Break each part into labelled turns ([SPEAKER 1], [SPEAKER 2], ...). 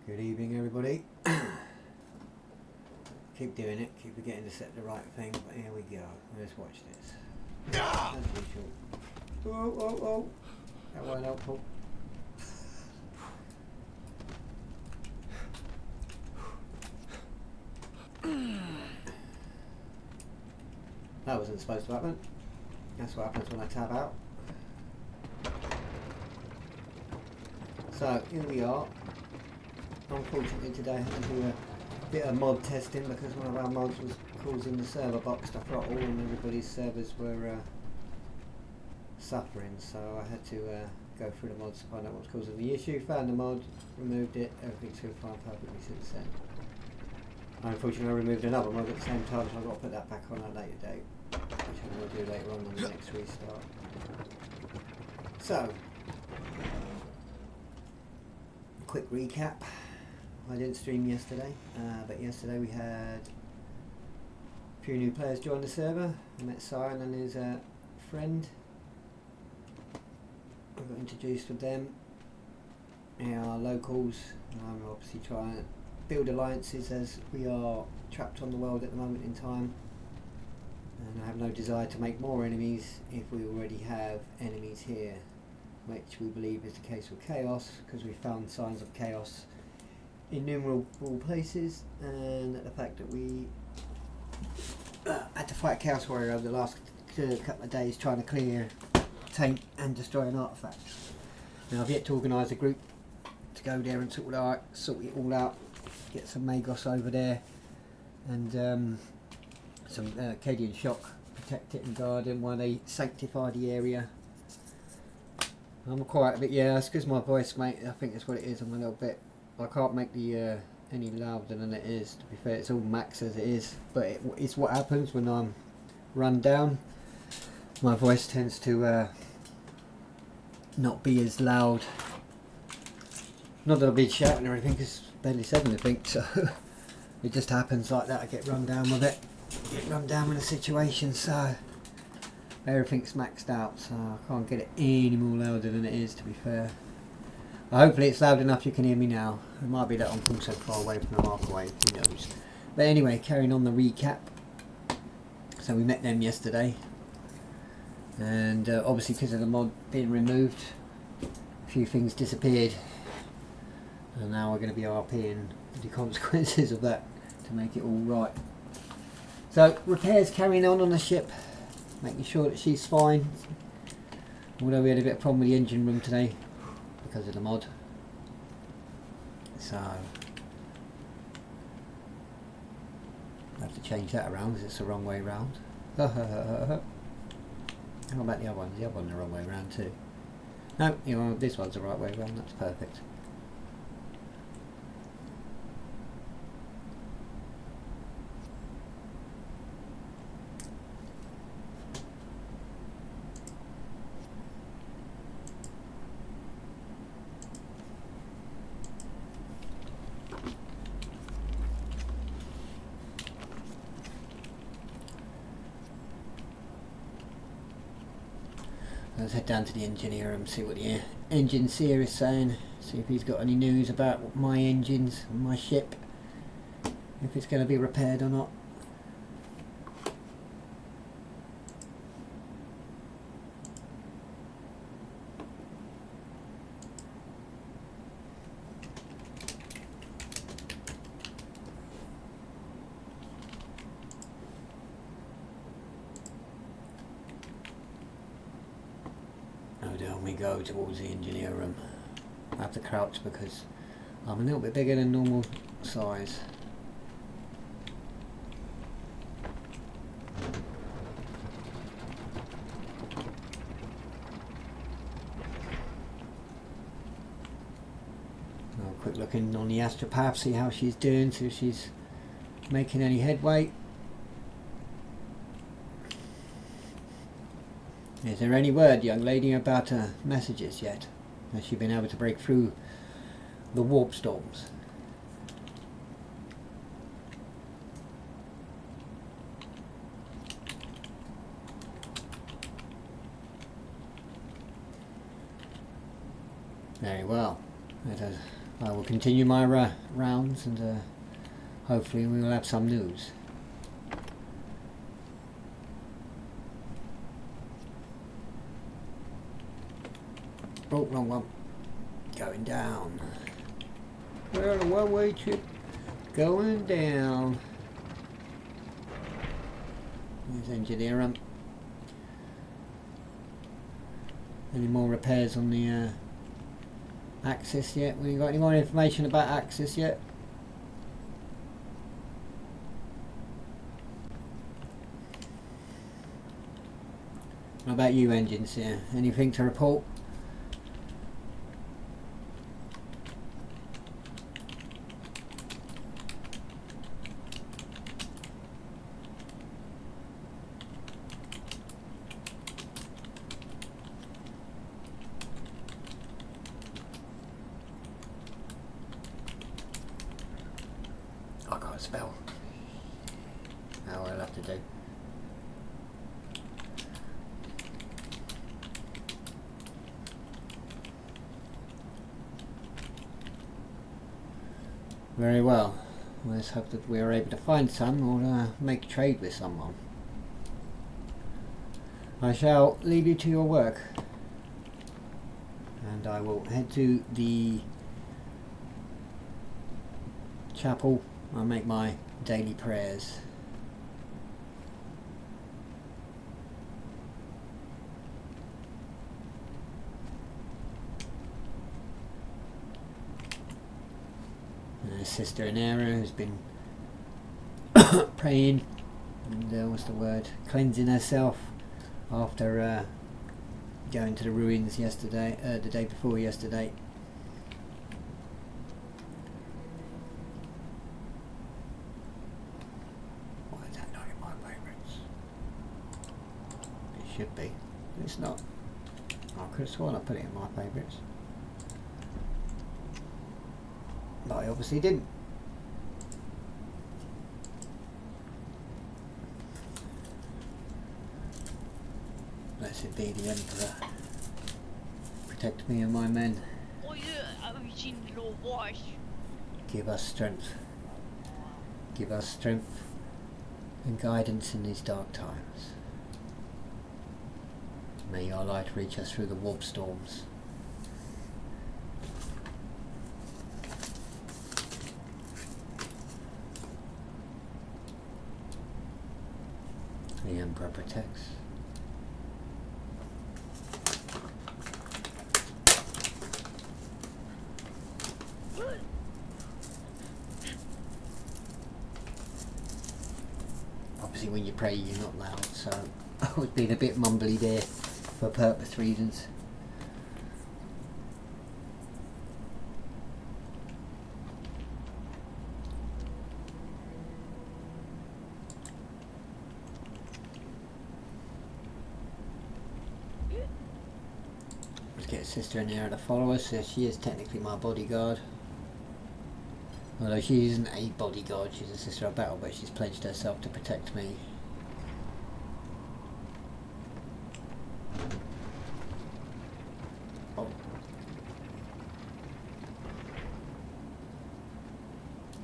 [SPEAKER 1] Good evening, everybody. Keep doing it, keep forgetting to set the right thing, but here we go. Let's watch this. As usual. Oh, oh, oh. That wasn't helpful. That wasn't supposed to happen. That's what happens when I tab out. So, here we are. Unfortunately today I had to do a bit of mod testing because one of our mods was causing the server box to throttle and everybody's servers were suffering, so I had to go through the mods to find out what's causing the issue. Found the mod, removed it, everything's been fine perfectly since then. Unfortunately I removed another mod at the same time, so I've got to put that back on at a later date, which I'm going to do later on the next restart. So, quick recap. I didn't stream yesterday, but yesterday we had a few new players join the server. I met Siren and his friend. I got introduced with them. They are locals. I'm obviously trying to build alliances as we are trapped on the world at the moment in time. And I have no desire to make more enemies if we already have enemies here, which we believe is the case with Chaos, because we found signs of Chaos innumerable places, and the fact that we had to fight Chaos Warrior over the last couple of days trying to clear, taint and destroy an artefact. Now I've yet to organise a group to go there and sort it all out, get some Magos over there and some Cadian Shock, protect it and guard them while they sanctify the area. I'm quite a bit, yeah, it's because my voice, mate, I think that's what it is. I'm a little bit, I can't make the any louder than it is, to be fair. It's all max as it is, but it's what happens when I'm run down. My voice tends to not be as loud. Not that I've been shouting or anything, because barely said anything, so it just happens like that. I get run down with it, get run down with a situation, so everything's maxed out, so I can't get it any more louder than it is, to be fair. Hopefully it's loud enough you can hear me now. It might be that I'm from so far away from the microwave, who knows. But anyway, carrying on the recap. So we met them yesterday, and obviously because of the mod being removed, a few things disappeared. And now we're going to be RPing the consequences of that to make it all right. So repairs carrying on the ship, making sure that she's fine. Although we had a bit of problem with the engine room today because of the mod. So I have to change that around because it's the wrong way round. How about the other one? The other one's the wrong way round too. No, you know, this one's the right way round. That's perfect. Let's head down to the engineer and see what the engine seer is saying. See if he's got any news about my engines and my ship. If it's going to be repaired or not. Down we go towards the engineer room. I have to crouch because I'm a little bit bigger than normal size. A quick look in on the astropath, see how she's doing, see if she's making any headway. Is there any word, young lady, about messages yet? Has she been able to break through the warp storms? Very well. I will continue my rounds and hopefully we will have some news. Oh, wrong one. Going down. Well, a one-way trip going down. There's engineer room. Any more repairs on the axis yet? We got any more information about axis yet? What about you, engines here? Anything to report? Spell. Now I'll have to do. Very well. Let's hope that we are able to find some or make trade with someone. I shall leave you to your work, and I will head to the chapel. I'll make my daily prayers. Sister Anera has been praying and what's the word? Cleansing herself after going to the ruins yesterday, the day before yesterday. Should be. It's not. I could have sworn I put it in my favourites. But I obviously didn't. Blessed be the Emperor. Protect me and my men. Give us strength. Give us strength and guidance in these dark times. May your light reach us through the warp storms. The Emperor protects. Obviously when you pray you're not loud, so I was being a bit mumbly there for purpose reasons. Let's get Sister in there to follow us, so she is technically my bodyguard. Although she isn't a bodyguard, she's a Sister of Battle, but she's pledged herself to protect me. Oh.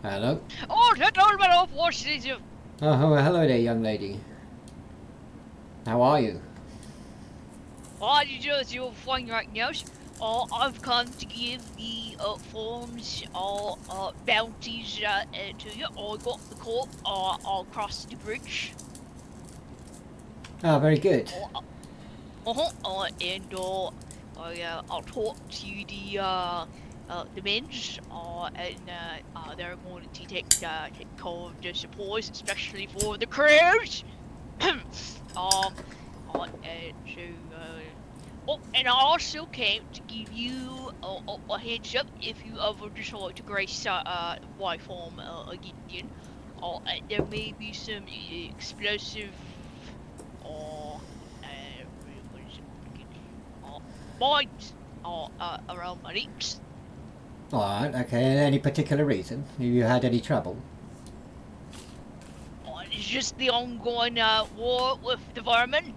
[SPEAKER 1] Hello?
[SPEAKER 2] Oh, that old man of what is you?
[SPEAKER 1] Oh, hello there, young lady. How are you?
[SPEAKER 2] Oh, you're fine right now. I've come to give the forms or bounties to you. I got the court across the bridge.
[SPEAKER 1] Ah, very good.
[SPEAKER 2] And I'll talk to the men's and they're going to take care of the supplies, especially for the crews. And I also came to give you a heads up if you ever decide to grace Y form again. There may be some explosive or mines around my lips.
[SPEAKER 1] Alright, okay. Any particular reason? Have you had any trouble?
[SPEAKER 2] It's just the ongoing war with the vermin.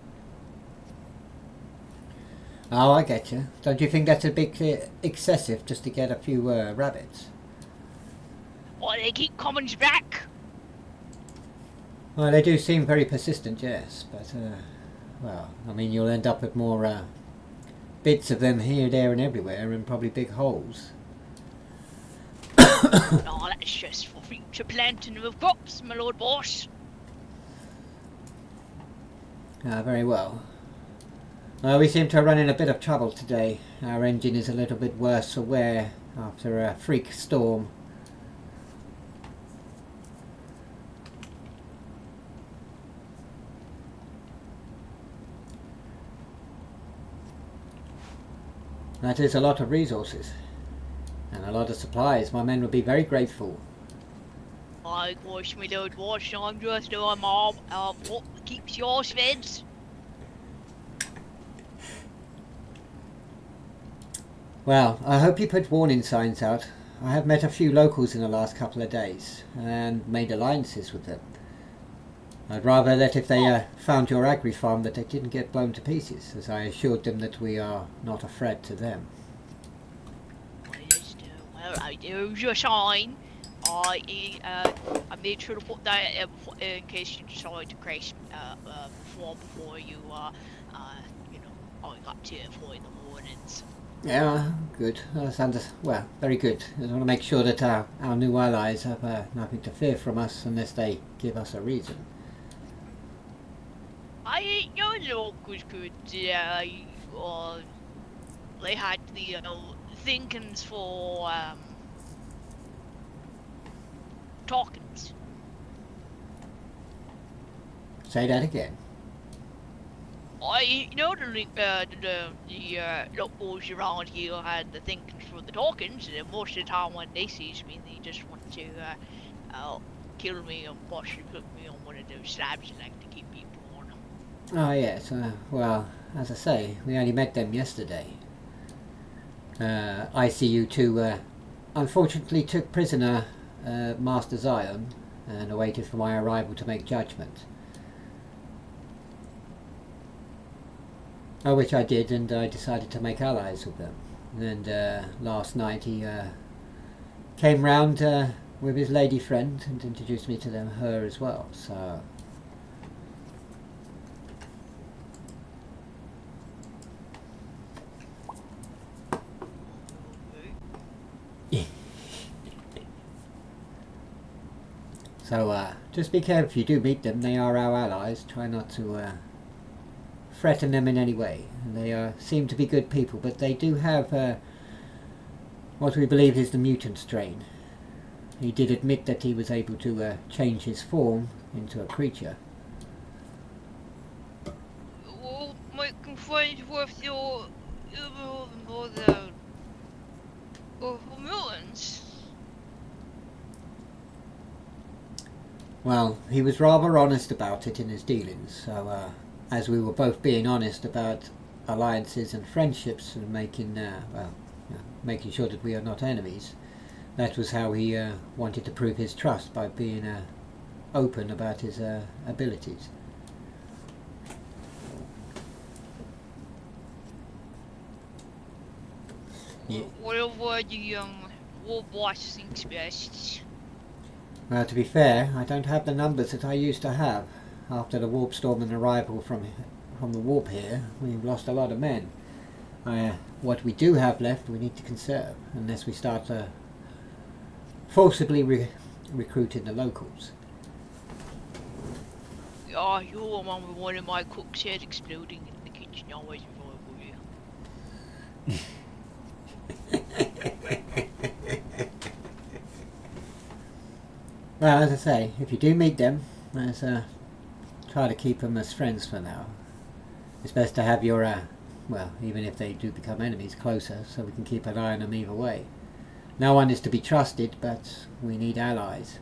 [SPEAKER 1] Oh, I get you. Don't you think that's a bit excessive just to get a few rabbits?
[SPEAKER 2] Well, they keep coming back.
[SPEAKER 1] Well, they do seem very persistent, yes. But, well, I mean, you'll end up with more bits of them here, there and everywhere, and probably big holes.
[SPEAKER 2] No, that's just for future planting of crops, my lord boss.
[SPEAKER 1] Ah, very well. We seem to run in a bit of trouble today. Our engine is a little bit worse for wear after a freak storm. That is a lot of resources and a lot of supplies. My men would be very grateful.
[SPEAKER 2] I gosh, my lord boss, I'm just doing my what keeps yours fed.
[SPEAKER 1] Well, I hope you put warning signs out. I have met a few locals in the last couple of days and made alliances with them. I'd rather that if they found your agri farm that they didn't get blown to pieces, as I assured them that we are not a threat to them.
[SPEAKER 2] Well, I do your sign. I made sure to put that in case you decide to crash before you I got to it for in the mornings.
[SPEAKER 1] Yeah, good. Sounds well, very good. I want to make sure that our new allies have nothing to fear from us unless they give us a reason.
[SPEAKER 2] I know the locals could. They had the thinkings for talkings.
[SPEAKER 1] Say that again.
[SPEAKER 2] I know the locals around here had the thinkings for the talkings, and most of the time when they sees me, they just want to kill me and possibly put me on one of those slabs they like to keep people on.
[SPEAKER 1] Oh yes, well, as I say, we only met them yesterday. ICU2 unfortunately took prisoner Master Zion and awaited for my arrival to make judgment. Which I did, and I decided to make allies with them. And last night he came round with his lady friend and introduced me to her as well. So So just be careful if you do meet them. They are our allies. Try not to threaten them in any way. And they seem to be good people, but they do have what we believe is the mutant strain. He did admit that he was able to change his form into a creature.
[SPEAKER 2] Well, making friends with your mutants.
[SPEAKER 1] Well, he was rather honest about it in his dealings, so as we were both being honest about alliances and friendships and making, making sure that we are not enemies, that was how he wanted to prove his trust, by being open about his abilities. Yeah.
[SPEAKER 2] Whatever the war boss thinks best.
[SPEAKER 1] Well, to be fair, I don't have the numbers that I used to have. After the warp storm and arrival from the warp here, we've lost a lot of men. What we do have left, we need to conserve, unless we start forcibly recruiting the locals.
[SPEAKER 2] Yeah, you remember one of my cook's head exploding in the kitchen. I was involved.
[SPEAKER 1] Well, as I say, if you do meet them, let's try to keep them as friends for now. It's best to have your, well, even if they do become enemies, closer, so we can keep an eye on them either way. No one is to be trusted, but we need allies.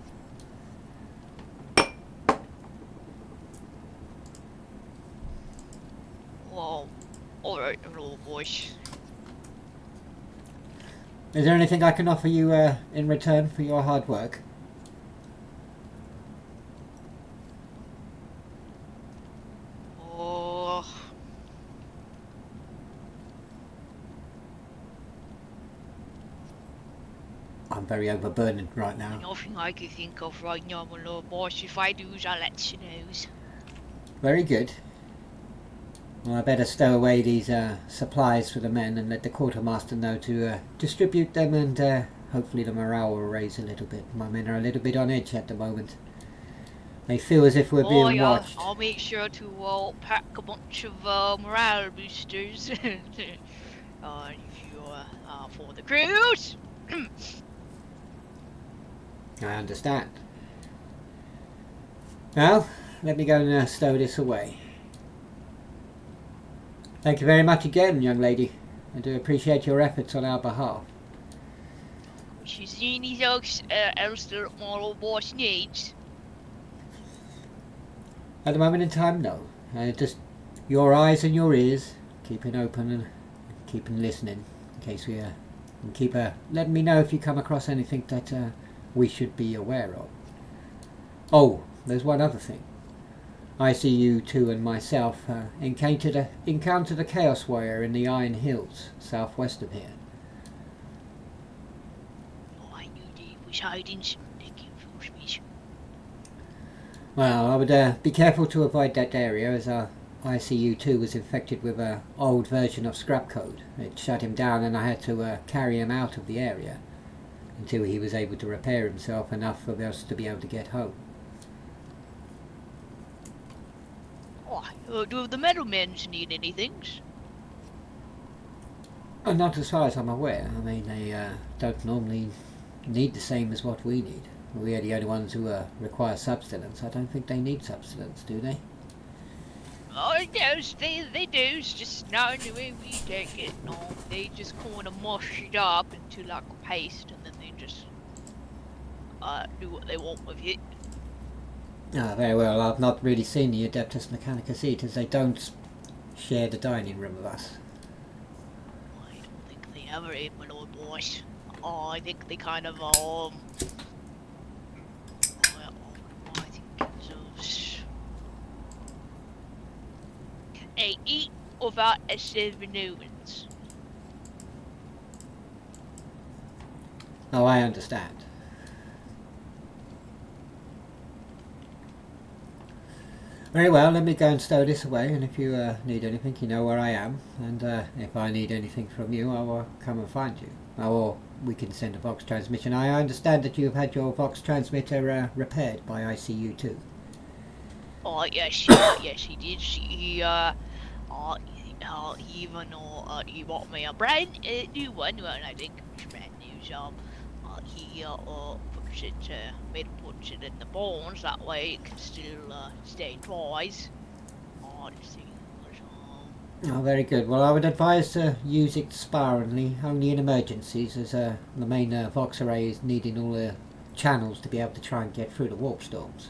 [SPEAKER 2] Well, alright, little boys.
[SPEAKER 1] Is there anything I can offer you in return for your hard work? I'm very overburdened right now.
[SPEAKER 2] Nothing I can think of right now, my lord boss. If I do, I'll let you know.
[SPEAKER 1] Very good. Well, I better stow away these supplies for the men and let the quartermaster know to distribute them, and hopefully the morale will raise a little bit. My men are a little bit on edge at the moment. They feel as if we're being watched.
[SPEAKER 2] I'll make sure to pack a bunch of morale boosters if you for the crews.
[SPEAKER 1] I understand. Well, let me go and stow this away. Thank you very much again, young lady. I do appreciate your efforts on our behalf.
[SPEAKER 2] Is there anything else that my old boss needs?
[SPEAKER 1] At the moment in time, no. Just your eyes and your ears, keeping open and keeping listening, in case we and keep letting me know if you come across anything that we should be aware of. Oh, there's one other thing. I see you two and myself encountered a Chaos Warrior in the Iron Hills, southwest of here.
[SPEAKER 2] Oh, I knew he was hiding something for me.
[SPEAKER 1] Well, I would be careful to avoid that area, as ICU-2 was infected with an old version of scrap code. It shut him down, and I had to carry him out of the area until he was able to repair himself enough for us to be able to get home.
[SPEAKER 2] Oh, do the metalmen need anything?
[SPEAKER 1] Not as far as I'm aware. I mean, they don't normally need the same as what we need. We are the only ones who require substance. I don't think they need substance, do they?
[SPEAKER 2] Oh, yes, they do. It's just not the way we take it. No, they just kind of mush it up into like a paste, and then they just do what they want with it.
[SPEAKER 1] Ah, very well. I've not really seen the Adeptus Mechanicus eat, as they don't share the dining room with us.
[SPEAKER 2] I don't think they ever ate, my lord boys. Oh, I think they kind of well, I think it's they eat without a servants.
[SPEAKER 1] Oh, I understand. Very well, let me go and stow this away, and if you need anything, you know where I am, and if I need anything from you, I will come and find you. I will we can send a Vox transmission. I understand that you have had your Vox transmitter repaired by ICU2.
[SPEAKER 2] Oh yes, yes he did. He even he bought me a brand new one. Well, I think it was brand new. So he puts it, puts it in the bones. That way it can still stay dry. Let's see.
[SPEAKER 1] Oh, very good. Well, I would advise to use it sparingly, only in emergencies, as the main Vox array is needing all the channels to be able to try and get through the warp storms.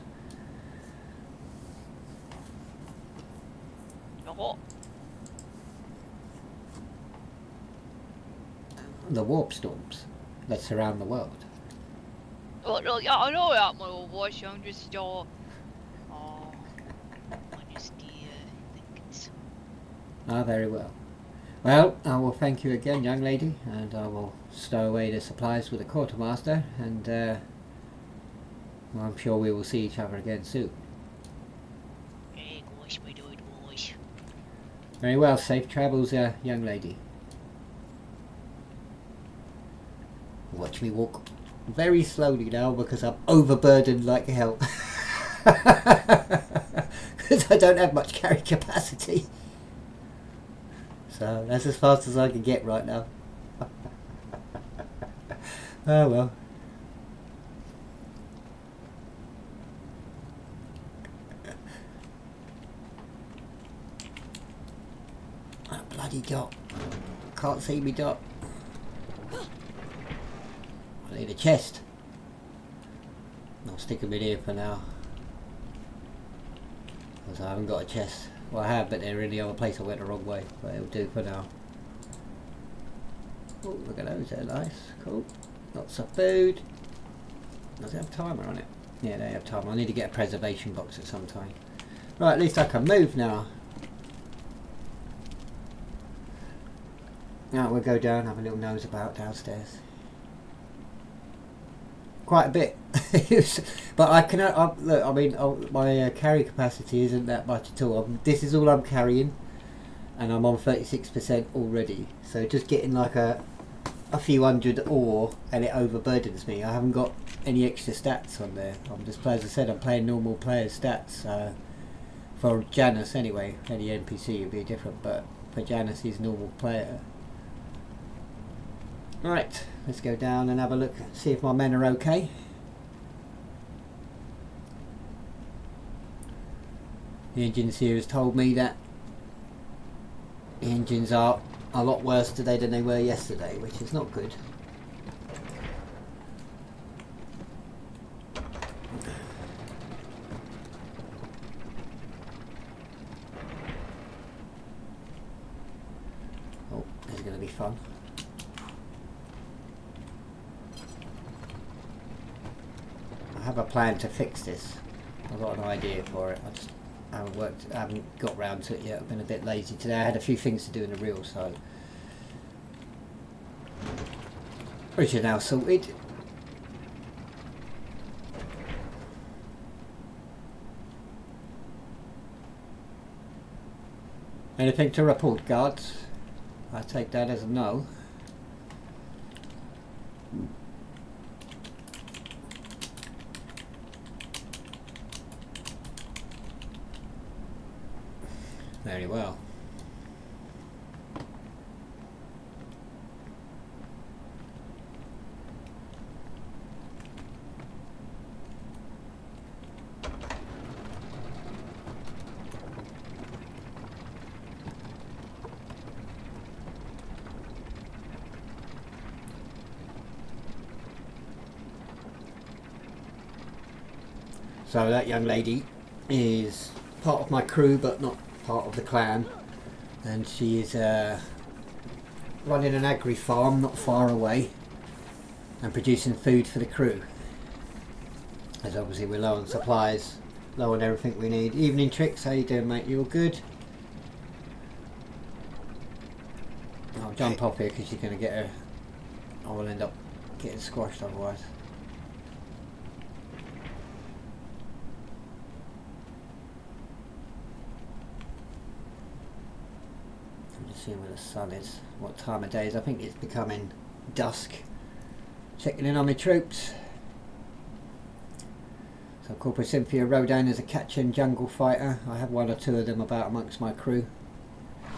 [SPEAKER 2] What?
[SPEAKER 1] The warp storms that surround the world.
[SPEAKER 2] Oh, no, yeah, I know that, my little voice. I'm just, thinking.
[SPEAKER 1] Ah, very well. Well, I will thank you again, young lady, and I will stow away the supplies with the quartermaster, and well, I'm sure we will see each other again soon.
[SPEAKER 2] Hey, gosh, we do it, boys.
[SPEAKER 1] Very well. Safe travels, young lady. Watch me walk very slowly now because I'm overburdened like hell. Because I don't have much carry capacity. So that's as fast as I can get right now. Oh well. That bloody dot. Can't see me dot. I need a chest. I'll stick them in here for now. Because I haven't got a chest. Well, I have, but they're in the other place. I went the wrong way, but it'll do for now. Oh, look at those, they're nice, cool. Lots of food. Does it have a timer on it? Yeah, they have timer. I need to get a preservation box at some time. Right, at least I can move now. Now we'll go down, have a little nose about downstairs. Quite a bit. But I can look, I mean, my carry capacity isn't that much at all. This is all I'm carrying, and I'm on 36% already, so just getting like a few hundred ore and it overburdens me. I haven't got any extra stats on there. I'm just, as I said, I'm playing normal player stats for Janus anyway. Any NPC would be different, but for Janus he's normal player. Right, let's go down and have a look, see if my men are okay. The engineer has told me that the engines are a lot worse today than they were yesterday, which is not good. Oh, this is going to be fun. I have a plan to fix this. I've got an idea for it. I haven't got round to it yet. I've been a bit lazy today. I had a few things to do in the real side, which are now sorted. Anything to report, guards? I take that as a no. Very well. So that young lady is part of my crew, but not part of the clan, and she is running an agri farm not far away and producing food for the crew, as obviously we're low on supplies, low on everything we need. Evening Tricks, how you doing, mate? You all good? I'll jump off here because she's going to get her, I will end up getting squashed otherwise. See where the sun is, what time of day is. I think it's becoming dusk Checking in on my troops. So Corporal Cynthia Rodan is a Kachin jungle fighter. I have one or two of them about amongst my crew.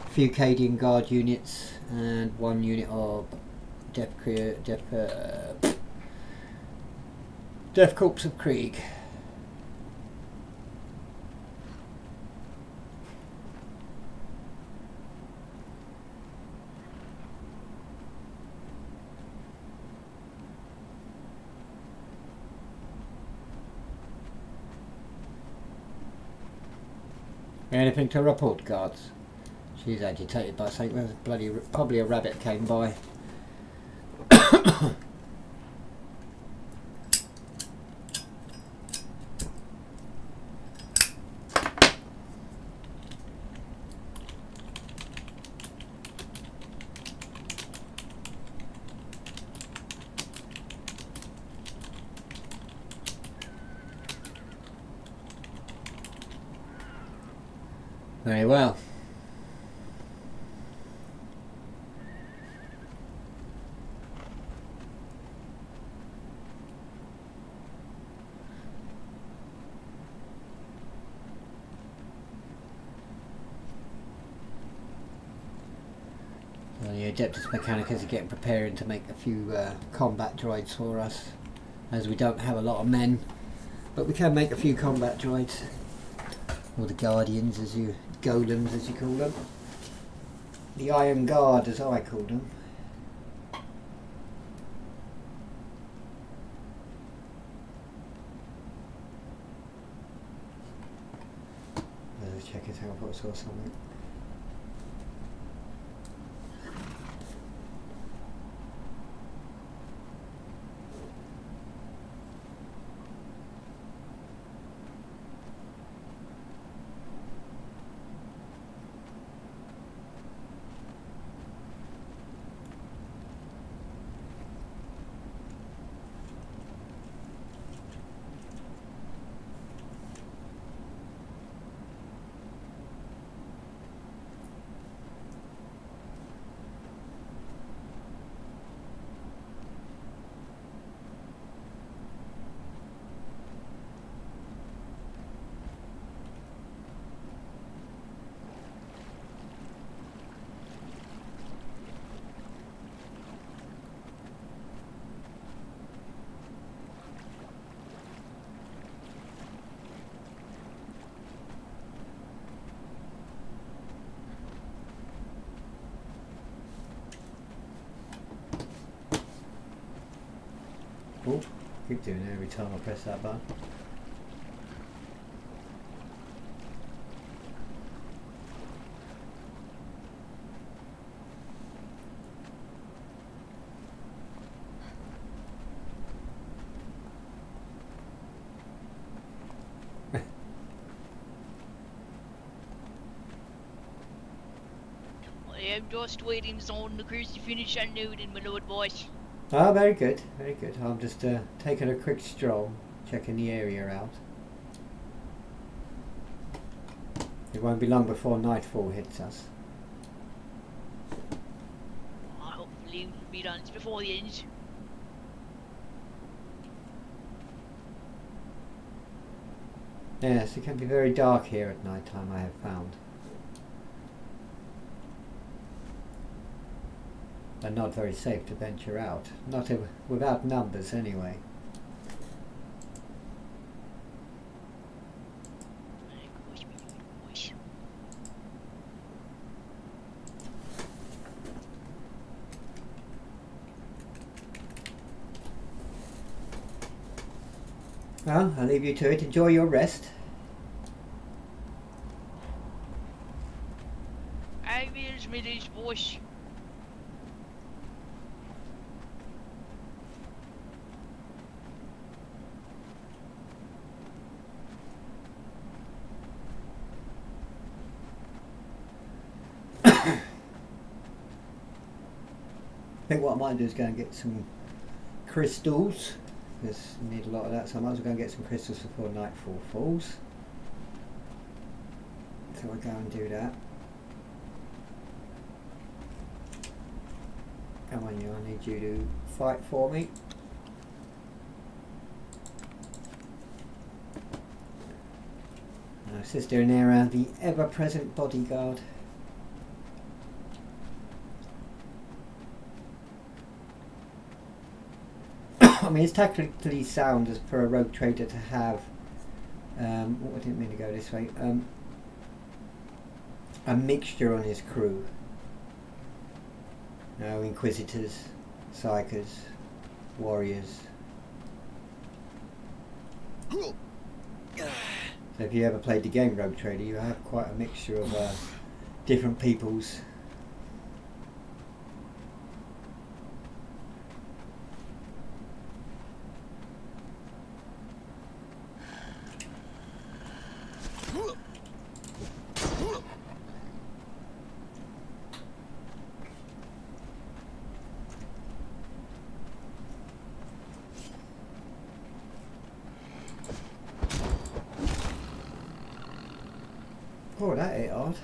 [SPEAKER 1] A few Cadian Guard units and one unit of Death Corps of Krieg. Anything to report, guards? She's agitated by something. Bloody, probably a rabbit came by. Very well. Well, the Adeptus Mechanicus are getting preparing to make a few combat droids for us, as we don't have a lot of men, but we can make a few combat droids. Or the Guardians, Golems as you call them. The Iron Guard as I call them. Let's check it out if I saw something. Oh, keep doing it every time I press that button.
[SPEAKER 2] I am just waiting on the crews to finish unloading, my lord boys.
[SPEAKER 1] Ah, very good, very good. I'm just taking a quick stroll, checking the area out. It won't be long before nightfall hits us.
[SPEAKER 2] Hopefully we'll be done before the end.
[SPEAKER 1] Yes, it can be very dark here at night time, I have found. And not very safe to venture out. Not without numbers, anyway. Well, I'll leave you to it. Enjoy your rest.
[SPEAKER 2] I will, Smithers, boys.
[SPEAKER 1] I think what I might do is go and get some crystals. Because I need a lot of that, so I might as well go and get some crystals before nightfall falls. So I'll go and do that. Come on, you, I need you to fight for me. Sister Anera, the ever-present bodyguard. I mean, it's technically sound as per a rogue trader to have, I didn't mean to go this way, a mixture on his crew. You know, inquisitors, psychers, warriors. So if you ever played the game Rogue Trader, you have quite a mixture of different peoples. Oh, that ain't odd.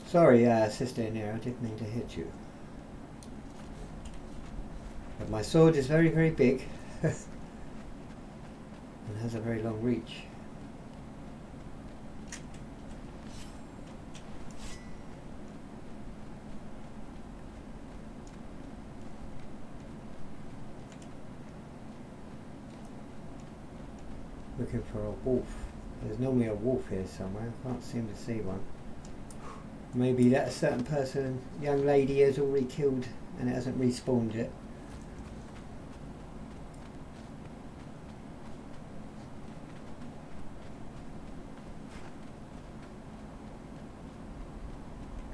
[SPEAKER 1] Sorry, Sister Anera, I didn't mean to hit you. But my sword is very, very big and has a very long reach. Looking for a wolf. There's normally a wolf here somewhere. I can't seem to see one. Maybe that a certain person, young lady, has already killed and it hasn't respawned yet.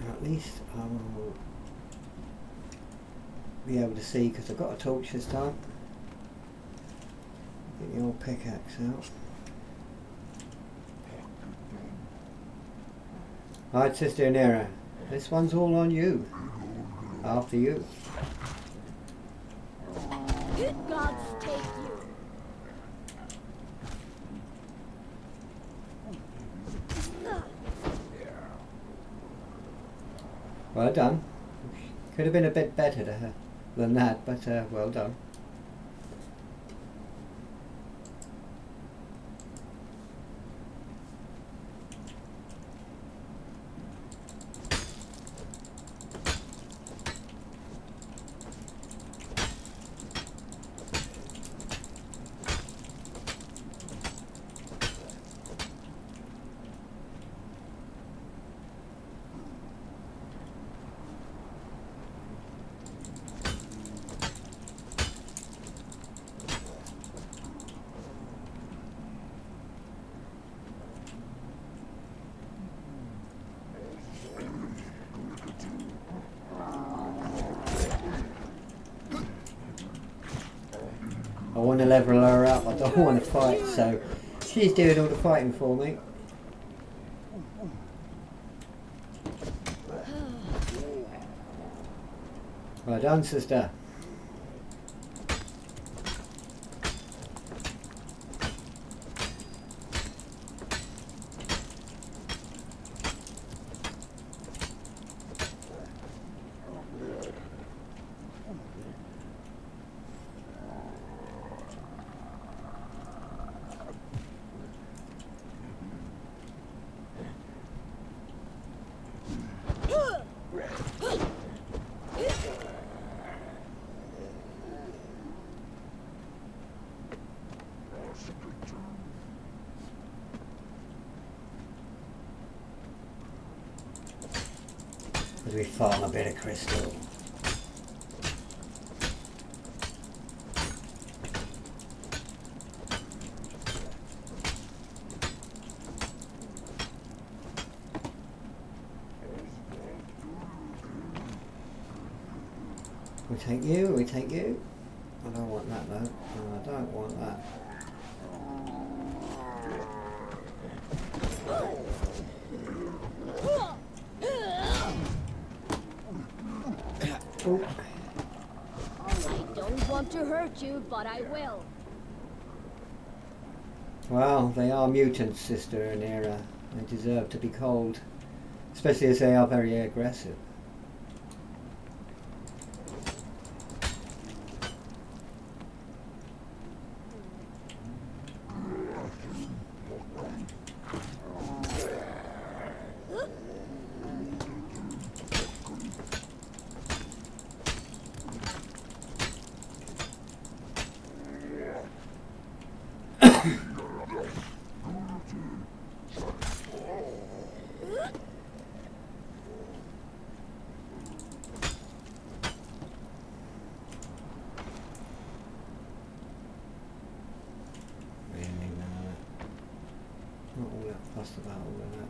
[SPEAKER 1] At least I will be able to see because I've got a torch this time. Get the old pickaxe out. Alright, Sister Anera, this one's all on you. After you.
[SPEAKER 3] Good gods take you.
[SPEAKER 1] Well done. Could have been a bit better to her than that, but well done. I want to level her up, I don't want to fight, so she's doing all the fighting for me. Well done, sister. As we farm a bit of crystal. We take you, we take you. I don't want that though. No, I don't want that. Oh.
[SPEAKER 3] I don't want to hurt you, but I will.
[SPEAKER 1] Well, they are mutants, Sister Anera. They deserve to be cold. Especially as they are very aggressive. Not all that fussed about all of that.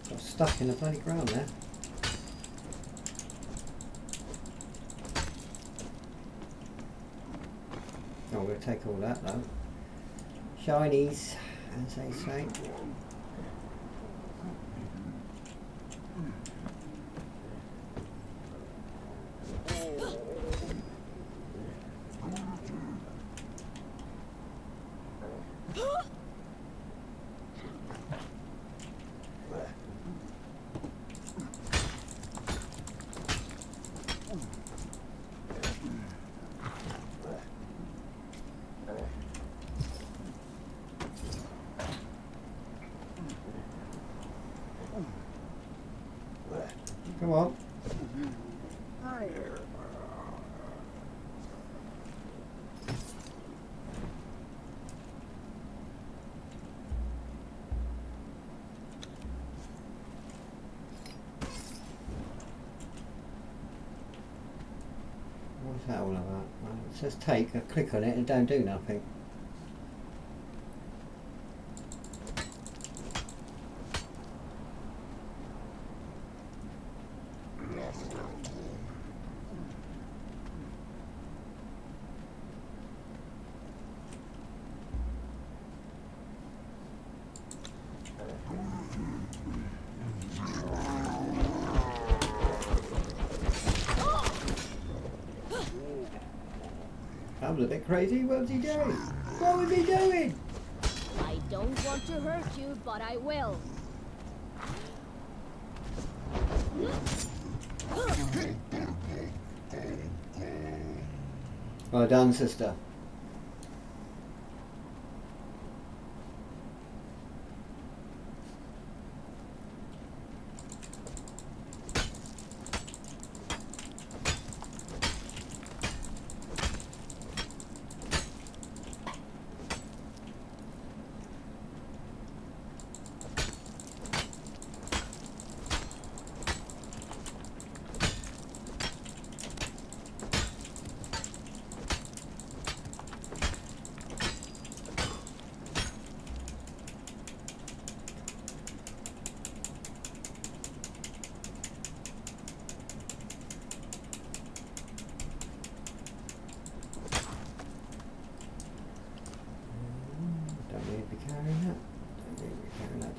[SPEAKER 1] Got stuck in the bloody ground there. Oh, we'll take all that though. Shinies, as they say. Come on. What's that all about? Well, it says take, I click on it and it don't do nothing. That was a bit crazy. What was he doing? What was he doing?
[SPEAKER 3] I don't want to hurt you, but I will.
[SPEAKER 1] Well done, sister.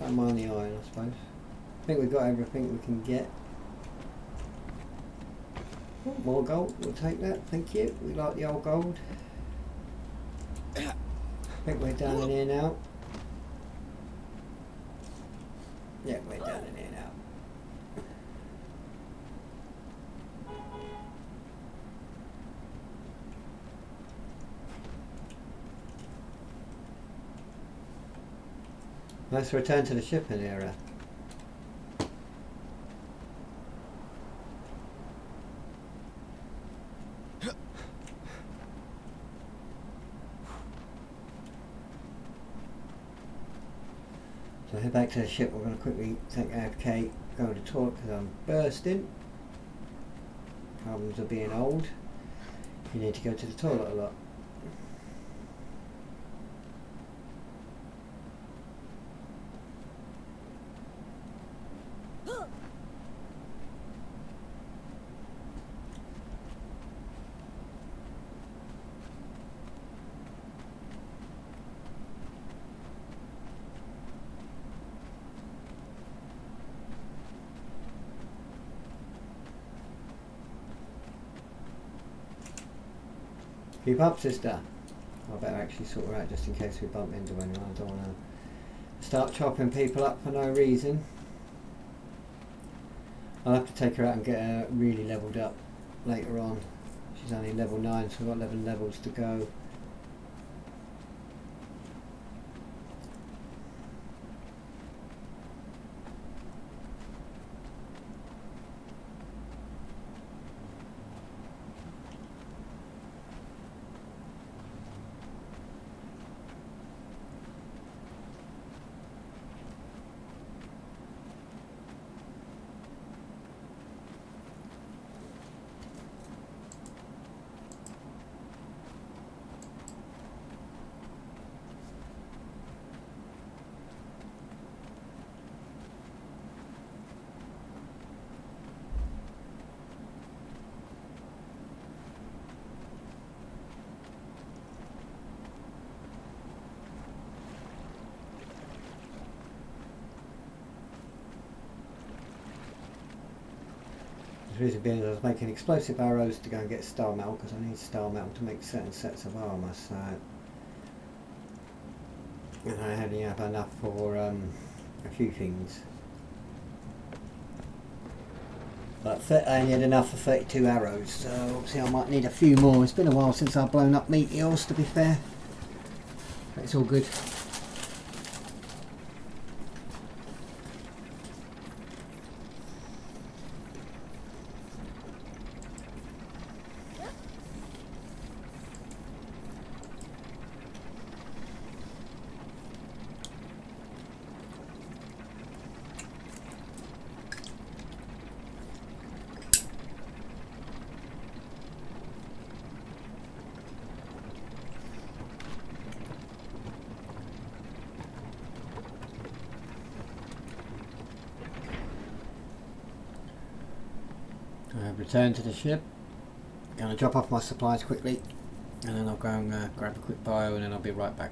[SPEAKER 1] Don't mind the iron, I suppose. I think we've got everything we can get. Oh, more gold, we'll take that, thank you. We like the old gold. I think we're down in here now. Yeah, we're down in here now. Let's return to the shipping area. So head back to the ship. We're going to quickly take AFK, go to the toilet because I'm bursting. Problems of being old. You need to go to the toilet a lot. Keep up, sister. I better actually sort her out just in case we bump into anyone. I don't want to start chopping people up for no reason. I'll have to take her out and get her really leveled up later on. She's only level 9, so we've got 11 levels to go. The reason being is I was making explosive arrows to go and get star metal because I need star metal to make certain sets of armour, so... And I only have enough for a few things. But I only had enough for 32 arrows, so obviously I might need a few more. It's been a while since I've blown up meteors, to be fair. But it's all good. I've returned to the ship. Gonna drop off my supplies quickly, and then I'll go and grab a quick bio, and then I'll be right back.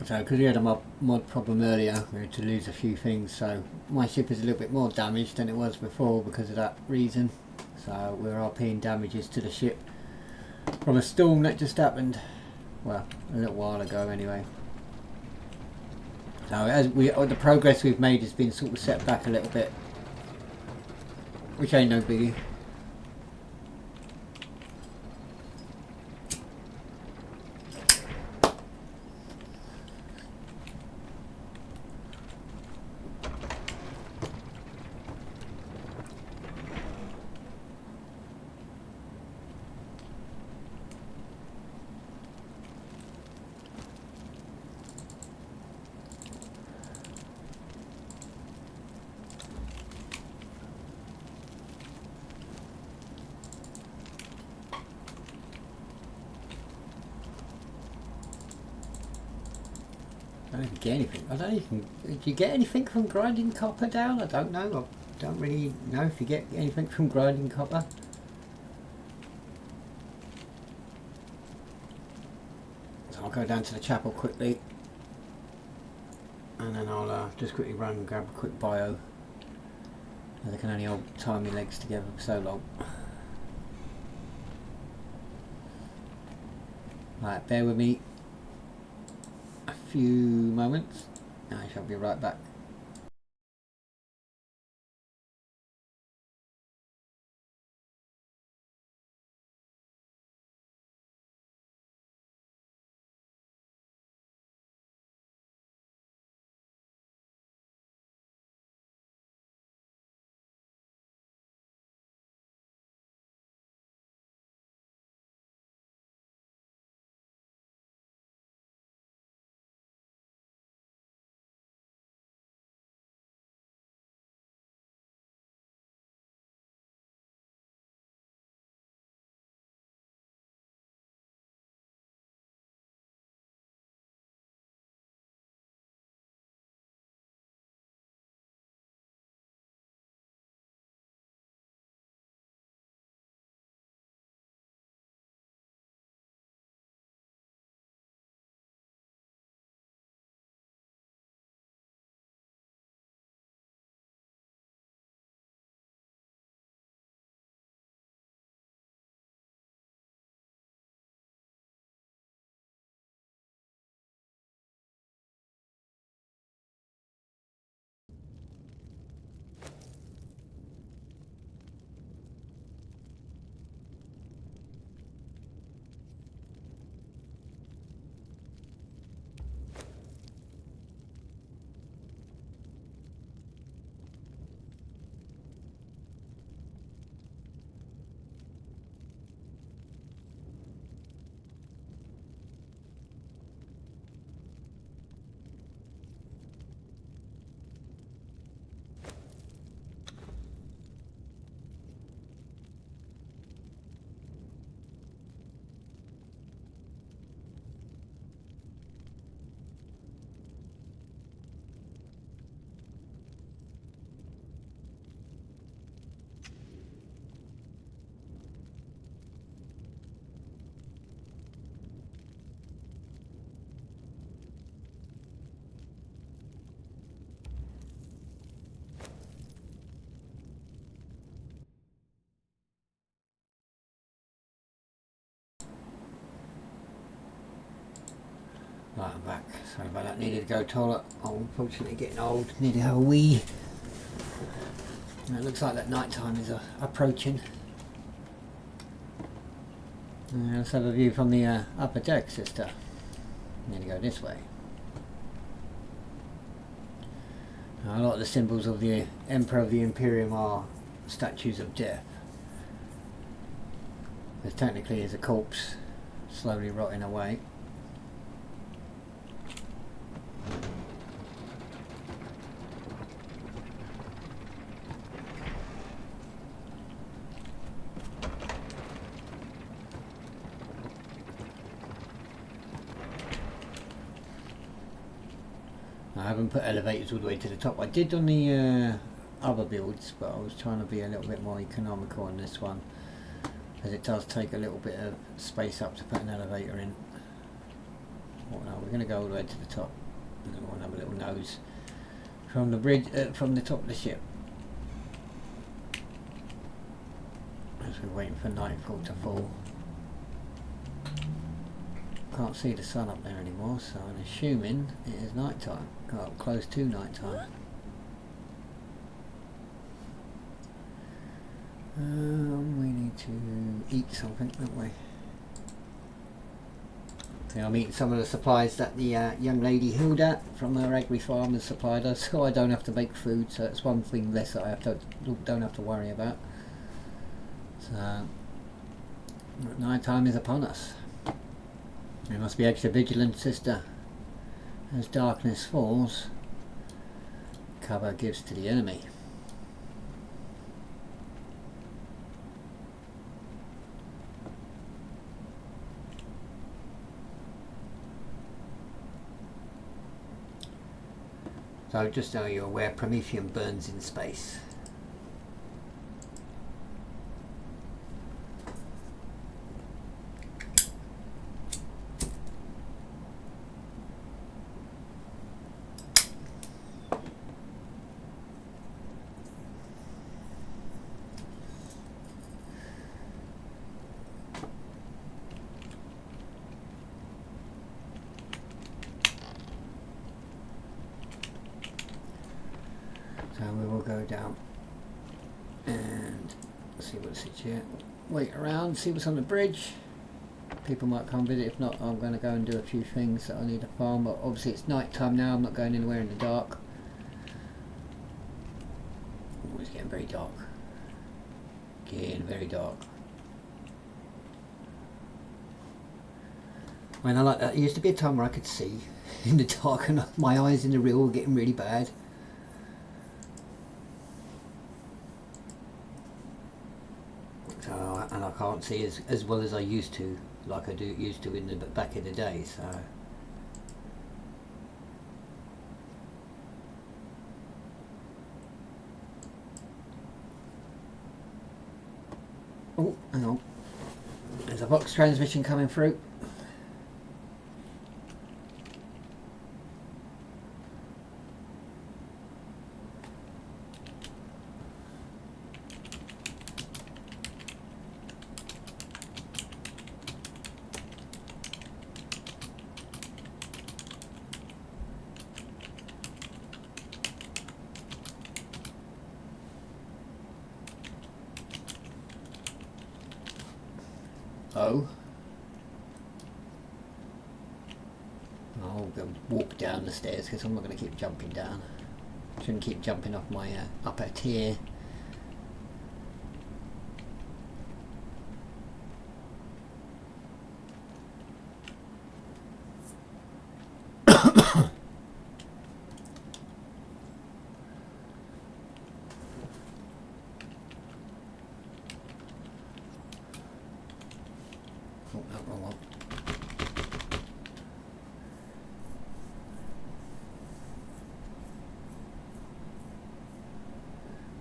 [SPEAKER 1] So, because we had a mod problem earlier, we had to lose a few things, so my ship is a little bit more damaged than it was before because of that reason. So we're RPing damages to the ship from a storm that just happened, well, a little while ago anyway. So as the progress we've made has been sort of set back a little bit, which ain't no biggie. I don't even get anything. I don't even. Do you get anything from grinding copper down? I don't know. I don't really know if you get anything from grinding copper. So I'll go down to the chapel quickly, and then I'll just quickly run and grab a quick bio. I can only hold tie my legs together for so long. Right, bear with me a few moments. I shall be right back. Right, I'm back. Sorry about that. Needed to go toilet. I'm unfortunately getting old. Need to have a wee. And it looks like that night time is approaching. Let's have a view from the upper deck, sister. Need to go this way. A lot of the symbols of the Emperor of the Imperium are statues of death. There technically is a corpse slowly rotting away. I haven't put elevators all the way to the top. I did on the other builds, but I was trying to be a little bit more economical on this one, as it does take a little bit of space up to put an elevator in. Well, no, we're going to go all the way to the top, and then we'll have a little nose from the bridge, from the top of the ship, as we're waiting for nightfall to fall. Can't see the sun up there anymore, so I'm assuming it is night time. Well, close to night time. We need to eat something, don't we? Okay, I'm eating some of the supplies that the young lady Hilda from her agri farm has supplied us, so I don't have to make food. So it's one thing less that I don't have to worry about. So night time is upon us. We must be extra vigilant, sister. As darkness falls, cover gives to the enemy. So just so you're aware, Prometheum burns in space. So we will go down and see what's here. Wait around, see what's on the bridge. People might come visit. If not, I'm going to go and do a few things that I need to farm. But obviously it's night time now. I'm not going anywhere in the dark. Oh, it's getting very dark. Getting very dark. When I like that, there used to be a time where I could see in the dark, and my eyes in the real were getting really bad. So, and I can't see as well as I used to, like I used to in the back in the day. So. Oh, hang on. There's a box transmission coming through. Oh. I'll go walk down the stairs because I'm not going to keep jumping down. Shouldn't keep jumping off my upper tier. Oh, no, wrong one.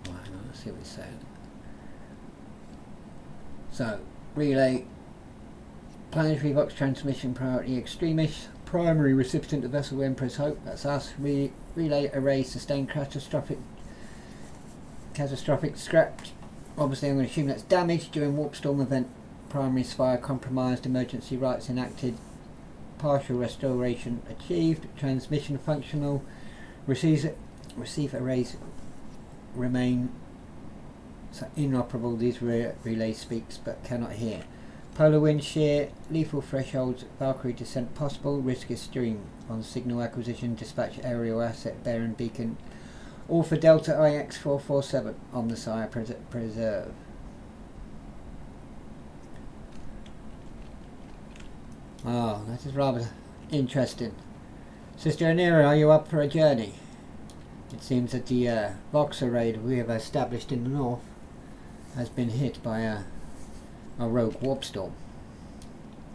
[SPEAKER 1] Right, hang on, let's see what it's saying. So, relay, planetary box transmission priority extremist, primary recipient of vessel Emperor's Hope, that's us. Relay array sustained catastrophic scratch. Obviously I'm going to assume that's damage during warp storm event. Primary spire compromised, emergency rights enacted. partial restoration achieved. Transmission functional. Receive arrays remain inoperable. These relay speaks but cannot hear. Polar wind shear, lethal thresholds, Valkyrie descent possible, risk extreme. On signal acquisition, dispatch aerial asset bearing beacon. All for Delta IX447 on the Sire Preserve. Oh, that is rather interesting. Sister Anira, are you up for a journey? It seems that the Voxer raid we have established in the north has been hit by a rogue warp storm.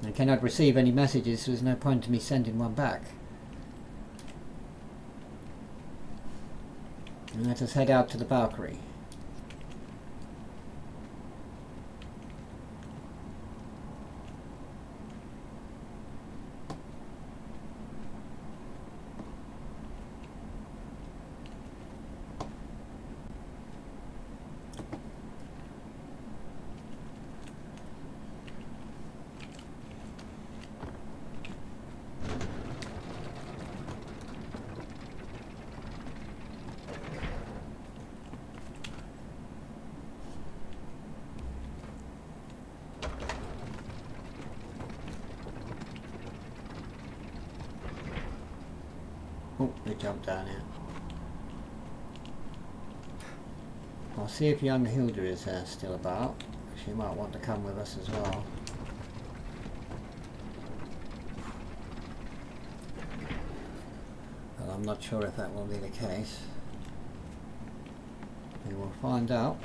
[SPEAKER 1] I cannot receive any messages, so there's no point in me sending one back. And let us head out to the Valkyrie. Oh, we jumped down here. I'll see if young Hilda is still about. She might want to come with us as well. Well, I'm not sure if that will be the case. We will find out.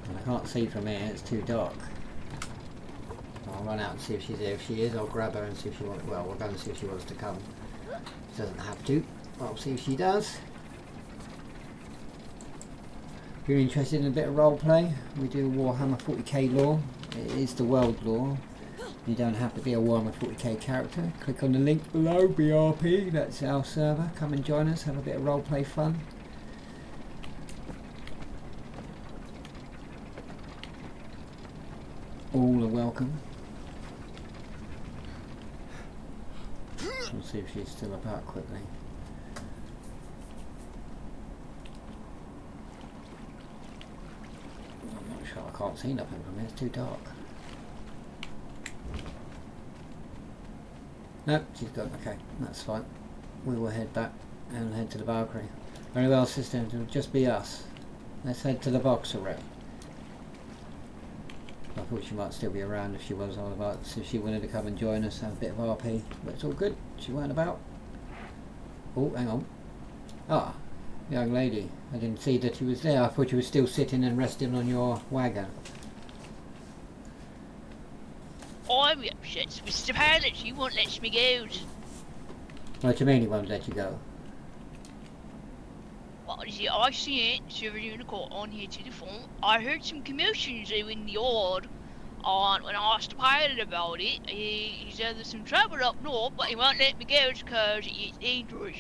[SPEAKER 1] And I can't see from here, it's too dark. I'll run out and see if she's here. If she is, I'll grab her and see if she wants. Well, we'll go and see if she wants to come. She doesn't have to. I'll see if she does. If you're interested in a bit of roleplay, we do Warhammer 40k lore. It is the world lore. You don't have to be a Warhammer 40k character. Click on the link below, BRP. That's our server. Come and join us. Have a bit of roleplay fun. All are welcome. We'll see if she's still about quickly. I'm not sure, I can't see nothing from here, it's too dark. No, she's gone, okay, that's fine. We will head back and head to the Valkyrie. Very well, sister, it'll just be us. Let's head to the Voxer raid. I thought she might still be around if she was all about, so if she wanted to come and join us, have a bit of RP, but it's all good, she weren't about. Oh, hang on. Ah, young lady, I didn't see that you was there, I thought you were still sitting and resting on your wagon.
[SPEAKER 2] I'm upset, Mr. Pilot, he won't let me go.
[SPEAKER 1] What do you mean he won't let you go?
[SPEAKER 2] Well, you see, I see it, server unicorn on here to the phone. I heard some commotions in the yard, and when I asked the pilot about it, he said there's some trouble up north, but he won't let me go because it's dangerous.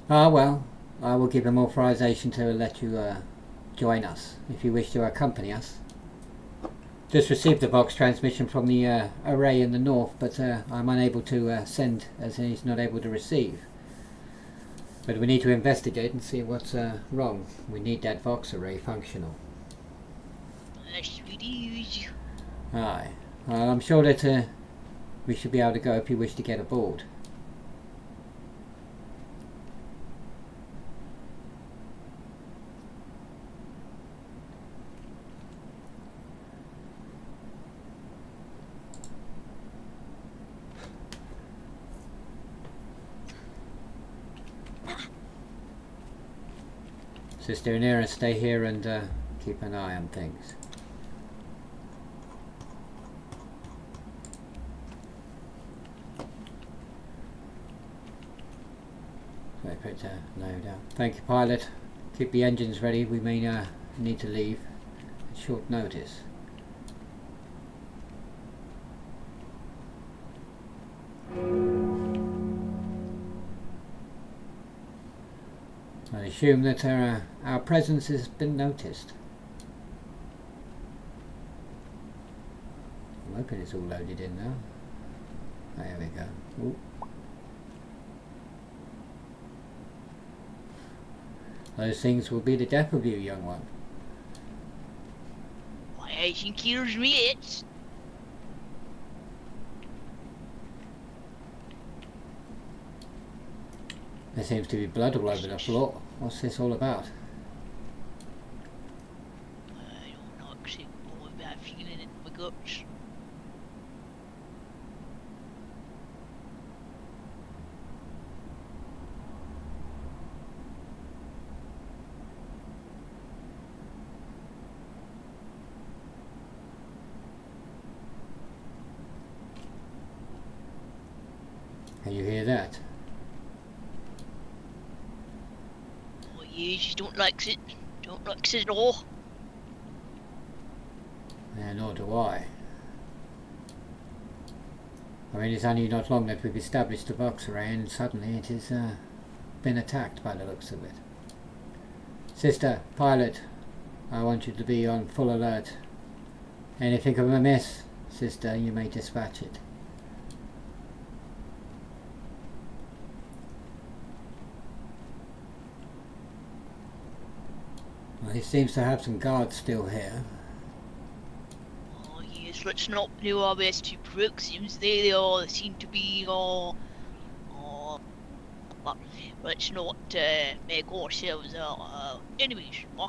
[SPEAKER 1] Ah well, I will give him authorization to let you join us, if you wish to accompany us. Just received the Vox transmission from the array in the north, but I'm unable to send as he's not able to receive. But we need to investigate and see what's wrong. We need that Vox array functional.
[SPEAKER 2] Yes, we do.
[SPEAKER 1] Aye. Well, I'm sure that we should be able to go if you wish to get aboard. Sister Anira, stay here and keep an eye on things. So put load out. Thank you, pilot. Keep the engines ready. We may need to leave at short notice. I assume that our presence has been noticed. I'm hoping it's all loaded in now. Oh, there we go. Ooh. Those things will be the death of you, young one.
[SPEAKER 2] I think here's me it.
[SPEAKER 1] There seems to be blood all over the floor. What's this all about?
[SPEAKER 2] I don't know, except for a bad feeling in my guts.
[SPEAKER 1] Can you hear that?
[SPEAKER 2] Oh yeah, she don't like it. Don't like it at all.
[SPEAKER 1] Yeah, nor do I. I mean, it's only not long that we've established the box array and suddenly it has been attacked by the looks of it. Sister, pilot, I want you to be on full alert. Anything of amiss, sister, you may dispatch it. Well, he seems to have some guards still here.
[SPEAKER 2] Oh yes, let's not do our best to provoke them. They all seem to be all... but let's not make ourselves enemies, huh?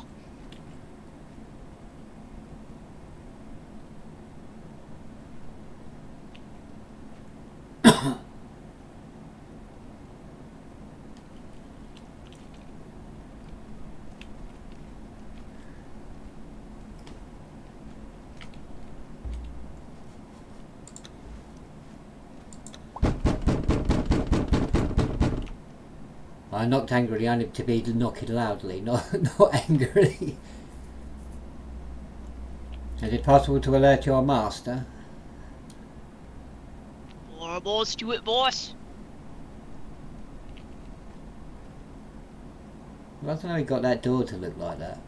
[SPEAKER 1] I knocked angrily, only to be knocked loudly, not angrily. Is it possible to alert your master?
[SPEAKER 2] Our boss to it, boss.
[SPEAKER 1] Well, I don't know how he got that door to look like that.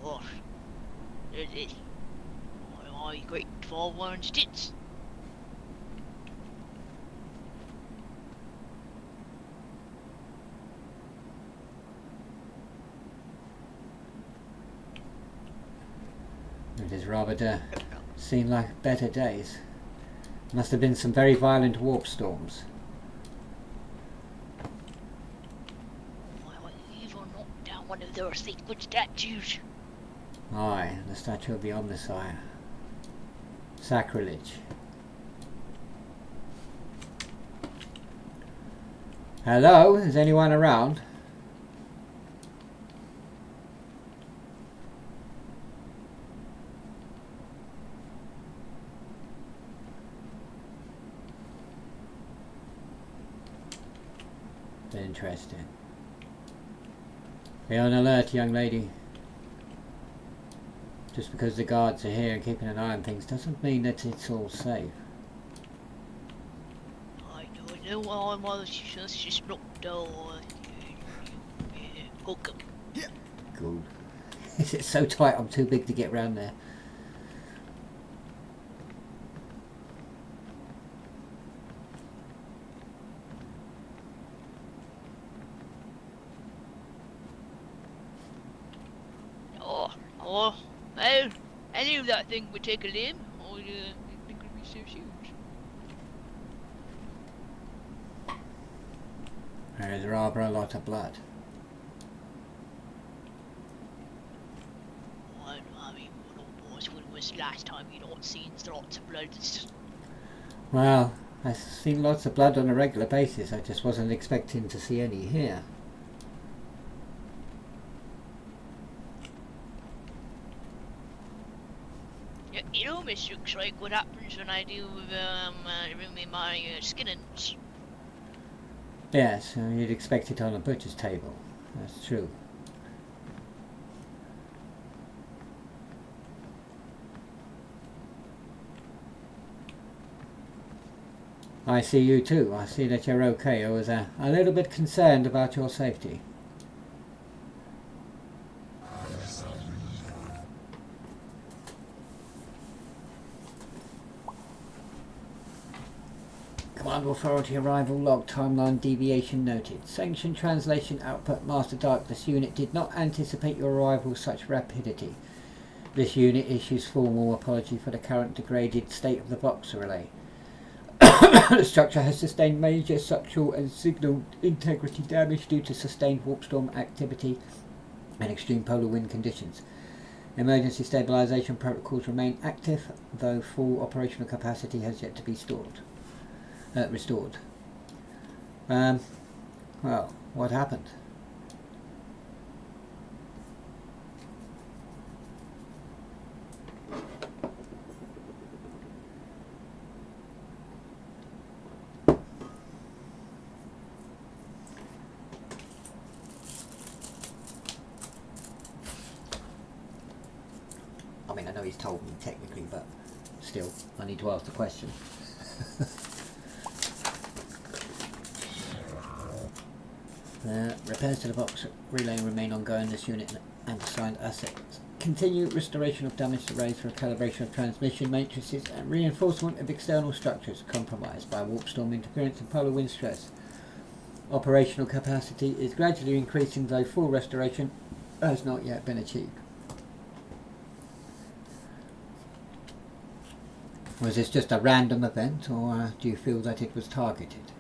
[SPEAKER 2] Boss. There's it. My great father and stits.
[SPEAKER 1] It is rather seemed like better days. Must have been some very violent warp storms.
[SPEAKER 2] Well, even knocked down one of their sacred statues.
[SPEAKER 1] Aye, the statue of the Omnissiah. Sacrilege. Hello, is anyone around? Interesting. Be on alert, young lady. Just because the guards are here and keeping an eye on things doesn't mean that it's all safe.
[SPEAKER 2] I don't know why my sister's just knocked down. Welcome.
[SPEAKER 1] Good. It's so tight I'm too big to get round there.
[SPEAKER 2] Oh, well, I knew that thing would take a limb, or think it would be so huge.
[SPEAKER 1] There is rather a lot of blood.
[SPEAKER 2] I mean, boys, when was the last time you not seen lots of blood?
[SPEAKER 1] Well, I've seen lots of blood on a regular basis. I just wasn't expecting to see any here.
[SPEAKER 2] It almost looks like what happens when I do with my skinnings.
[SPEAKER 1] Yes, you'd expect it on a butcher's table. That's true. I see you too. I see that you're okay. I was a little bit concerned about your safety. Under authority arrival log timeline deviation noted. Sanction translation output Master Dark. This unit did not anticipate your arrival with such rapidity. This unit issues formal apology for the current degraded state of the box relay. The structure has sustained major structural and signal integrity damage due to sustained warp storm activity and extreme polar wind conditions. Emergency stabilization protocols remain active, though full operational capacity has yet to be restored. Well, what happened? I mean, I know he's told me technically, but still, I need to ask the question. Repairs to the box relay remain ongoing. This unit and assigned assets continue restoration of damaged arrays for calibration of transmission matrices and reinforcement of external structures compromised by warp storm interference and polar wind stress. Operational capacity is gradually increasing, though full restoration has not yet been achieved. Was this just a random event, or do you feel that it was targeted?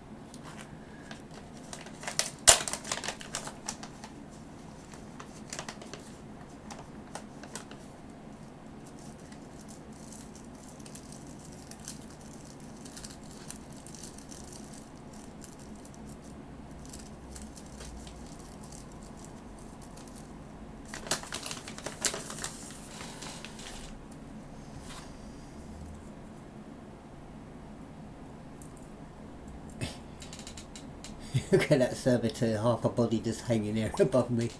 [SPEAKER 1] Look at that servitor, half a body just hanging there above me.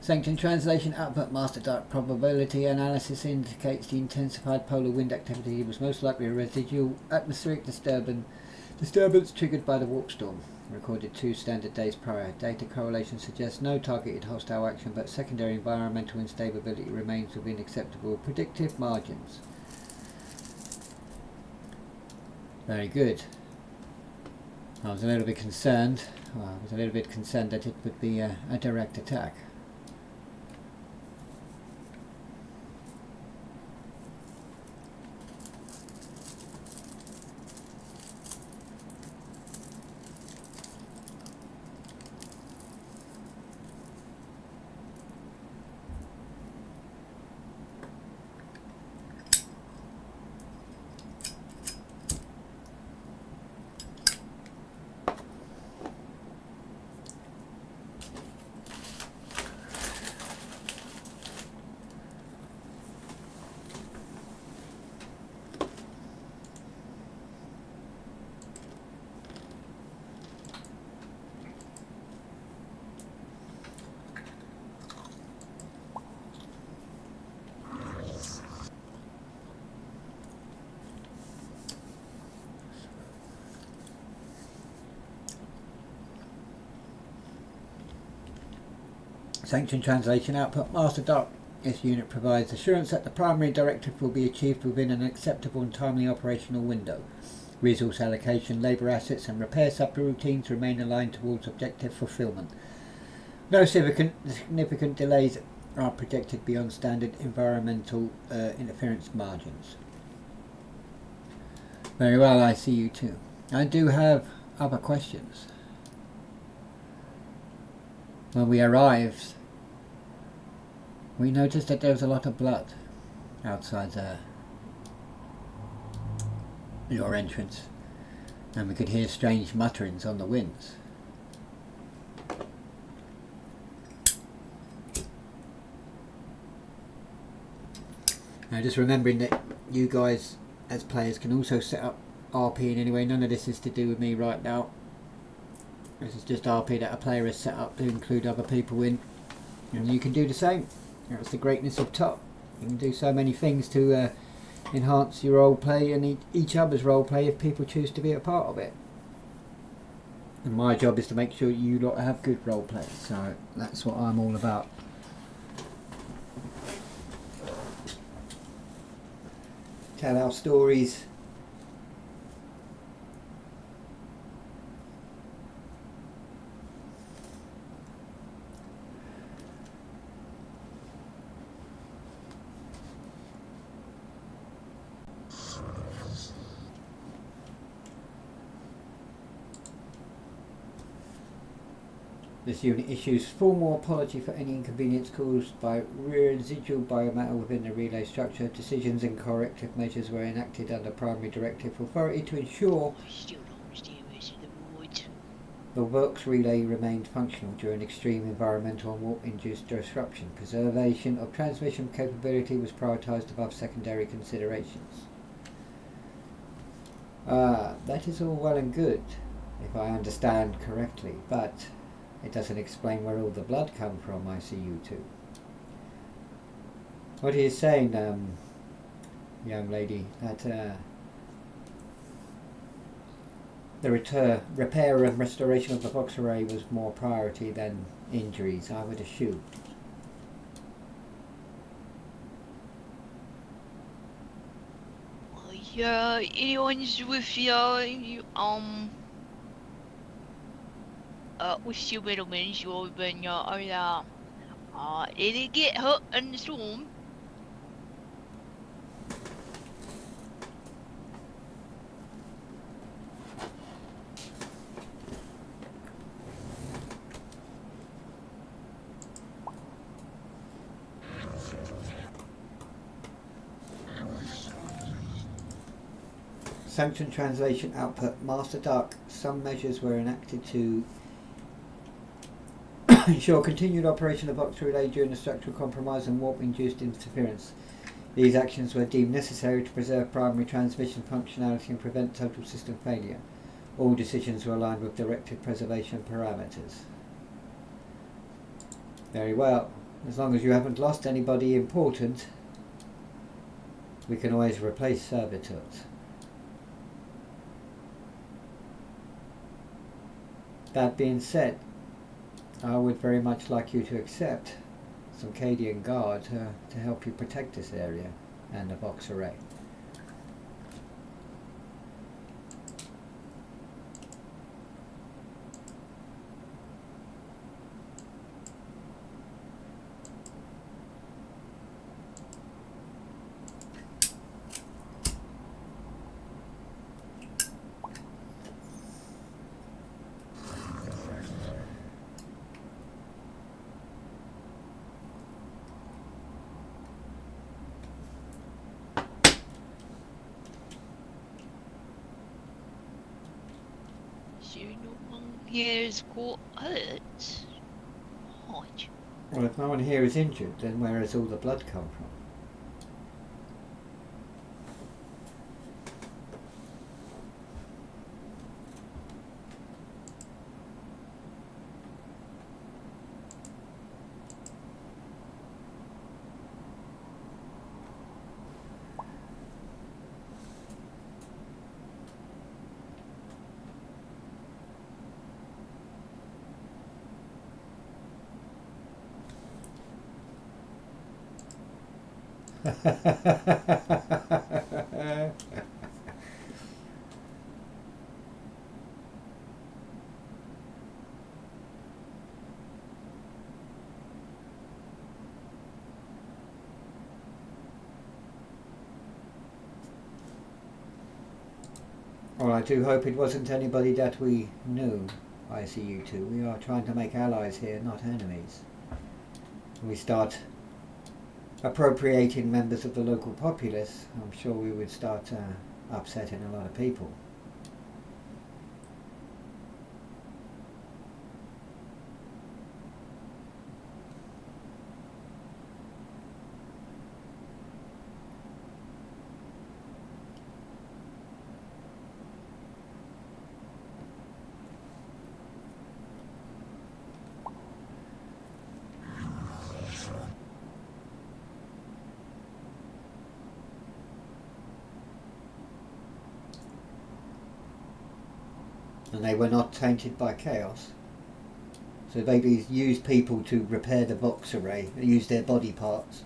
[SPEAKER 1] Sanction translation output Master Dark probability analysis indicates the intensified polar wind activity was most likely a residual atmospheric disturbance triggered by the warp storm. Recorded 2 standard days prior. Data correlation suggests no targeted hostile action, but secondary environmental instability remains within acceptable predictive margins. Very good. I was a little bit concerned. Well, I was a little bit concerned that it would be a direct attack. Sanction translation output Master Dark. This unit provides assurance that the primary directive will be achieved within an acceptable and timely operational window. Resource allocation, labour assets and repair subroutines remain aligned towards objective fulfilment. No significant delays are projected beyond standard environmental interference margins. Very well, I see you too. I do have other questions. When we arrived, we noticed that there was a lot of blood outside your entrance, and we could hear strange mutterings on the winds. Now, just remembering that you guys as players can also set up RP in any way. None of this is to do with me right now. This is just RP that a player has set up to include other people in, and you can do the same. That's the greatness of TOP. You can do so many things to enhance your role play and each other's role play if people choose to be a part of it. And my job is to make sure you lot have good role play, so that's what I'm all about. tell our stories. This unit issues formal apology for any inconvenience caused by residual biomatter within the relay structure. Decisions and corrective measures were enacted under primary directive authority to ensure the works relay remained functional during extreme environmental and warp-induced disruption. Preservation of transmission capability was prioritised above secondary considerations. That is all well and good, if I understand correctly, but it doesn't explain where all the blood come from, ICU2. What are you saying, young lady? That the repair and restoration of the box array was more priority than injuries, I would assume.
[SPEAKER 2] Yeah, anyone's with you, with your middlemen, you've been, did it get hurt in the storm?
[SPEAKER 1] Sanction translation output. Master Dark. Some measures were enacted to ensure continued operation of box relay during the structural compromise and warp-induced interference. These actions were deemed necessary to preserve primary transmission functionality and prevent total system failure. All decisions were aligned with directive preservation parameters. Very well. As long as you haven't lost anybody important, we can always replace servitors. That being said, I would very much like you to accept some Cadian guard to help you protect this area and the box array.
[SPEAKER 2] So no one here's got hurt. Right.
[SPEAKER 1] Well, if no one here is injured, then where has all the blood come from? Well, I do hope it wasn't anybody that we knew, ICU2. We are trying to make allies here, not enemies. We start appropriating members of the local populace, I'm sure we would start upsetting a lot of people. And they were not tainted by chaos. So they used people to repair the box array, use their body parts.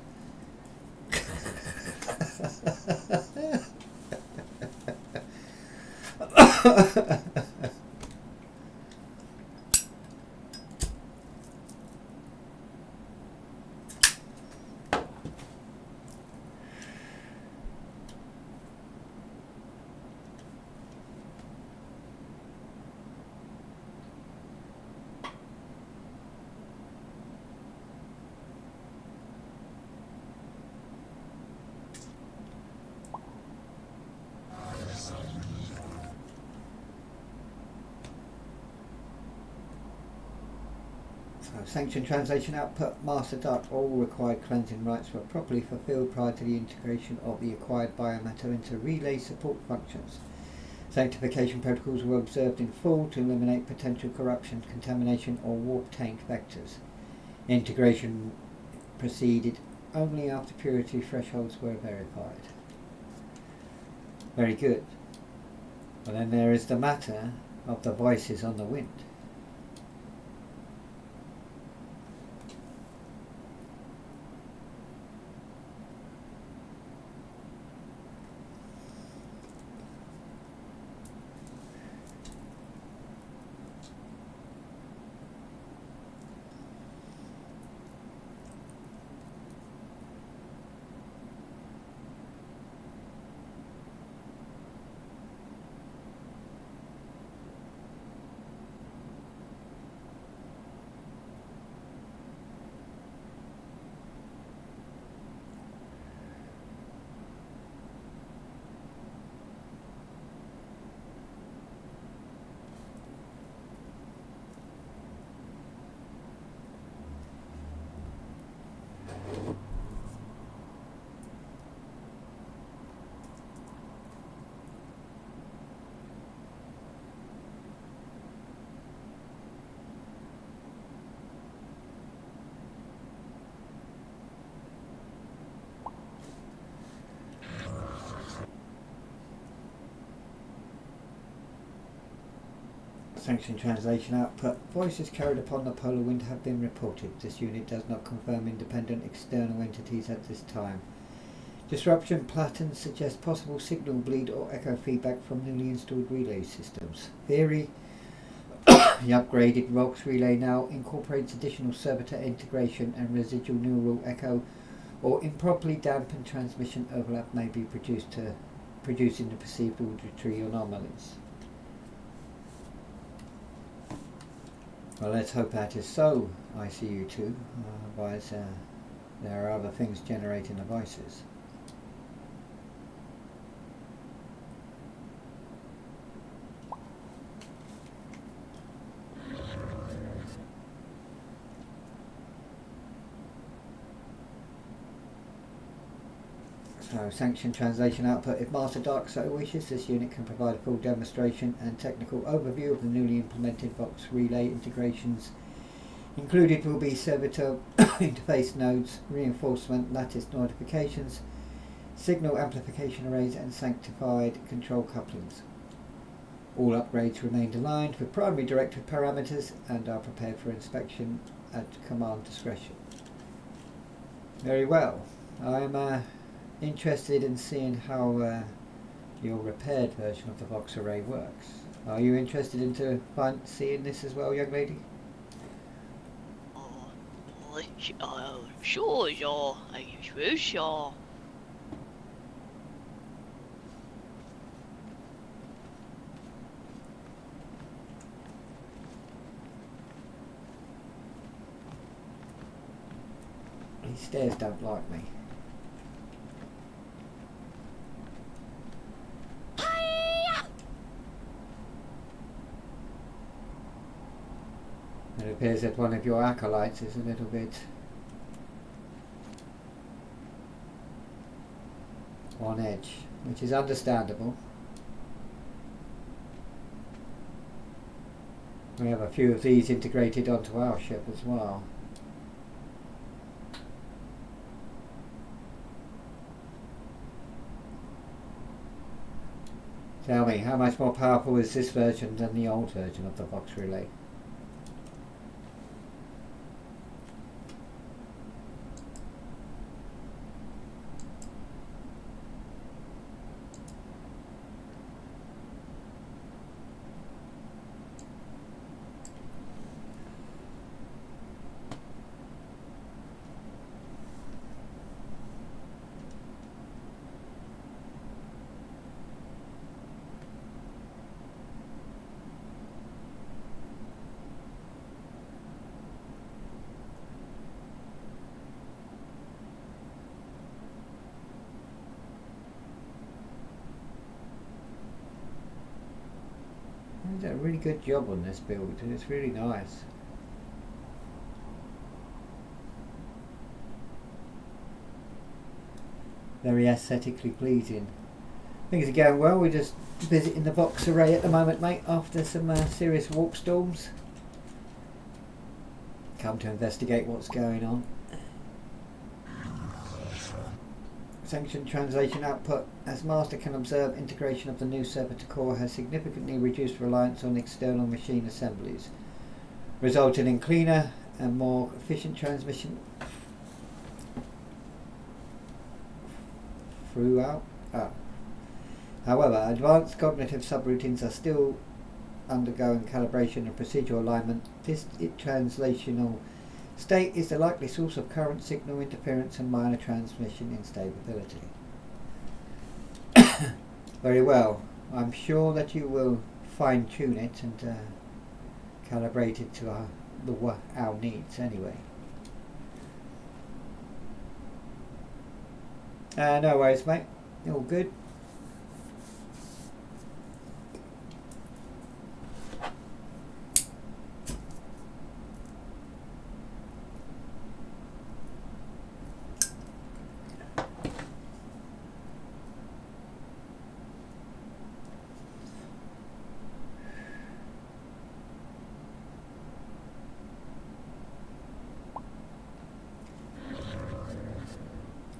[SPEAKER 1] Sanctioned translation output. Master Dark. All required cleansing rites were properly fulfilled prior to the integration of the acquired biomatter into relay support functions. Sanctification protocols were observed in full to eliminate potential corruption, contamination or warp tank vectors. Integration proceeded only after purity thresholds were verified. Very good. Well, then there is the matter of the voices on the wind. Sanctioned translation output. Voices carried upon the polar wind have been reported. This unit does not confirm independent external entities at this time. Disruption patterns suggest possible signal bleed or echo feedback from newly installed relay systems. Theory. The upgraded Vox relay now incorporates additional servitor integration and residual neural echo or improperly dampened transmission overlap may be producing the perceived auditory anomalies. Well, let's hope that is so, ICU2, otherwise there are other things generating the voices. So, sanctioned translation output. If Master Dark so wishes, this unit can provide a full demonstration and technical overview of the newly implemented Vox relay integrations. Included will be servitor interface nodes, reinforcement, lattice notifications, signal amplification arrays and sanctified control couplings. All upgrades remained aligned with primary directive parameters and are prepared for inspection at command discretion. Very well. I'm interested in seeing how your repaired version of the Vox array works. Are you interested in seeing this as well, young lady?
[SPEAKER 2] Sure, yeah, I suppose, yeah.
[SPEAKER 1] These stairs don't like me. It appears that one of your acolytes is a little bit on edge, which is understandable. We have a few of these integrated onto our ship as well. Tell me, how much more powerful is this version than the old version of the Vox relay? did a really good job on this build, and it's really nice. Very aesthetically pleasing. Things are going well. We're just visiting the box array at the moment, mate, after some serious walk storms. Come to investigate what's going on. Sanctioned translation output. As Master can observe, integration of the new servitor core has significantly reduced reliance on external machine assemblies, resulting in cleaner and more efficient transmission throughout. However, advanced cognitive subroutines are still undergoing calibration and procedural alignment. This translational state is the likely source of current signal interference and minor transmission instability. Very well. I'm sure that you will fine-tune it and calibrate it to our needs anyway. No worries, mate. All good.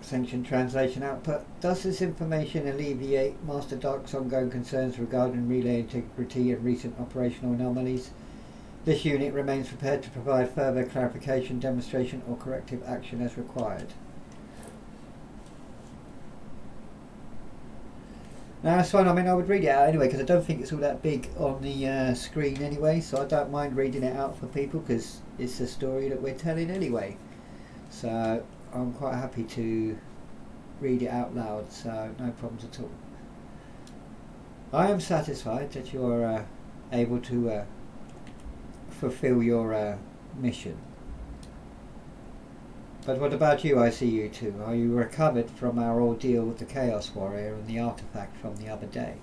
[SPEAKER 1] Sanctioned translation output. Does this information alleviate Master Darke's ongoing concerns regarding relay integrity and recent operational anomalies? This unit remains prepared to provide further clarification, demonstration or corrective action as required. No, that's fine. I mean, I would read it out anyway because I don't think it's all that big on the screen anyway, so I don't mind reading it out for people because it's a story that we're telling anyway. So I'm quite happy to read it out loud, so no problems at all. I am satisfied that you are able to fulfill your mission. But what about you, I see you two? Are you recovered from our ordeal with the Chaos Warrior and the artifact from the other day?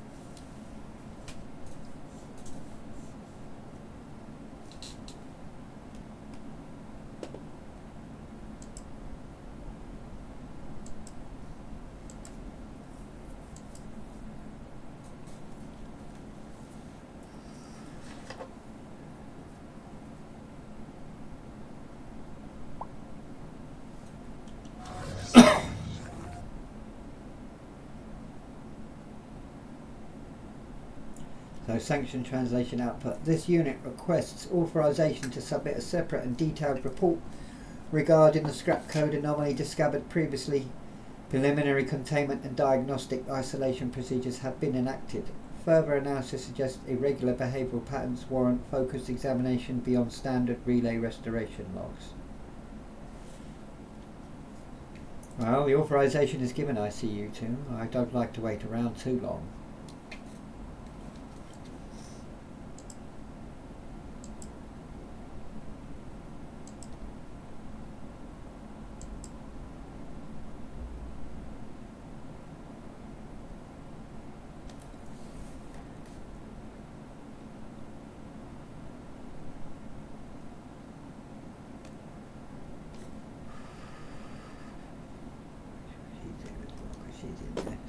[SPEAKER 1] So sanctioned translation output. This unit requests authorization to submit a separate and detailed report regarding the scrap code anomaly discovered previously. Preliminary containment and diagnostic isolation procedures have been enacted. Further analysis suggests irregular behavioural patterns warrant focused examination beyond standard relay restoration logs. Well, the authorization is given, I see you two. I don't like to wait around too long.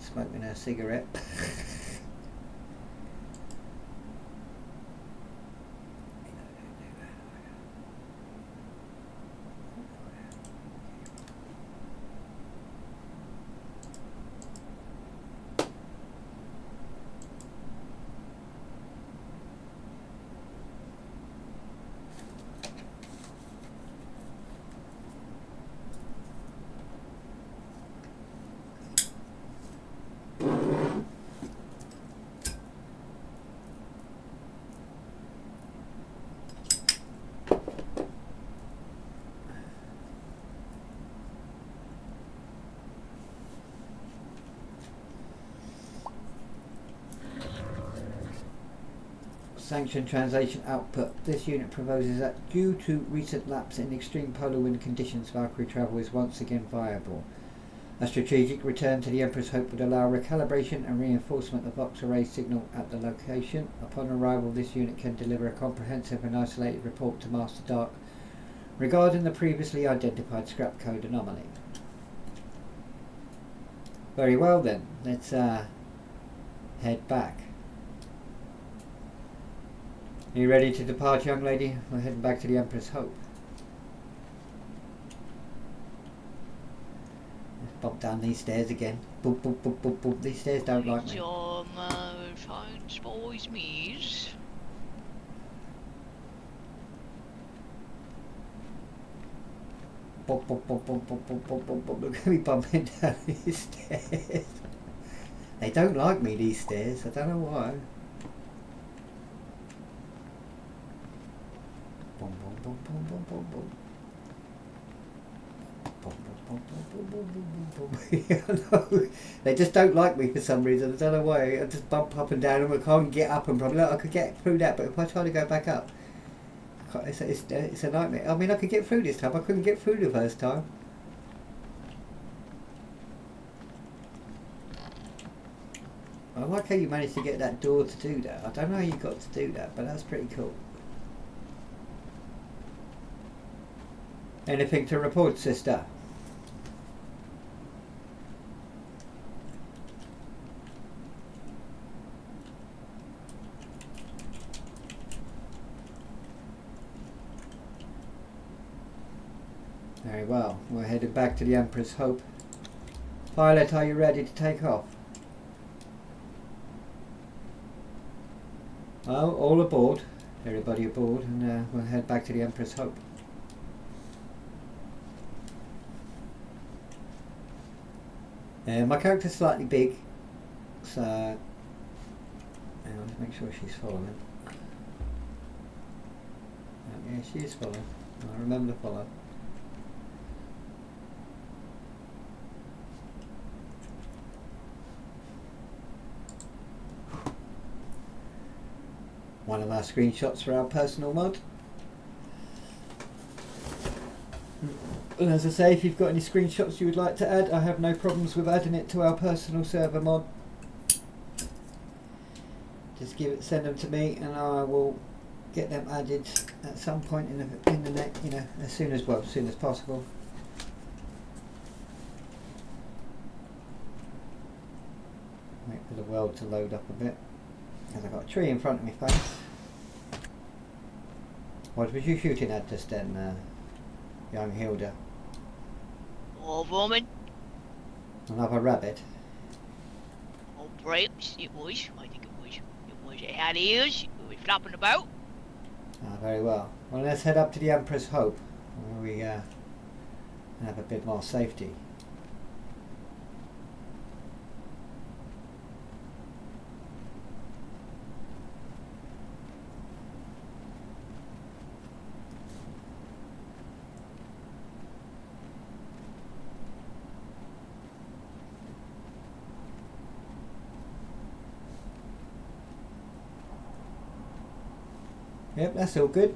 [SPEAKER 1] Smoking a cigarette. Sanctioned translation output. This unit proposes that due to recent lapse in extreme polar wind conditions, Valkyrie travel is once again viable. A strategic return to the Emperor's Hope would allow recalibration and reinforcement of Vox Array signal at the location. Upon arrival, this unit can deliver a comprehensive and isolated report to Master Darke regarding the previously identified scrap code anomaly. Very well then, let's head back. Are you ready to depart, young lady? We're heading back to the Emperor's Hope. Let's bump down these stairs again. Boop, boop, boop, boop, boop. These stairs don't like me.
[SPEAKER 2] Finds boys me's.
[SPEAKER 1] Bop, bop, bop, bop, bop, bop, bop, bop, bop. Look at me bumping down these stairs. They don't like me, these stairs. I don't know why. Boom, boom, boom, boom, boom, boom, boom. Boom, boom, boom, boom, boom, boom, boom, boom. They just don't like me for some reason. I don't know why. I just bump up and down and I can't get up and probably look, I could get through that, but if I try to go back up, it's a nightmare. I mean, I could get through this time. I couldn't get through the first time. I like how you managed to get that door to do that. I don't know how you got to do that, but that's pretty cool. Anything to report, sister? Very well, we're headed back to the Emperor's Hope. Pilot, are you ready to take off? Oh, all aboard. Everybody aboard, and we'll head back to the Emperor's Hope. My character's slightly big, so hang on, let's make sure she's following. Yeah, she is following. I remember to follow. One of our screenshots for our personal mod. And as I say, if you've got any screenshots you would like to add, I have no problems with adding it to our personal server mod. Just send them to me, and I will get them added at some point in the next, as soon as possible. Wait for the world to load up a bit, because I've got a tree in front of my face. What was you shooting at just then, young Hilda?
[SPEAKER 2] Oh, woman.
[SPEAKER 1] Another rabbit.
[SPEAKER 2] Oh, perhaps it was. I think it was. It was. It had ears. It was flapping about.
[SPEAKER 1] Ah, very well. Well, let's head up to the Emperor's Hope, where we have a bit more safety. Yep, that's all good.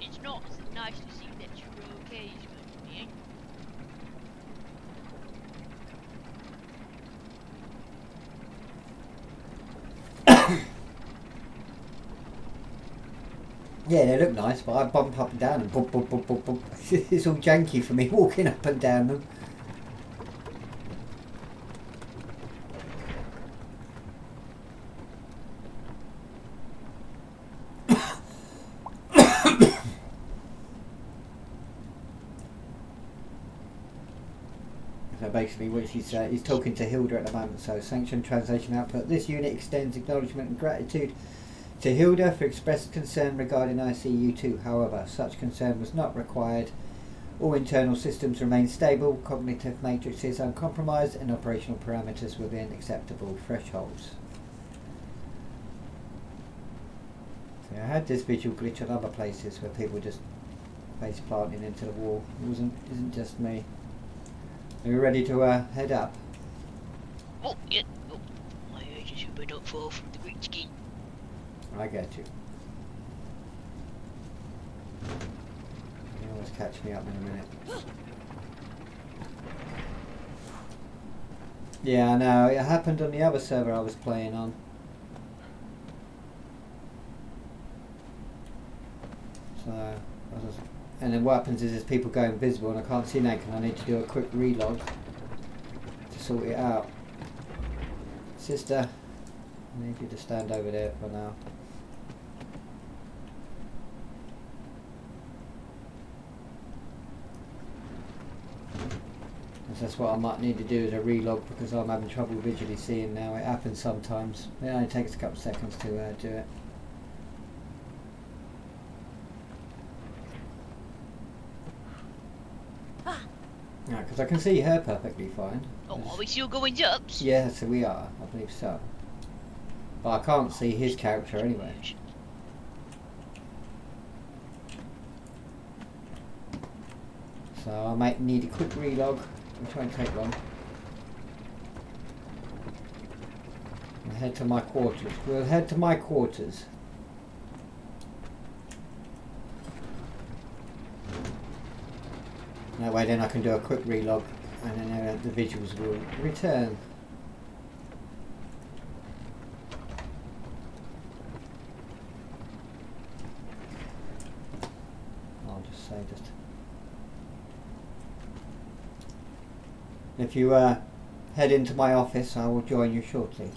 [SPEAKER 2] It's not nice to see that you're okay, man.
[SPEAKER 1] Yeah, they look nice, but I bump up and down and bump, bump, bump, bump, bump. It's all janky for me walking up and down them. So basically what he's talking to Hilda at the moment. So sanctioned translation output. This unit extends acknowledgement and gratitude to Hilda for expressed concern regarding ICU2. However, such concern was not required. All internal systems remain stable, cognitive matrix is uncompromised, and operational parameters within acceptable thresholds. Yeah, I had this visual glitch on other places where people just face planting into the wall. Isn't just me. Are you ready to head up?
[SPEAKER 2] Oh, yeah. Oh, my just hope I don't fall from the great skin.
[SPEAKER 1] I get you. You always catch me up in a minute. Yeah, I know. It happened on the other server I was playing on. So, and then what happens is people go invisible and I can't see anything and I need to do a quick relog to sort it out. Sister, I need you to stand over there for now. That's what I might need to do is a relog because I'm having trouble visually seeing now. It happens sometimes. It only takes a couple of seconds to do it. Yeah, because I can see her perfectly fine.
[SPEAKER 2] Oh, are we still going up?
[SPEAKER 1] Yeah, so we are. I believe so. But I can't see his character anyway. So I might need a quick relog. It'll try and take long. We'll head to my quarters. We'll head to my quarters. That way then I can do a quick relog and then the visuals will return. I'll just say if you head into my office I will join you shortly.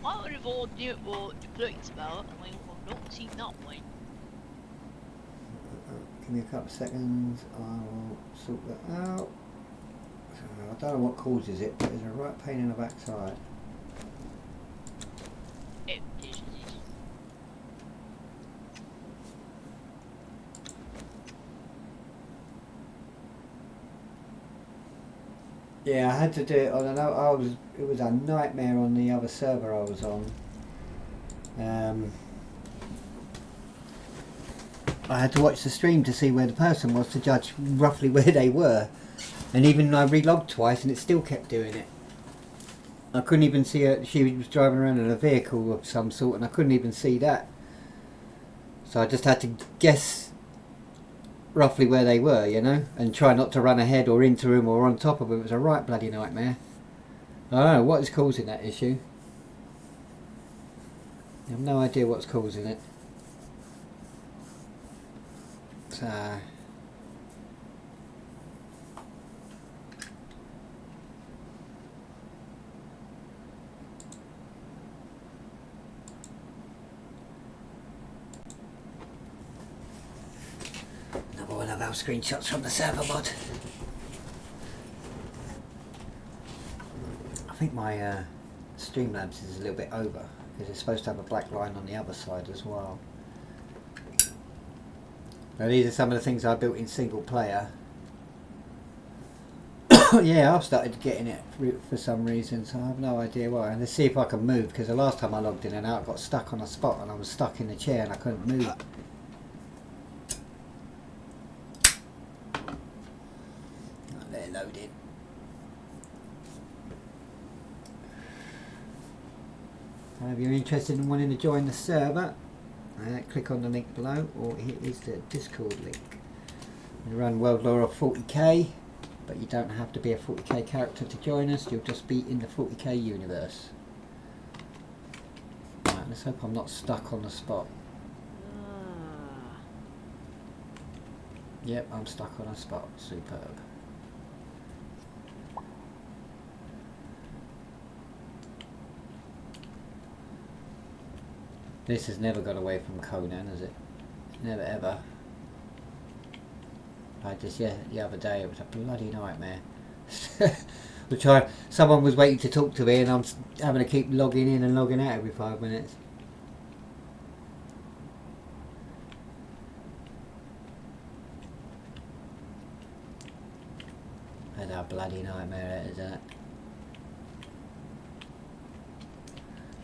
[SPEAKER 2] I would have all knew what the plate's about, and I've not seen that one.
[SPEAKER 1] Give me a couple of seconds, I'll sort that out. So, I don't know what causes it, but it's a right pain in the backside.
[SPEAKER 2] It is.
[SPEAKER 1] Yeah, I had to do it on it was a nightmare on the other server I was on. I had to watch the stream to see where the person was to judge roughly where they were. And even I relogged twice and it still kept doing it. I couldn't even see her. She was driving around in a vehicle of some sort and I couldn't even see that. So I just had to guess roughly where they were, you know, and try not to run ahead or into them or on top of them. It was a right bloody nightmare. I don't know what is causing that issue. I have no idea what's causing it. So another one of our screenshots from the server mod. I think my Streamlabs is a little bit over because it's supposed to have a black line on the other side as well. Now these are some of the things I built in single player. Yeah, I've started getting it for some reason, so I have no idea why. And let's see if I can move, because the last time I logged in and out I got stuck on a spot and I was stuck in the chair and I couldn't move. They're loading. If you're interested in wanting to join the server, click on the link below, or here is the Discord link. We run World Lore of 40k, but you don't have to be a 40k character to join us, you'll just be in the 40k universe. Right, let's hope I'm not stuck on the spot. Yep, I'm stuck on a spot. Superb. This has never got away from Conan, has it? Never ever. I just, yeah, the other day it was a bloody nightmare. Someone was waiting to talk to me and I'm having to keep logging in and logging out every 5 minutes. That's a bloody nightmare, isn't it?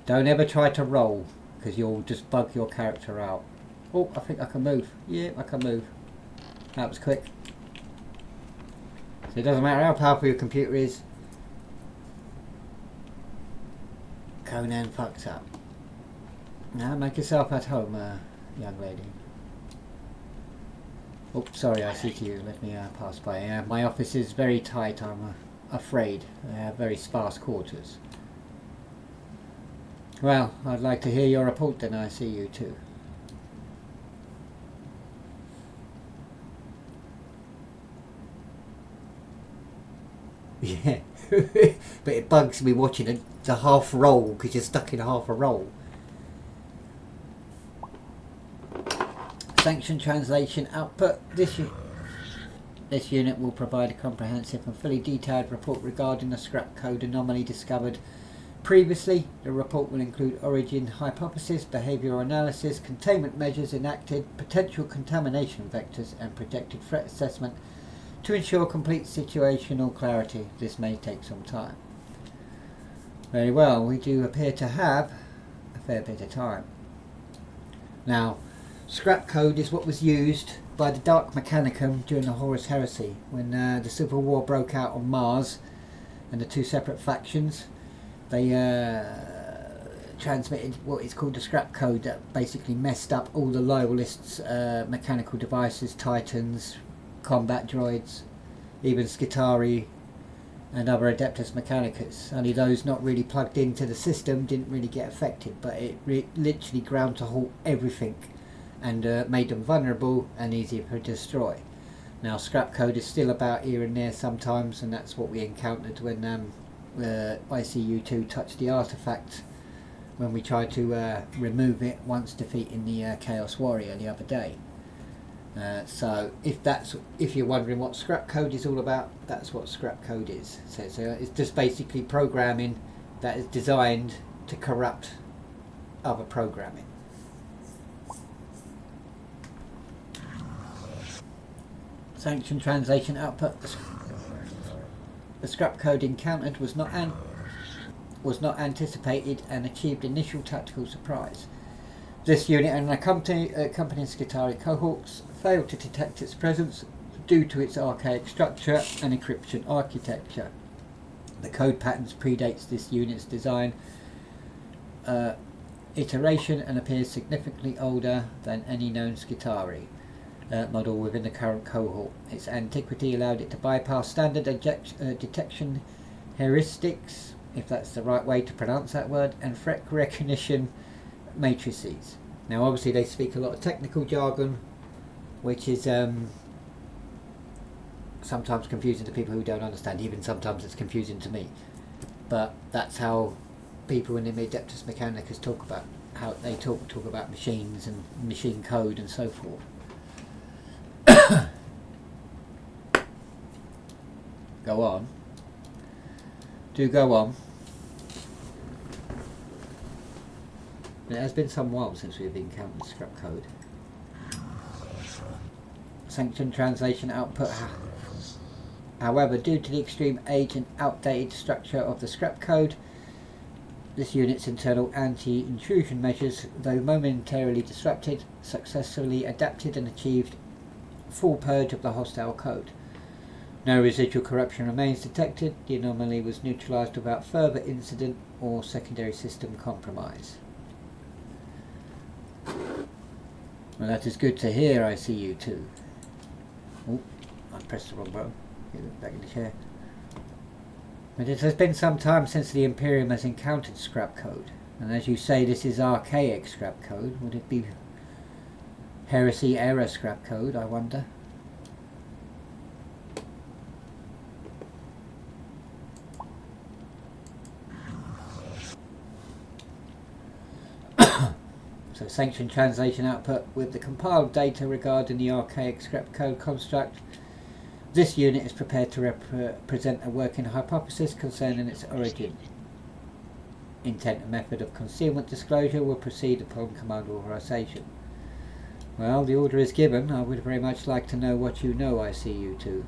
[SPEAKER 1] Don't ever try to roll, because you'll just bug your character out. Oh, I think I can move. Yeah, I can move. That was quick. So it doesn't matter how powerful your computer is. Conan fucked up. Now make yourself at home, young lady. Oh, sorry, I see to you. Let me pass by. My office is very tight, I'm afraid. I have very sparse quarters. Well, I'd like to hear your report then, I see you too. Yeah, but it bugs me watching the half roll because you're stuck in half a roll. Sanction translation output. This unit will provide a comprehensive and fully detailed report regarding the scrap code anomaly discovered previously. The report will include origin hypothesis, behavioural analysis, containment measures enacted, potential contamination vectors and projected threat assessment to ensure complete situational clarity. This may take some time. Very well, we do appear to have a fair bit of time. Now, scrap code is what was used by the Dark Mechanicum during the Horus Heresy, when the Civil War broke out on Mars and the two separate factions. They transmitted what is called the scrap code that basically messed up all the loyalists' mechanical devices, titans, combat droids, even Skitarii and other Adeptus Mechanicus. Only those not really plugged into the system didn't really get affected, but it literally ground to halt everything and made them vulnerable and easier to destroy. Now, scrap code is still about here and there sometimes, and that's what we encountered when ICU2 touched the artifact when we tried to remove it once defeating the Chaos Warrior the other day. So if you're wondering what scrap code is all about, that's what scrap code is. So it's just basically programming that is designed to corrupt other programming. Sanction translation output. The scrap code encountered was not anticipated and achieved initial tactical surprise. This unit and accompanying Skitarii cohorts failed to detect its presence due to its archaic structure and encryption architecture. The code patterns predates this unit's design iteration and appears significantly older than any known Skitarii model within the current cohort. Its antiquity allowed it to bypass standard detection heuristics, if that's the right way to pronounce that word, and threat recognition matrices. Now obviously they speak a lot of technical jargon, which is sometimes confusing to people who don't understand. Even sometimes it's confusing to me, but that's how people in the Adeptus Mechanicus talk about how they talk about machines and machine code and so forth. Go on. Do go on. It has been some while since we've encountered scrap code. Sanction translation output. However, due to the extreme age and outdated structure of the scrap code, this unit's internal anti-intrusion measures, though momentarily disrupted, successfully adapted and achieved full purge of the hostile code. No residual corruption remains detected. The anomaly was neutralized without further incident or secondary system compromise. Well, that is good to hear, I see you too. Oh, I pressed the wrong button. Get back in the chair. But it has been some time since the Imperium has encountered scrap code. And as you say, this is archaic scrap code. Would it be heresy era scrap code, I wonder? So sanction translation output with the compiled data regarding the archaic scrap code construct. This unit is prepared to present a working hypothesis concerning its origin. Intent and method of concealment disclosure will proceed upon command authorization. Well, the order is given. I would very much like to know what you know, I see you two.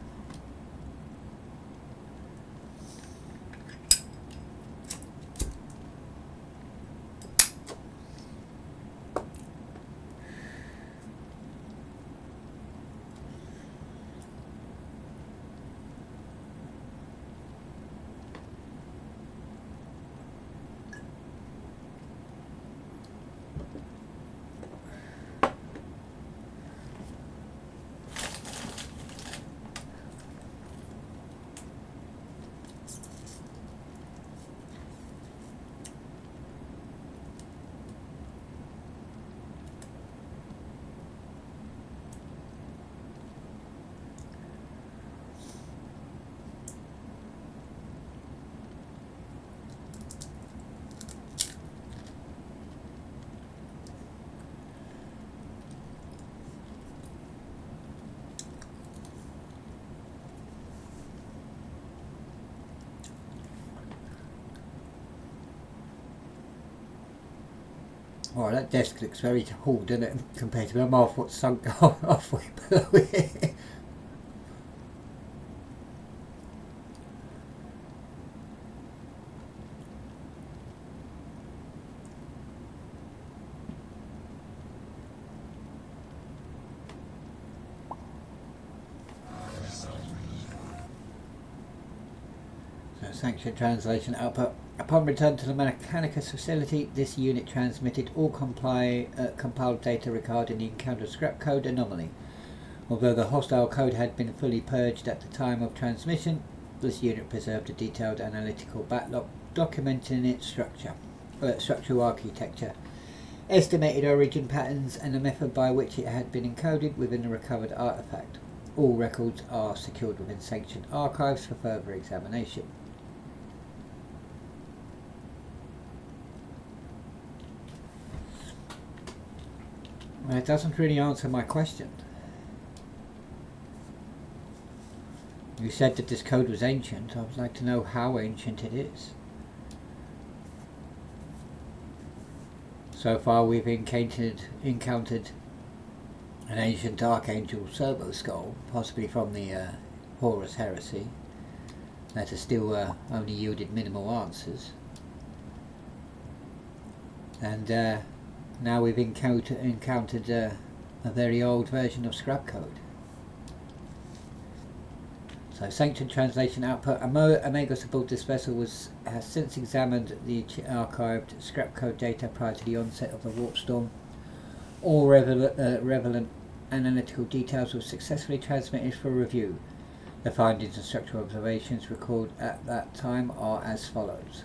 [SPEAKER 1] Oh, that desk looks very tall, doesn't it, compared to me? I'm halfway sunk halfway below it. Sanctioned translation output. Upon return to the Mechanicus facility, this unit transmitted all compiled data regarding the encountered scrap code anomaly. Although the hostile code had been fully purged at the time of transmission, this unit preserved a detailed analytical backlog documenting its structural architecture, estimated origin patterns, and the method by which it had been encoded within the recovered artifact. All records are secured within sanctioned archives for further examination. Well, it doesn't really answer my question. You said that this code was ancient. I would like to know how ancient it is. So far we've encountered an ancient Archangel servo skull, possibly from the Horus heresy, that has still only yielded minimal answers. And now we've encountered a very old version of scrap code. So, sanctioned translation output. Omega aboard this vessel has since examined the archived scrap code data prior to the onset of the warp storm. All relevant analytical details were successfully transmitted for review. The findings and structural observations recorded at that time are as follows.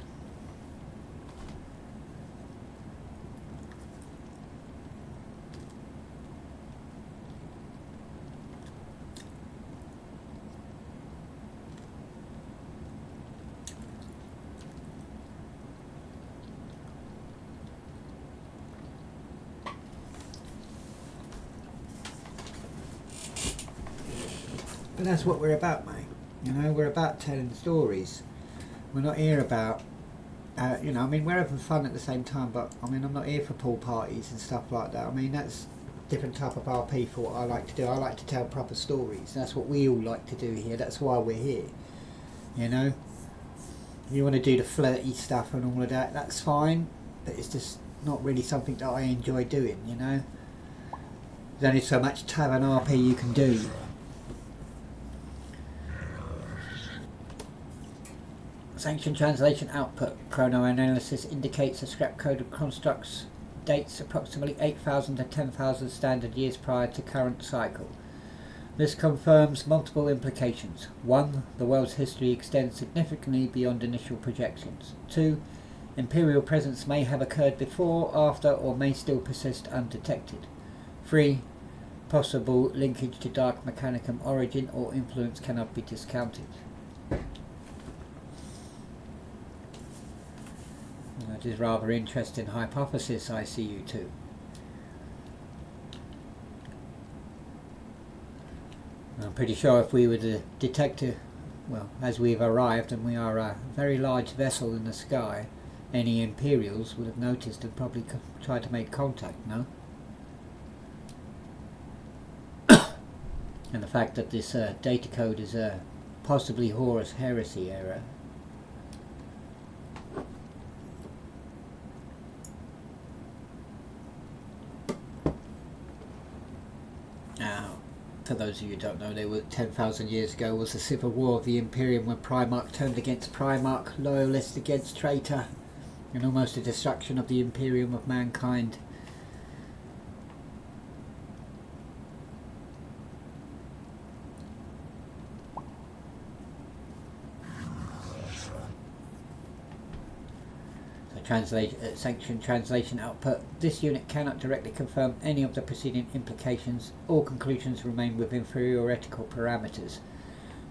[SPEAKER 1] But that's what we're about, mate. You know, we're about telling stories. We're not here about, you know, I mean, we're having fun at the same time, but I mean, I'm not here for pool parties and stuff like that. I mean, that's a different type of RP for what I like to do. I like to tell proper stories. That's what we all like to do here. That's why we're here. You know, you want to do the flirty stuff and all of that, that's fine, but it's just not really something that I enjoy doing, you know. There's only so much tavern RP you can do. Sanctioned translation output. Chronoanalysis indicates a scrap code of constructs dates approximately 8,000 to 10,000 standard years prior to current cycle. This confirms multiple implications. 1. The world's history extends significantly beyond initial projections. 2. Imperial presence may have occurred before, after, or may still persist undetected. 3. Possible linkage to Dark Mechanicum origin or influence cannot be discounted. That is rather interesting hypothesis, I see you too. I'm pretty sure if we were the detector, well, as we've arrived and we are a very large vessel in the sky, any Imperials would have noticed and probably tried to make contact, no? And the fact that this data code is possibly Horus heresy era. Now, for those of you who don't know, there were 10,000 years ago was the civil war of the Imperium when Primarch turned against Primarch, loyalist against traitor, and almost the destruction of the Imperium of mankind. Sanctioned translation output. This unit cannot directly confirm any of the preceding implications. All conclusions remain within theoretical parameters.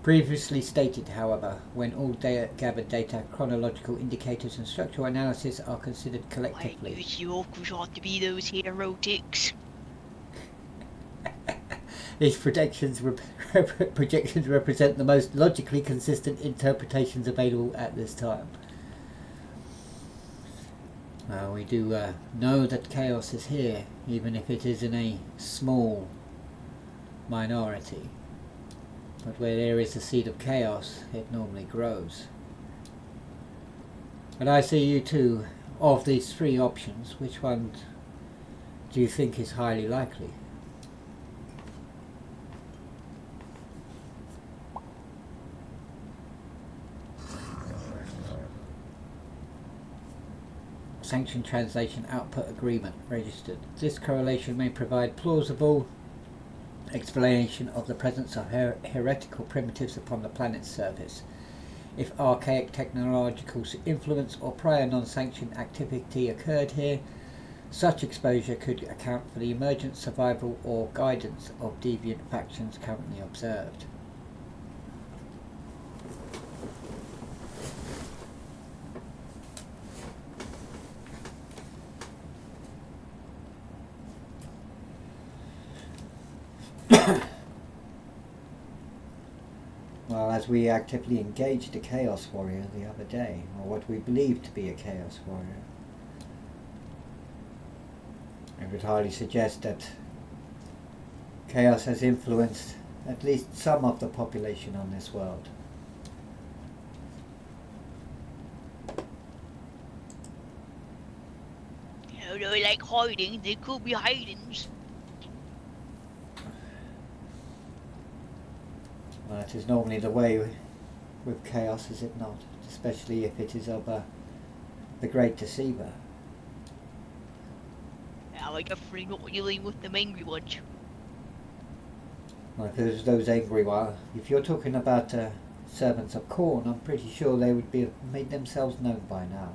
[SPEAKER 1] Previously stated, however, when all gathered data, chronological indicators and structural analysis are considered collectively.
[SPEAKER 2] I knew you always ought to be those heroics.
[SPEAKER 1] These projections represent the most logically consistent interpretations available at this time. Well, we do know that chaos is here, even if it is in a small minority. But where there is a seed of chaos, it normally grows. But I see you two, of these three options, which one do you think is highly likely? Sanctioned translation output agreement registered. This correlation may provide plausible explanation of the presence of heretical primitives upon the planet's surface. If archaic technological influence or prior non-sanctioned activity occurred here, such exposure could account for the emergent survival or guidance of deviant factions currently observed. Well, as we actively engaged a Chaos Warrior the other day, or what we believe to be a Chaos Warrior, I would highly suggest that Chaos has influenced at least some of the population on this world.
[SPEAKER 2] You know, they like hiding, they could be hidings.
[SPEAKER 1] Well, it is normally the way with chaos, is it not? Especially if it is of the Great Deceiver.
[SPEAKER 2] Yeah, like a free not dealing with them angry ones.
[SPEAKER 1] Like there's those angry ones. If you're talking about servants of Khorne, I'm pretty sure they would be made themselves known by now.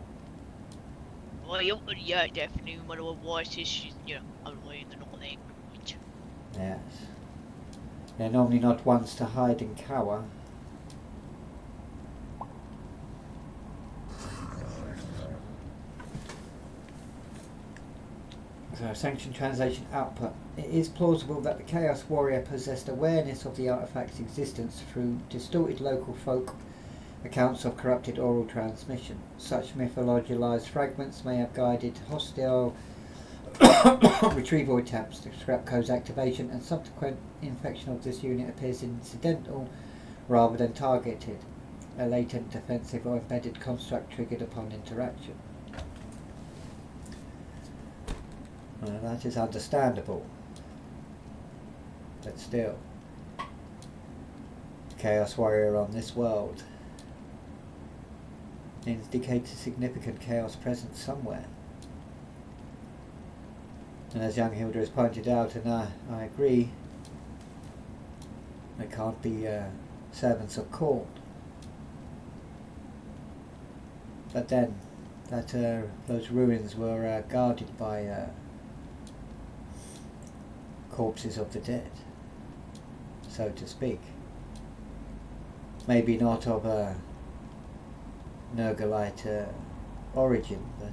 [SPEAKER 2] Well, yeah, definitely. One of the voices, you know, otherwise they're not angry ones.
[SPEAKER 1] Yes. They're normally not ones to hide and cower. So, sanctioned translation output. It is plausible that the Chaos Warrior possessed awareness of the artifact's existence through distorted local folk accounts of corrupted oral transmission. Such mythologized fragments may have guided hostile retrieval attempts. The scrap code's activation and subsequent infection of this unit appears incidental rather than targeted. A latent defensive or embedded construct triggered upon interaction. Well, that is understandable. But still, Chaos Warrior on this world indicates a significant chaos presence somewhere. And as young Hilda has pointed out, and I agree, they can't be servants of Khorne. But then, that those ruins were guarded by corpses of the dead, so to speak. Maybe not of a Nurglite origin, but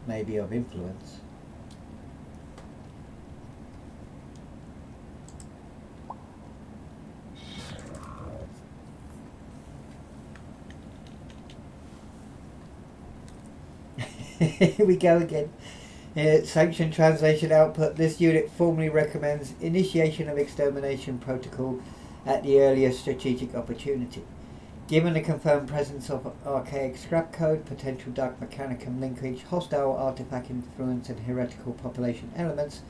[SPEAKER 1] maybe of influence. Here we go again. Sanctioned translation output. This unit formally recommends initiation of extermination protocol at the earliest strategic opportunity. Given the confirmed presence of archaic scrap code, potential dark mechanicum linkage, hostile artifact influence and heretical population elements,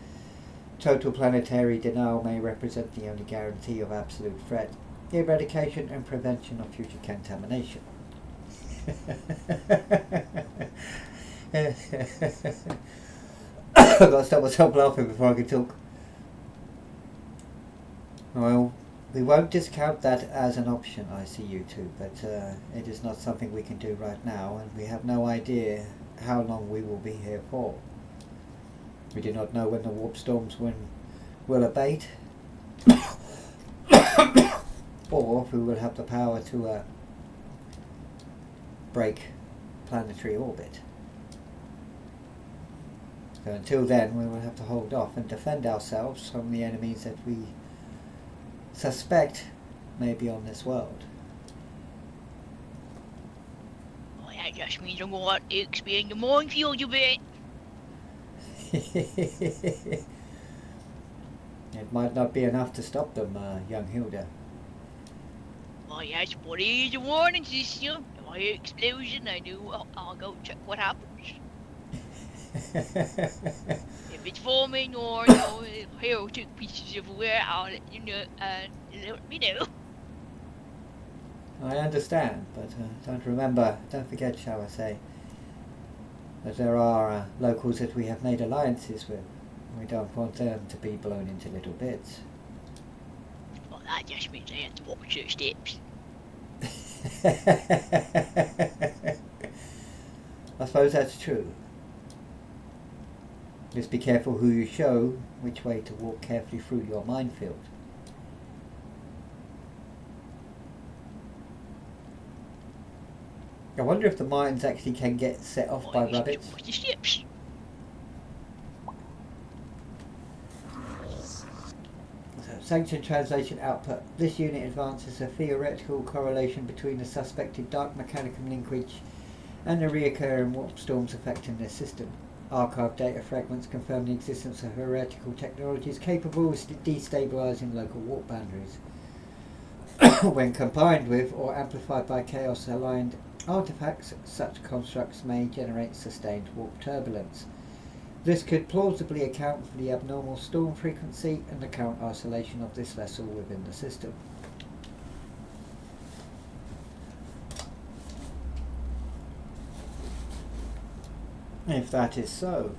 [SPEAKER 1] total planetary denial may represent the only guarantee of absolute threat, eradication and prevention of future contamination. I've got to stop myself laughing before I can talk. Well, we won't discount that as an option, I see you two, but it is not something we can do right now, and we have no idea how long we will be here for. We do not know when the warp storms will abate, or if we will have the power to break planetary orbit. So until then, we will have to hold off and defend ourselves from the enemies that we suspect may be on this world.
[SPEAKER 2] Well, just means I'm going to expand the minefield a bit.
[SPEAKER 1] It might not be enough to stop them, young Hilda.
[SPEAKER 2] Well, yes, but here's a warning system. If I hear explosion, I know I'll go check what happens. If it's forming or, hero took pieces of where, I'll let you know, let me know.
[SPEAKER 1] I understand, but don't forget, shall I say, that there are locals that we have made alliances with. We don't want them to be blown into little bits.
[SPEAKER 2] Well, that just means I have to watch their steps.
[SPEAKER 1] I suppose that's true. Just be careful who you show which way to walk carefully through your minefield. I wonder if the mines actually can get set off by rabbits.
[SPEAKER 2] Watch the steps.
[SPEAKER 1] Sanctioned translation output. This unit advances a theoretical correlation between the suspected dark mechanicum linkage and the reoccurring warp storms affecting their system. Archive data fragments confirm the existence of heretical technologies capable of destabilizing local warp boundaries. When combined with or amplified by chaos-aligned artifacts, such constructs may generate sustained warp turbulence. This could plausibly account for the abnormal storm frequency and the current isolation of this vessel within the system. If that is so,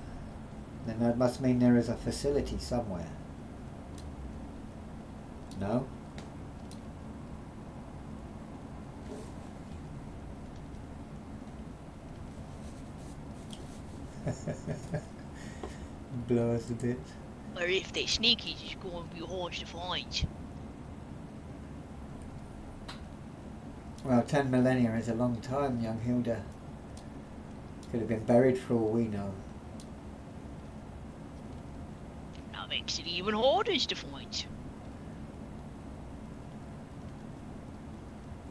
[SPEAKER 1] then that must mean there is a facility somewhere. No? Blow us a bit.
[SPEAKER 2] Or if they're sneaky, it's going to be hard to find.
[SPEAKER 1] Well, 10 millennia is a long time, young Hilda. Could have been buried for all we know.
[SPEAKER 2] That makes it even harder to find.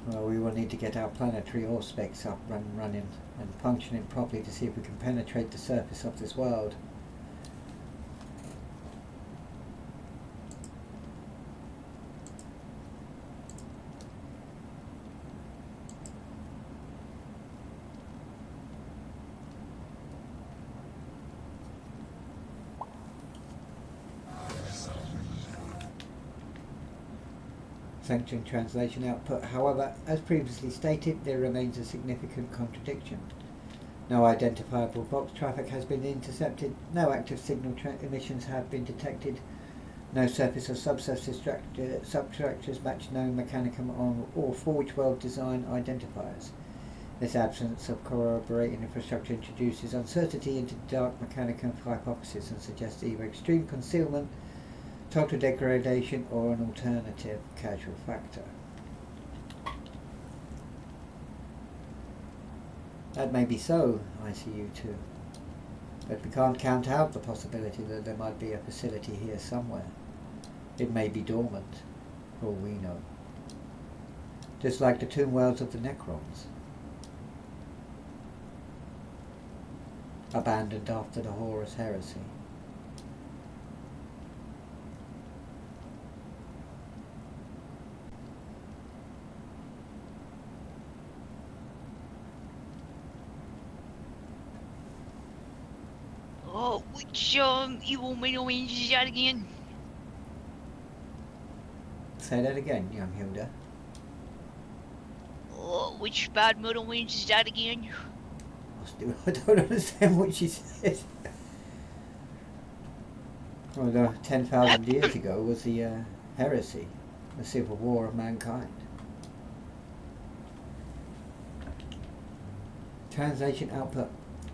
[SPEAKER 1] Well, we will need to get our planetary auspex up running and functioning properly to see if we can penetrate the surface of this world. Sanctioned translation output. However, as previously stated, there remains a significant contradiction. No identifiable Vox traffic has been intercepted, no active signal emissions have been detected, no surface or subsurface substructures match known mechanicum or Forge World design identifiers. This absence of corroborating infrastructure introduces uncertainty into the dark mechanicum hypothesis and suggests either extreme concealment, total degradation, or an alternative causal factor. That may be so, ICU-2, but we can't count out the possibility that there might be a facility here somewhere. It may be dormant, for all we know. Just like the tomb worlds of the Necrons. Abandoned after the Horus Heresy.
[SPEAKER 2] Oh, which evil middle range is that again?
[SPEAKER 1] Say that again, young Hilda.
[SPEAKER 2] Oh, which bad middle range is that again?
[SPEAKER 1] I don't understand what she said. Well, 10,000 years ago was the heresy, the civil war of mankind. Translation output.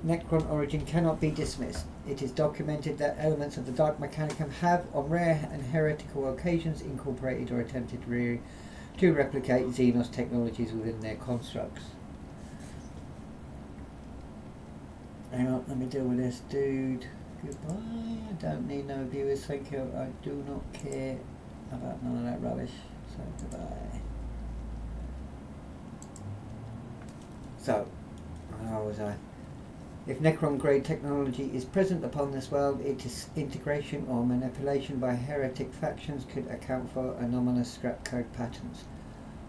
[SPEAKER 1] Necron origin cannot be dismissed. It is documented that elements of the Dark Mechanicum have, on rare and heretical occasions, incorporated or attempted to replicate Xenos technologies within their constructs. Hang on, let me deal with this dude. Goodbye. I don't need no viewers, thank you. I do not care about none of that rubbish. So goodbye. So, was I? If Necron-grade technology is present upon this world, its integration or manipulation by heretic factions could account for anomalous scrap code patterns,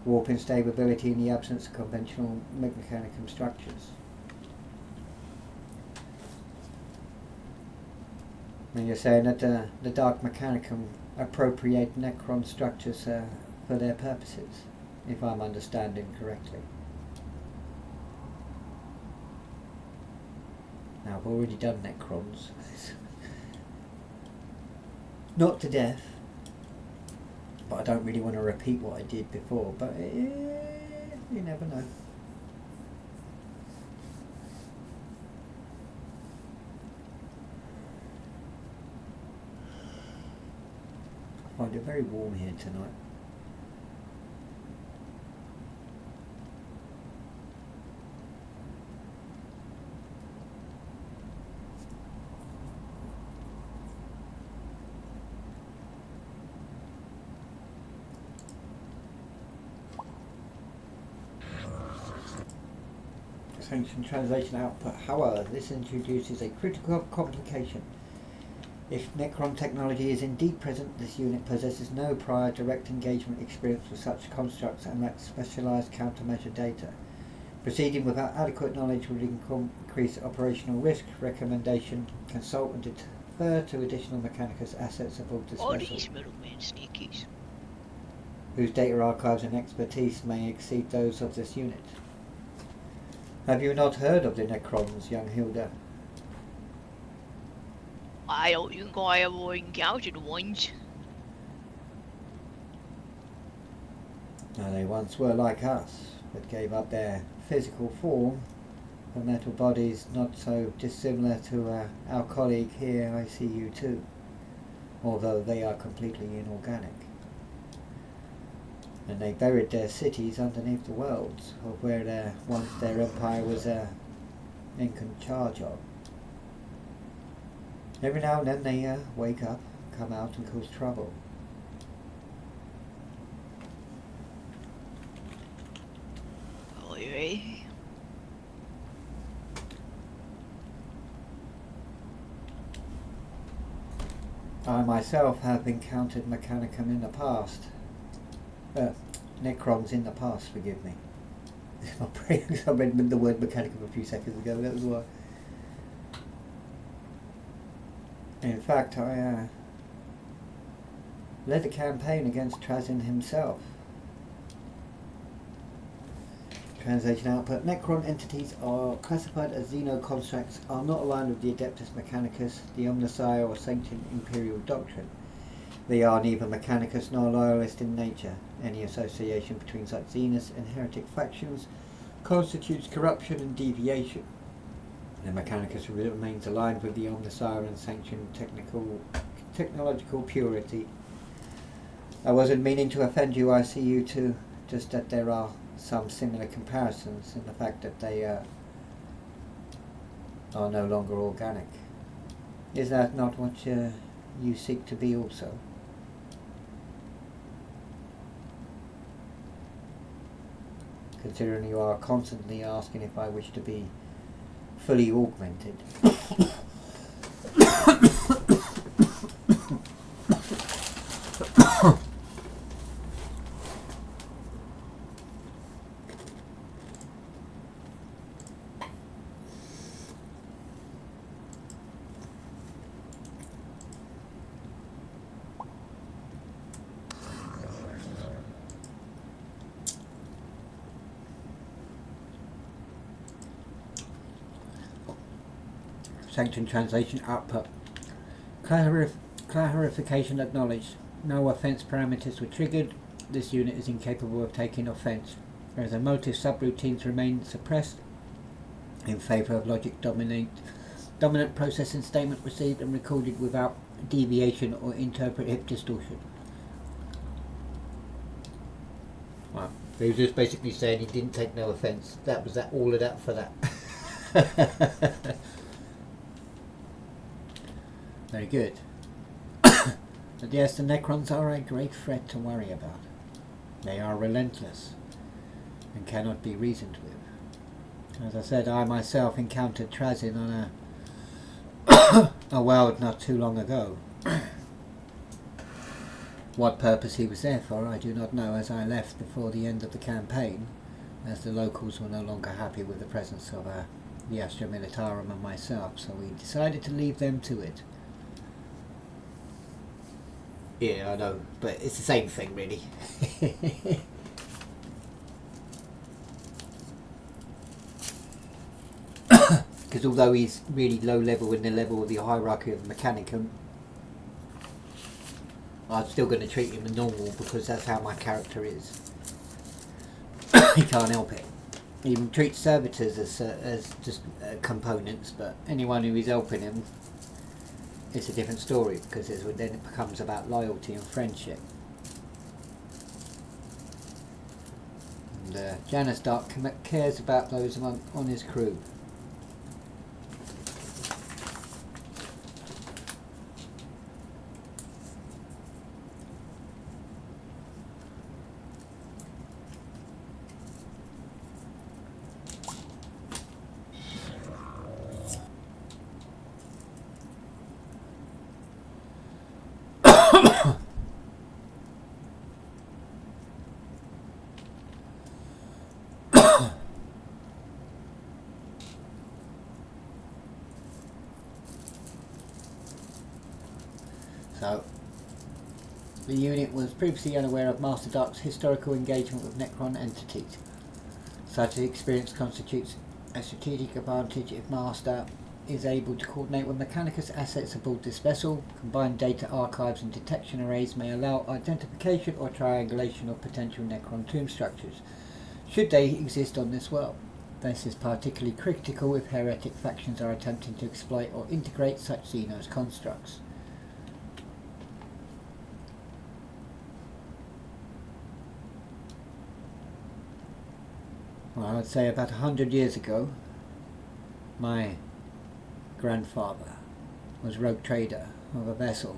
[SPEAKER 1] warp instability in the absence of conventional mechanicum structures. And you're saying that the Dark Mechanicum appropriate Necron structures for their purposes, if I'm understanding correctly. Now, I've already done Necrons. Not to death, but I don't really want to repeat what I did before, but you never know. I find it very warm here tonight. Sanction translation output. However, this introduces a critical complication. If Necron technology is indeed present, this unit possesses no prior direct engagement experience with such constructs and lacks specialized countermeasure data. Proceeding without adequate knowledge would increase operational risk. Recommendation: consult and defer to additional Mechanicus assets aboard this
[SPEAKER 2] All
[SPEAKER 1] vessel,
[SPEAKER 2] these middlemen sneakies.
[SPEAKER 1] whose data archives and expertise may exceed those of this unit. Have you not heard of the Necrons, young Hilda?
[SPEAKER 2] I don't think I ever encountered ones.
[SPEAKER 1] Now, they once were like us, but gave up their physical form for metal bodies not so dissimilar to our colleague here, ICU2, although they are completely inorganic. And they buried their cities underneath the worlds, of where once their empire was in charge of. Every now and then they wake up, come out and cause trouble.
[SPEAKER 2] Oh, yeah.
[SPEAKER 1] I myself have encountered Mechanicum in the past. Necrons in the past, forgive me. I read the word Mechanicum a few seconds ago, that was why. In fact, I led a campaign against Trazin himself. Translation output. Necron entities are classified as xenoconstructs, are not aligned with the Adeptus Mechanicus, the Omnissiah or Sanctioned Imperial Doctrine. They are neither Mechanicus nor loyalist in nature. Any association between such Xenus and heretic factions constitutes corruption and deviation. The Mechanicus remains aligned with the Omnissiah and sanctioned technological purity. I wasn't meaning to offend you, ICU2, just that there are some similar comparisons in the fact that they are no longer organic. Is that not what you seek to be also? Considering you are constantly asking if I wish to be fully augmented. Sanctioned translation output. Clarification acknowledged. No offence parameters were triggered. This unit is incapable of taking offence. Whereas the motive subroutines remain suppressed in favour of logic dominant processing statement received and recorded without deviation or interpretive distortion. Wow. So he was just basically saying he didn't take no offence. That was that, all of that for that. Very good. But yes, the Necrons are a great threat to worry about. They are relentless and cannot be reasoned with. As I said, I myself encountered Trazyn on a world not too long ago. What purpose he was there for I do not know, as I left before the end of the campaign, as the locals were no longer happy with the presence of the Astra Militarum and myself, so we decided to leave them to it. Yeah, I know, but it's the same thing, really. Because although he's really low level in the level of the hierarchy of the Mechanicum, I'm still going to treat him as normal because that's how my character is. He can't help it. He even treats servitors as just components, but anyone who is helping him, it's a different story, because then it becomes about loyalty and friendship. And Janus Darke cares about those on his crew. So, the unit was previously unaware of Master Dark's historical engagement with Necron entities. Such experience constitutes a strategic advantage if Master is able to coordinate with Mechanicus assets aboard this vessel. Combined data archives and detection arrays may allow identification or triangulation of potential Necron tomb structures, should they exist on this world. This is particularly critical if heretic factions are attempting to exploit or integrate such Xenos constructs. Well, I would say about 100 years ago, my grandfather was rogue trader of a vessel,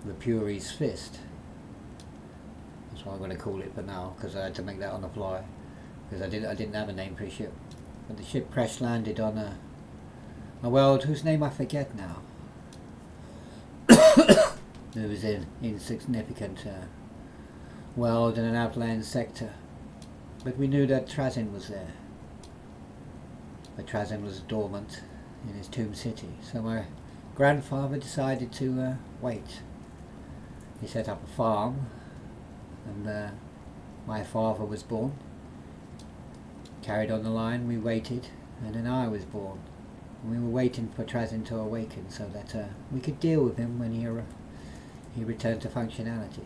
[SPEAKER 1] the Puri's Fist. That's what I'm going to call it for now, because I had to make that on the fly, because I didn't have a name for a ship. But the ship crash landed on a world whose name I forget now. It was an insignificant world in an outland sector, but we knew that Trazyn was there. But Trazyn was dormant in his tomb city, so my grandfather decided to wait. He set up a farm, and my father was born. Carried on the line, we waited, and then I was born. And we were waiting for Trazyn to awaken so that we could deal with him when he returned to functionality.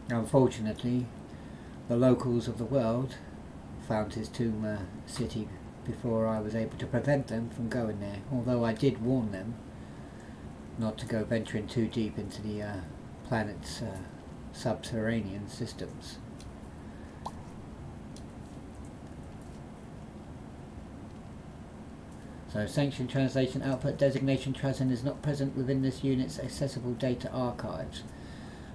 [SPEAKER 1] Unfortunately, the locals of the world found his tomb city before I was able to prevent them from going there, although I did warn them not to go venturing too deep into the planet's subterranean systems. So, sanctioned translation output designation Trazyn is not present within this unit's accessible data archives.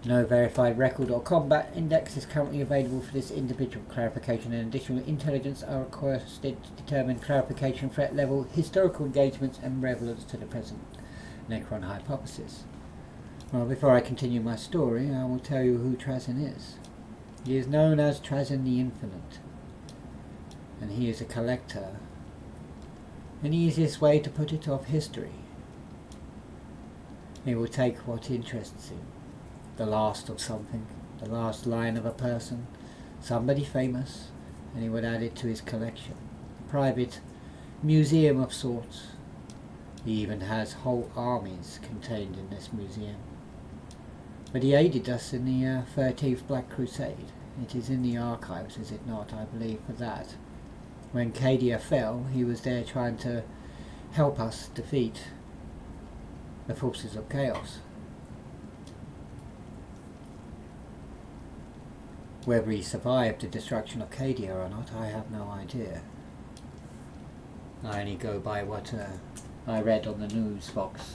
[SPEAKER 1] No verified record or combat index is currently available for this individual. Clarification and additional intelligence are requested to determine clarification threat level, historical engagements and relevance to the present Necron hypothesis. Well, before I continue my story, I will tell you who Trazyn is. He is known as Trazyn the Infinite, and he is a collector, an easiest way to put it, of history. He will take what interests him. The last of something, the last line of a person, somebody famous, and he would add it to his collection. A private museum of sorts. He even has whole armies contained in this museum. But he aided us in the 13th Black Crusade. It is in the archives, is it not, I believe, for that. When Cadia fell, he was there trying to help us defeat the forces of chaos. Whether he survived the destruction of Cadia or not, I have no idea. I only go by what I read on the news box.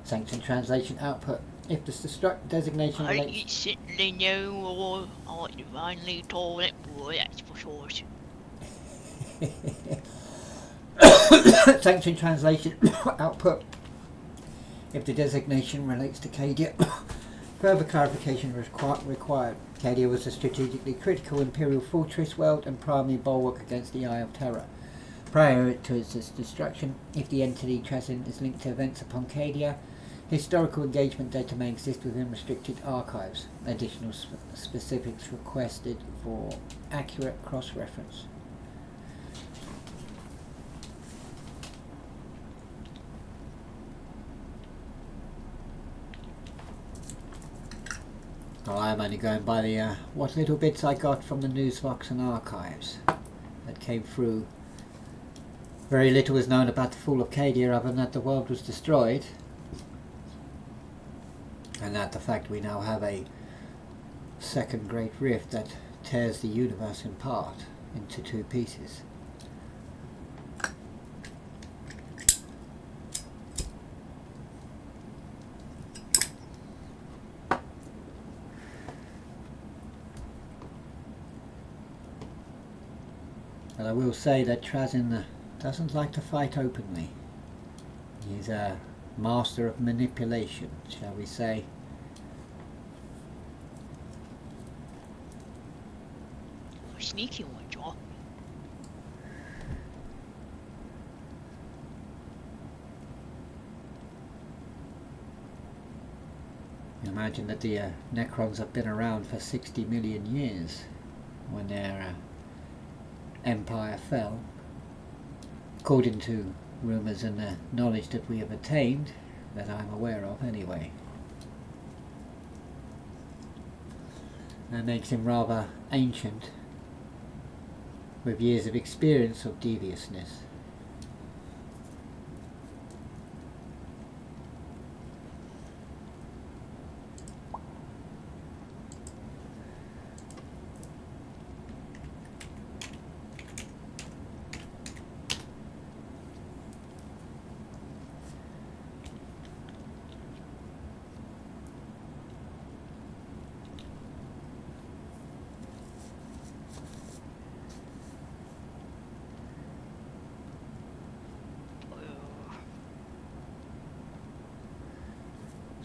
[SPEAKER 1] Sanctioned translation output. If the designation
[SPEAKER 2] I
[SPEAKER 1] relates...
[SPEAKER 2] ain't certainly know, or I divinely toilet boy, that's for sure.
[SPEAKER 1] Sanction translation output. If the designation relates to Cadia, further clarification is required. Cadia was a strategically critical Imperial fortress, world and primary bulwark against the Eye of Terror. Prior to its destruction, if the entity Trazyn is linked to events upon Cadia, historical engagement data may exist within restricted archives. Additional specifics requested for accurate cross-reference. Well, I'm only going by the what little bits I got from the Newsbox and archives that came through. Very little was known about the fall of Cadia other than that the world was destroyed, and that the fact we now have a second great rift that tears the universe in part into two pieces. But I will say that Trazyn doesn't like to fight openly. He's a master of manipulation, shall we say.
[SPEAKER 2] Sneaky one, Joe.
[SPEAKER 1] Imagine that the Necrons have been around for 60 million years when their empire fell. According to rumours and the knowledge that we have attained, that I'm aware of anyway. That makes him rather ancient, with years of experience of deviousness.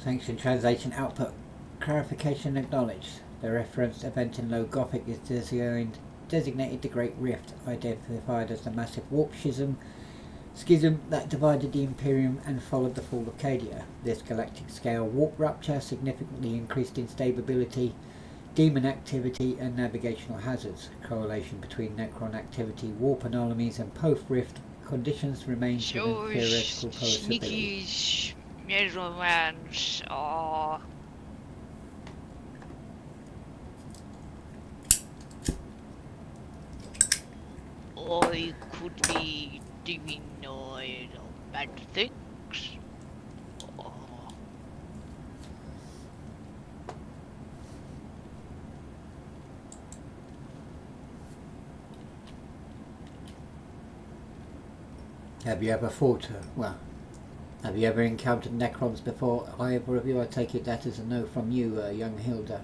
[SPEAKER 1] Sanction translation output. Clarification acknowledged. The referenced event in Low Gothic is designated the Great Rift, identified as the massive warp schism that divided the Imperium and followed the fall of Cadia. This galactic scale warp rupture significantly increased instability, demon activity and navigational hazards. Correlation between Necron activity, warp anomalies and post-rift conditions remains within theoretical possibility.
[SPEAKER 2] Sneakies, Netherlands are... I could be doing bad things. Or...
[SPEAKER 1] Have you ever fought have you ever encountered Necrons before? Either of you? I take it that as a no from you, young Hilda.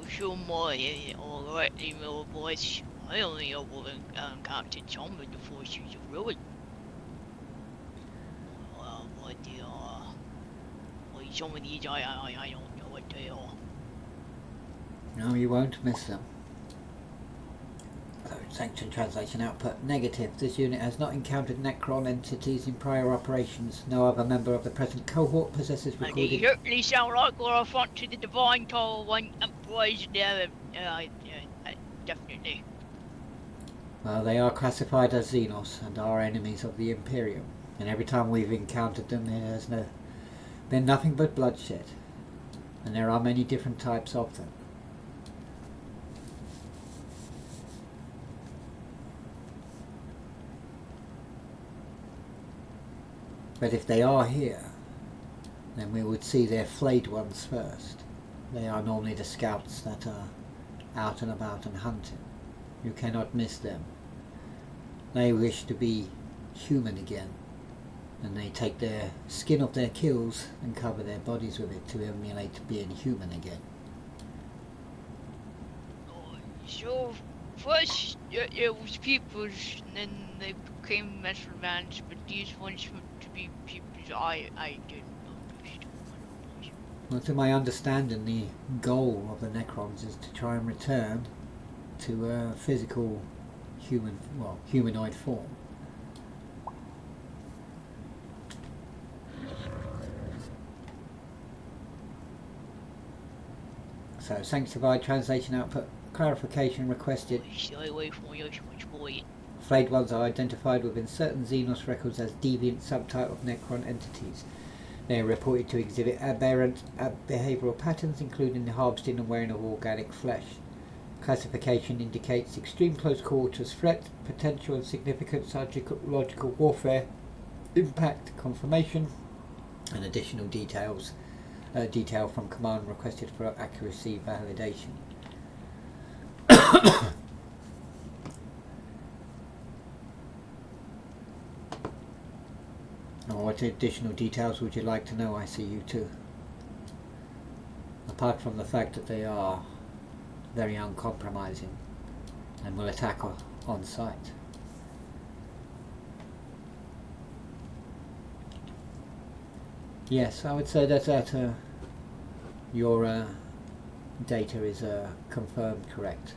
[SPEAKER 2] Sure, my alright, email voice. I only ever encountered some of the forces of ruin. What they are. Well, some of these I don't know what they are.
[SPEAKER 1] No, you won't miss them. So, sanction translation output. Negative. This unit has not encountered Necron entities in prior operations. No other member of the present cohort possesses
[SPEAKER 2] And they
[SPEAKER 1] recorded...
[SPEAKER 2] certainly sound like we're a front to the divine toll one employees there. Definitely.
[SPEAKER 1] Well, they are classified as Xenos and are enemies of the Imperium. And every time we've encountered them, there has been nothing but bloodshed. And there are many different types of them. But if they are here, then we would see their flayed ones first. They are normally the scouts that are out and about and hunting. You cannot miss them. They wish to be human again, and they take their skin off their kills and cover their bodies with it to emulate being human again.
[SPEAKER 2] So first there was peoples, and then they became Mesolans, but these ones were to be peoples I didn't understand.
[SPEAKER 1] Well, to my understanding, the goal of the Necrons is to try and return to a physical humanoid form. So, sanctified translation output. Clarification requested.
[SPEAKER 2] Stay away from your switch, boy.
[SPEAKER 1] Flayed ones are identified within certain Xenos records as deviant subtype of Necron entities. They are reported to exhibit aberrant behavioural patterns, including the harvesting and wearing of organic flesh. Classification indicates extreme close quarters threat, potential and significant psychological warfare, impact, confirmation, and additional detail from command requested for accuracy validation. What additional details would you like to know? I see you too. Apart from the fact that they are very uncompromising and will attack on sight. Yes, I would say that your data is confirmed correct.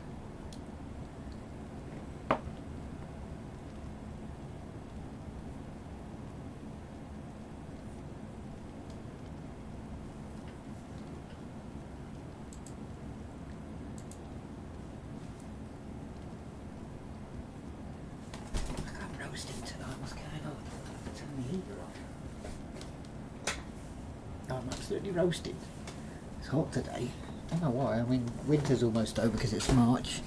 [SPEAKER 1] I'm absolutely roasted. It's hot today. I don't know why. I mean, winter's almost over because it's March,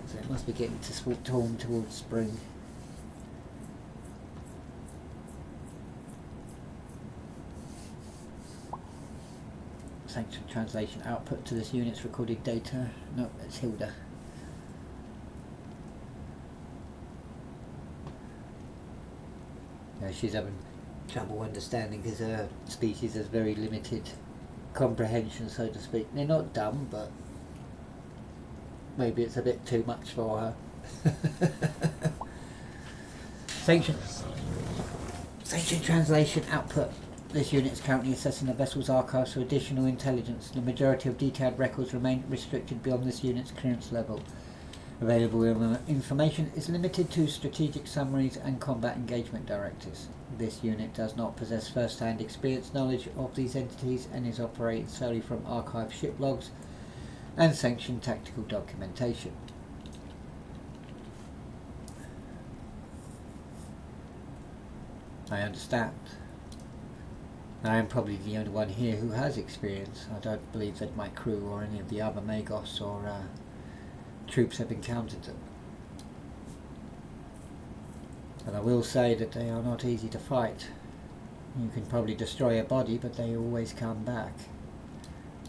[SPEAKER 1] so it must be getting towards spring. Sanctioned translation output to this unit's recorded data. No, it's Hilda. She's having trouble understanding because her species has very limited comprehension, so to speak. They're not dumb, but maybe it's a bit too much for her. Sanctioned translation output. This unit is currently assessing the vessel's archives for additional intelligence. The majority of detailed records remain restricted beyond this unit's clearance level. Available information is limited to strategic summaries and combat engagement directives. This unit does not possess first-hand experience knowledge of these entities and is operating solely from archived ship logs and sanctioned tactical documentation. I understand. I am probably the only one here who has experience. I don't believe that my crew or any of the other Magos or troops have encountered them. But I will say that they are not easy to fight. You can probably destroy a body, but they always come back.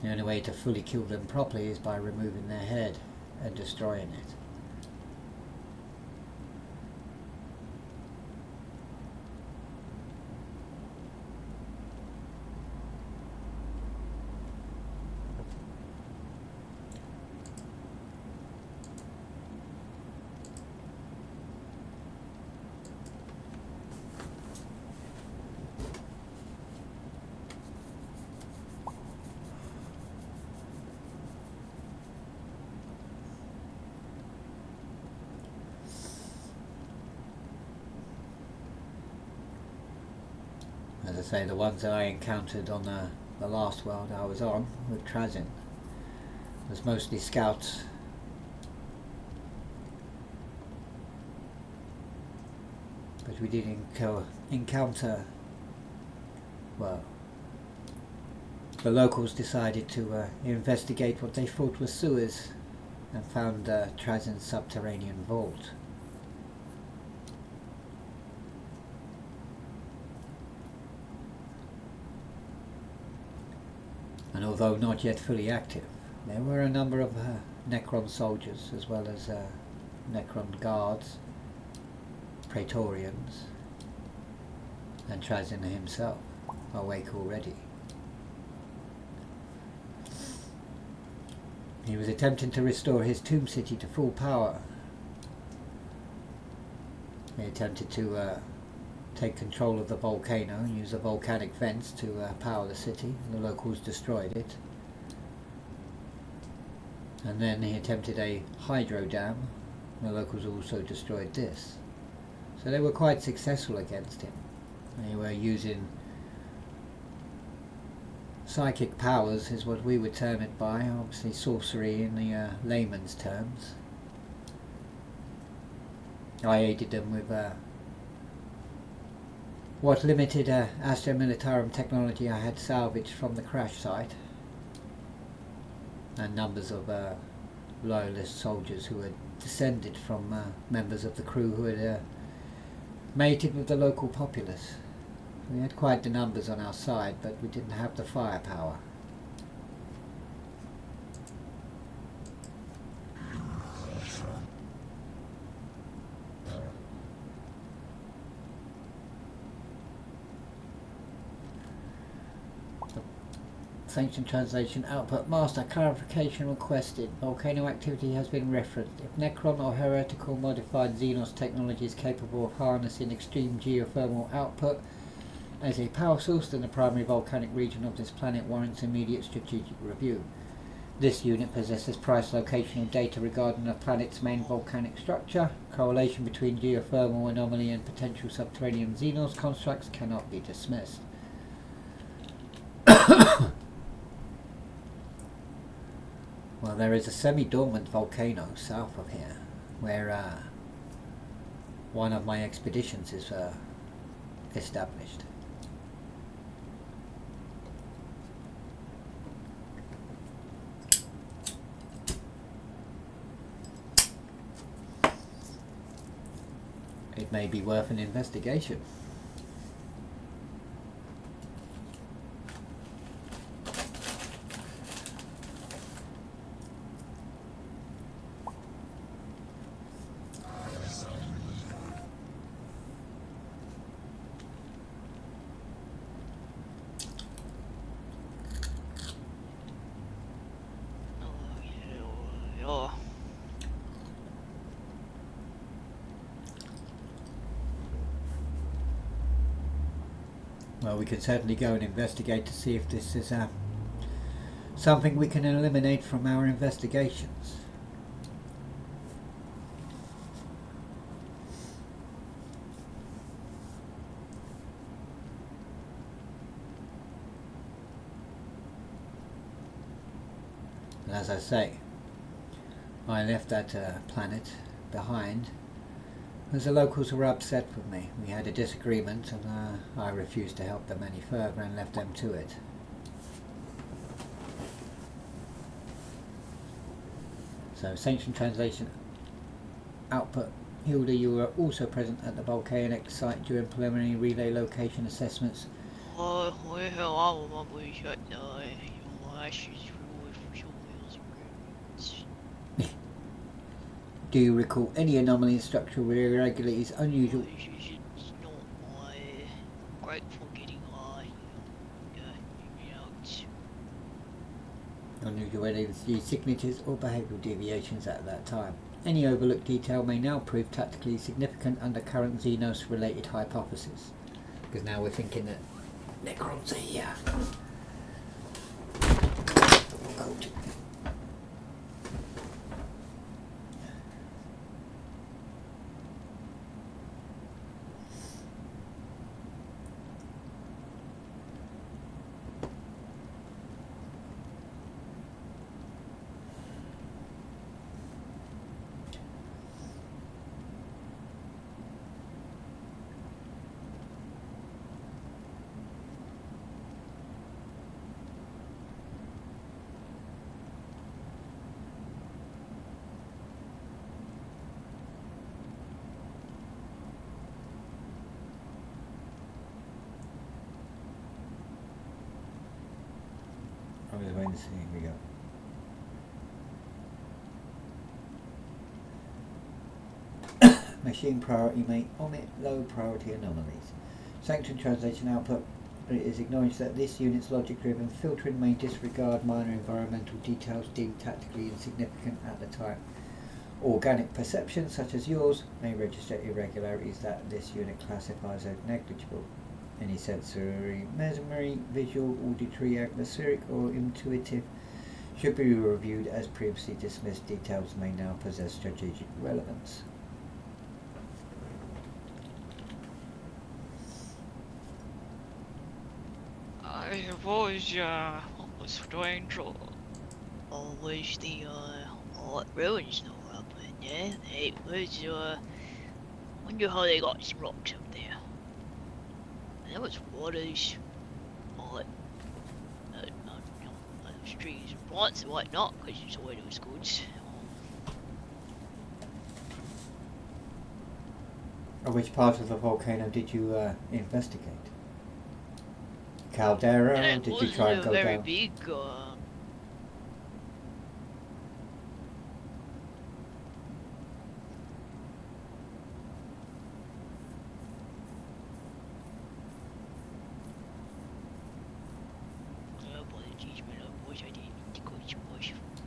[SPEAKER 1] The only way to fully kill them properly is by removing their head and destroying it. As I say, the ones that I encountered on the last world I was on with Trazin was mostly scouts. But we did encounter, well, the locals decided to investigate what they thought were sewers and found Trazin's subterranean vault. And although not yet fully active, there were a number of Necron soldiers, as well as Necron guards, Praetorians, and Trazina himself, awake already. He was attempting to restore his tomb city to full power. He attempted to take control of the volcano and use a volcanic vents to power the city. The locals destroyed it. And then he attempted a hydro dam. The locals also destroyed this. So they were quite successful against him. They were using psychic powers, is what we would term it by, obviously sorcery in the layman's terms. I aided them with what limited Astra Militarum technology I had salvaged from the crash site, and numbers of loyalist soldiers who had descended from members of the crew who had mated with the local populace. We had quite the numbers on our side, but we didn't have the firepower. Sanctioned translation output. Master, clarification requested. Volcano activity has been referenced. If Necron or heretical modified Xenos technology is capable of harnessing extreme geothermal output as a power source, then the primary volcanic region of this planet warrants immediate strategic review. This unit possesses precise locational data regarding the planet's main volcanic structure. Correlation between geothermal anomaly and potential subterranean Xenos constructs cannot be dismissed. Well, there is a semi-dormant volcano south of here, where one of my expeditions is established. It may be worth an investigation. Well, we could certainly go and investigate to see if this is something we can eliminate from our investigations. And as I say, I left that planet behind because the locals were upset with me. We had a disagreement and I refused to help them any further and left them to it. So, sanctioned translation output. Hilda, you were also present at the volcanic site during preliminary relay location assessments. Do you recall any anomalous structural irregularities, unusual?
[SPEAKER 2] It's not my great forgetting eye.
[SPEAKER 1] Unusual signatures or behavioural deviations at that time. Any overlooked detail may now prove tactically significant under current Xenos related hypothesis. Because now we're thinking that Necrons are here. Cool.
[SPEAKER 4] I'm just waiting to see. Here we go. Machine priority may omit low priority anomalies. Sanctioned translation output is acknowledged that this unit's logic-driven filtering may disregard minor environmental details deemed tactically insignificant at the time. Organic perceptions, such as yours, may register irregularities that this unit classifies as negligible. Any sensory, memory, visual, auditory, atmospheric, or intuitive should be reviewed as previously dismissed. Details may now possess strategic relevance.
[SPEAKER 2] I've always was strange. Always the ruins no up in there. It was wonder how they got some rocks up there. And there was waters, those trees and plants and whatnot, because it's all those goods.
[SPEAKER 4] Which part of the volcano did you investigate? Caldera, or did you try and go
[SPEAKER 2] very
[SPEAKER 4] down?
[SPEAKER 2] big.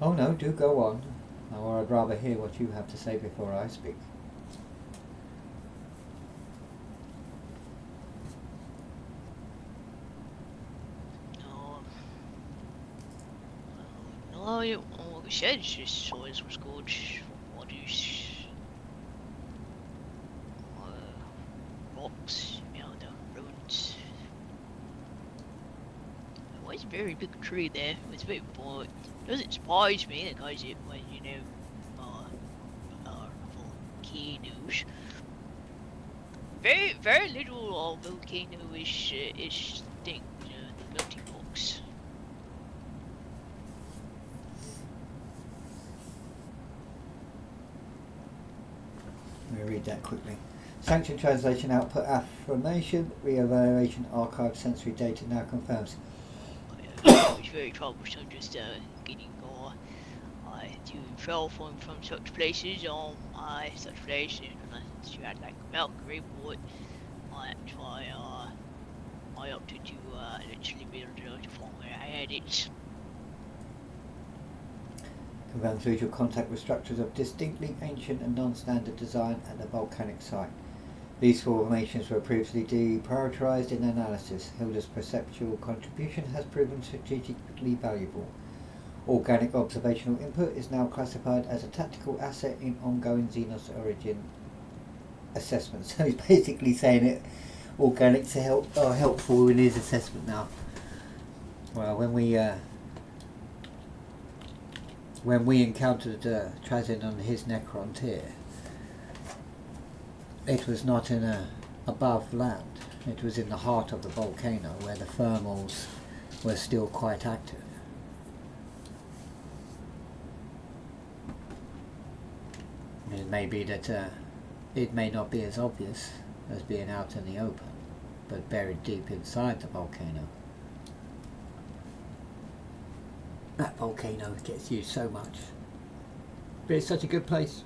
[SPEAKER 4] Oh no, do go on. Or I'd rather hear what you have to say before I speak.
[SPEAKER 2] No, like I said, it's just soils was good. Waters, rocks, the ruins. It was a very big tree there. It was a bit bored. It doesn't surprise me because it was, volcanoes. Very little volcano is thing, the melting box.
[SPEAKER 4] Let me read that quickly. Sanctioned translation output affirmation, re-evaluation archive sensory data now confirms.
[SPEAKER 2] It was very troublesome just getting to travel from such places such places unless you had like a Valkyrie report. That's why I opted to literally build it from where I had it.
[SPEAKER 4] Confirms visual contact with structures of distinctly ancient and non-standard design at the volcanic site. These formations were previously deprioritized in analysis. Hilda's perceptual contribution has proven strategically valuable. Organic observational input is now classified as a tactical asset in ongoing Xenos origin assessment. So he's basically saying it organics are helpful in his assessment now. Well, when we encountered Trazin on his Necrontyr, it was not in above land. It was in the heart of the volcano where the thermals were still quite active. It may be that it may not be as obvious as being out in the open, but buried deep inside the volcano. That volcano gets used so much, but it's such a good place.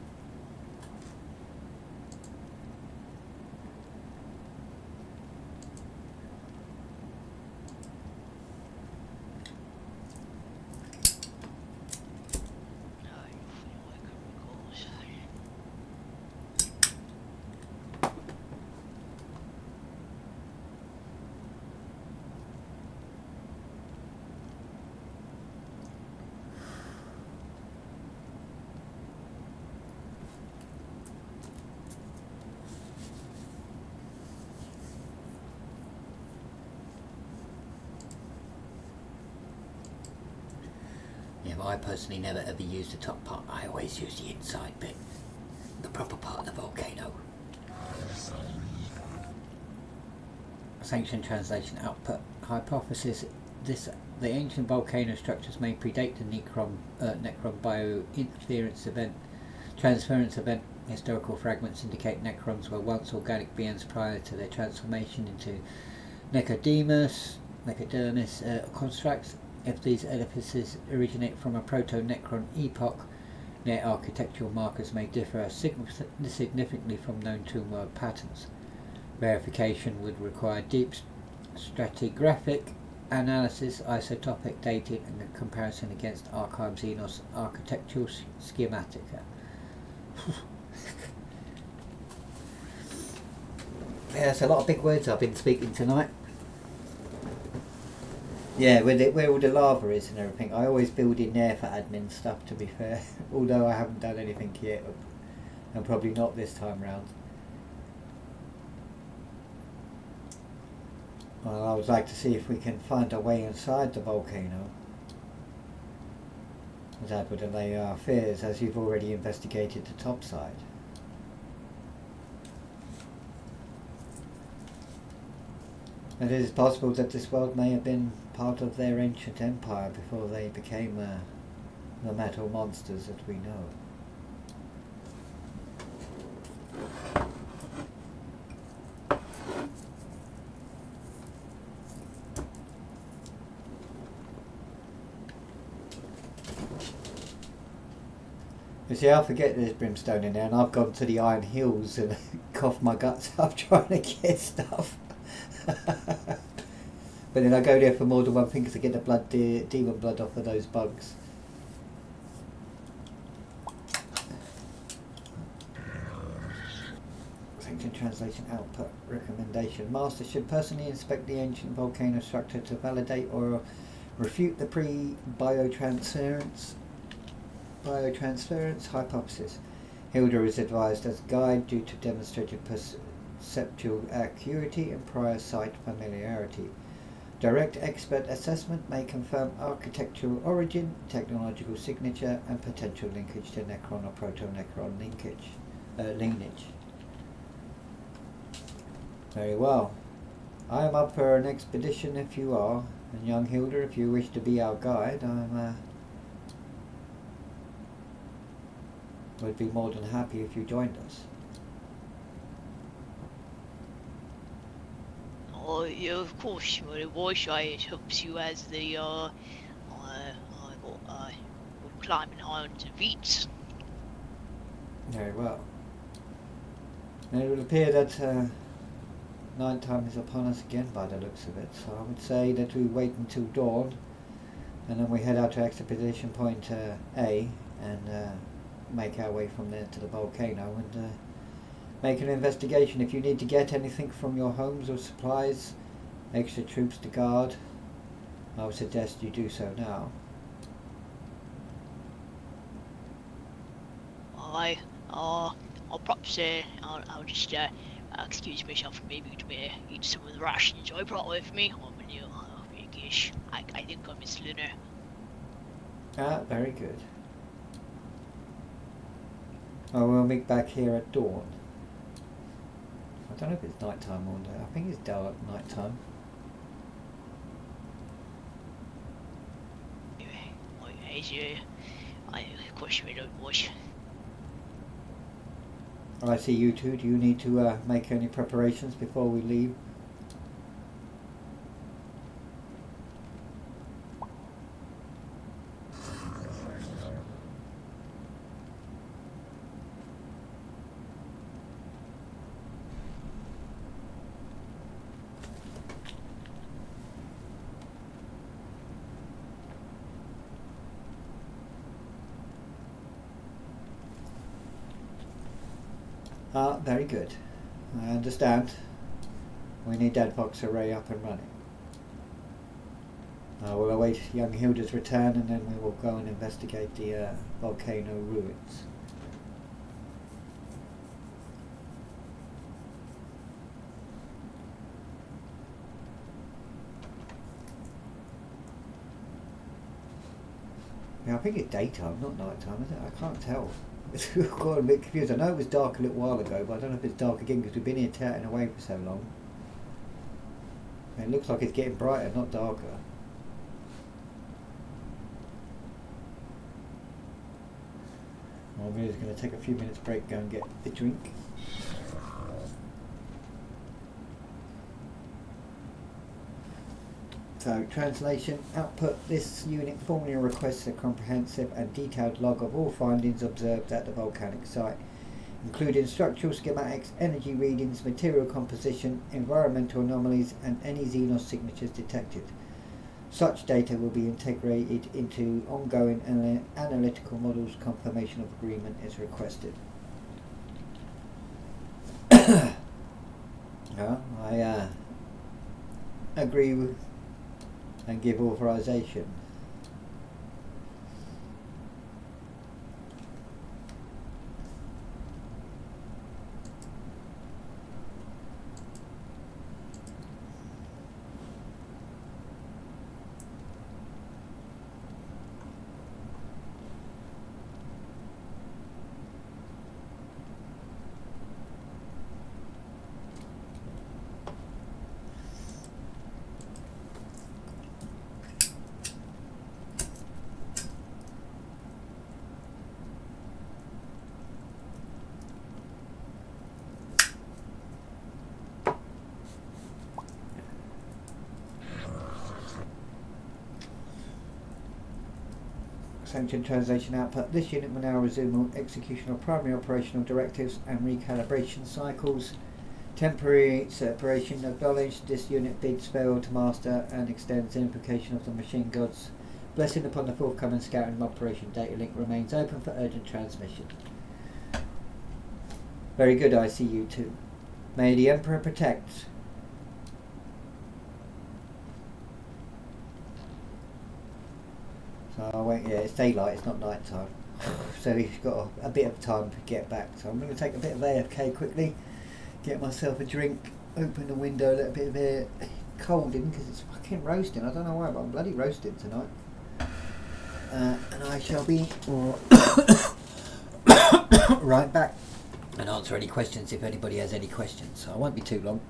[SPEAKER 4] I personally never ever use the top part. I always use the inside bit, the proper part of the volcano. Sanctioned translation output hypothesis: the ancient volcano structures may predate the Necron biointerference event, transference event. Historical fragments indicate Necrons were once organic beings prior to their transformation into Necodermis constructs. if these edifices originate from a proto-Necron epoch, their architectural markers may differ significantly from known tombwork patterns. Verification would require deep stratigraphic analysis, isotopic dating, and a comparison against Archive Xenos architectural schematica. Yeah, it's a lot of big words I've been speaking tonight. Yeah, where all the lava is and everything. I always build in there for admin stuff, to be fair. Although I haven't done anything yet, and probably not this time round. Well, I would like to see if we can find a way inside the volcano. That would allay our fears, as you've already investigated the top side. It is possible that this world may have been part of their ancient empire before they became the metal monsters that we know. You see, I forget there's brimstone in there, and I've gone to the Iron Hills and coughed my guts up trying to get stuff. But then I go there for more than one thing to get the demon blood off of those bugs. Section translation output recommendation. Master should personally inspect the ancient volcano structure to validate or refute the pre-biotransference hypothesis. Hilda is advised as guide due to demonstrated perceptual acuity and prior sight familiarity. Direct expert assessment may confirm architectural origin, technological signature, and potential linkage to Necron or Proto-Necron lineage. Very well. I am up for an expedition if you are, and young Hilda, if you wish to be our guide, would be more than happy if you joined us.
[SPEAKER 2] Oh, yeah, of course, my voice I helps you as the climbing high onto feet.
[SPEAKER 4] Very well. Now it would appear that night time is upon us again by the looks of it, so I would say that we wait until dawn, and then we head out to expedition point A, and make our way from there to the volcano, and make an investigation. If you need to get anything from your homes or supplies, extra troops to guard, I would suggest you do so now.
[SPEAKER 2] I'll perhaps I'll just excuse myself from maybe to eat some of the rations I brought with me. I think I'm Miss Luna.
[SPEAKER 4] Ah, very good. Oh, we'll meet back here at dawn. I don't know if it's night time or day. I think it's dark night time.
[SPEAKER 2] Of course we don't watch.
[SPEAKER 4] I see you two. Do you need to make any preparations before we leave? Ah, very good. I understand. We need that Vox array up and running. We'll await young Hilda's return, and then we will go and investigate the volcano ruins. Yeah, I think it's daytime, not nighttime, is it? I can't tell. I've got a bit confused. I know it was dark a little while ago, but I don't know if it's dark again because we've been here chatting away for so long. It looks like it's getting brighter, not darker. Well, I'm really going to take a few minutes break, go and get a drink. So, translation output. This unit formally requests a comprehensive and detailed log of all findings observed at the volcanic site, including structural schematics, energy readings, material composition, environmental anomalies, and any Xenos signatures detected. Such data will be integrated into ongoing analytical models. Confirmation of agreement is requested. I agree with and give authorization. Sanctioned translation output. This unit will now resume execution of primary operational directives and recalibration cycles. Temporary separation acknowledged. This unit bids farewell to master and extends the invocation of the machine gods. Blessing upon the forthcoming scouting operation. Data link remains open for urgent transmission. Very good, ICU2. May the Emperor protect. So I wait, yeah, it's daylight, it's not night time. So he's got a bit of time to get back. So I'm going to take a bit of AFK quickly, get myself a drink, open the window, let a bit of air cold in because it's fucking roasting. I don't know why, but I'm bloody roasting tonight. And I shall be right back and answer any questions if anybody has any questions. So I won't be too long.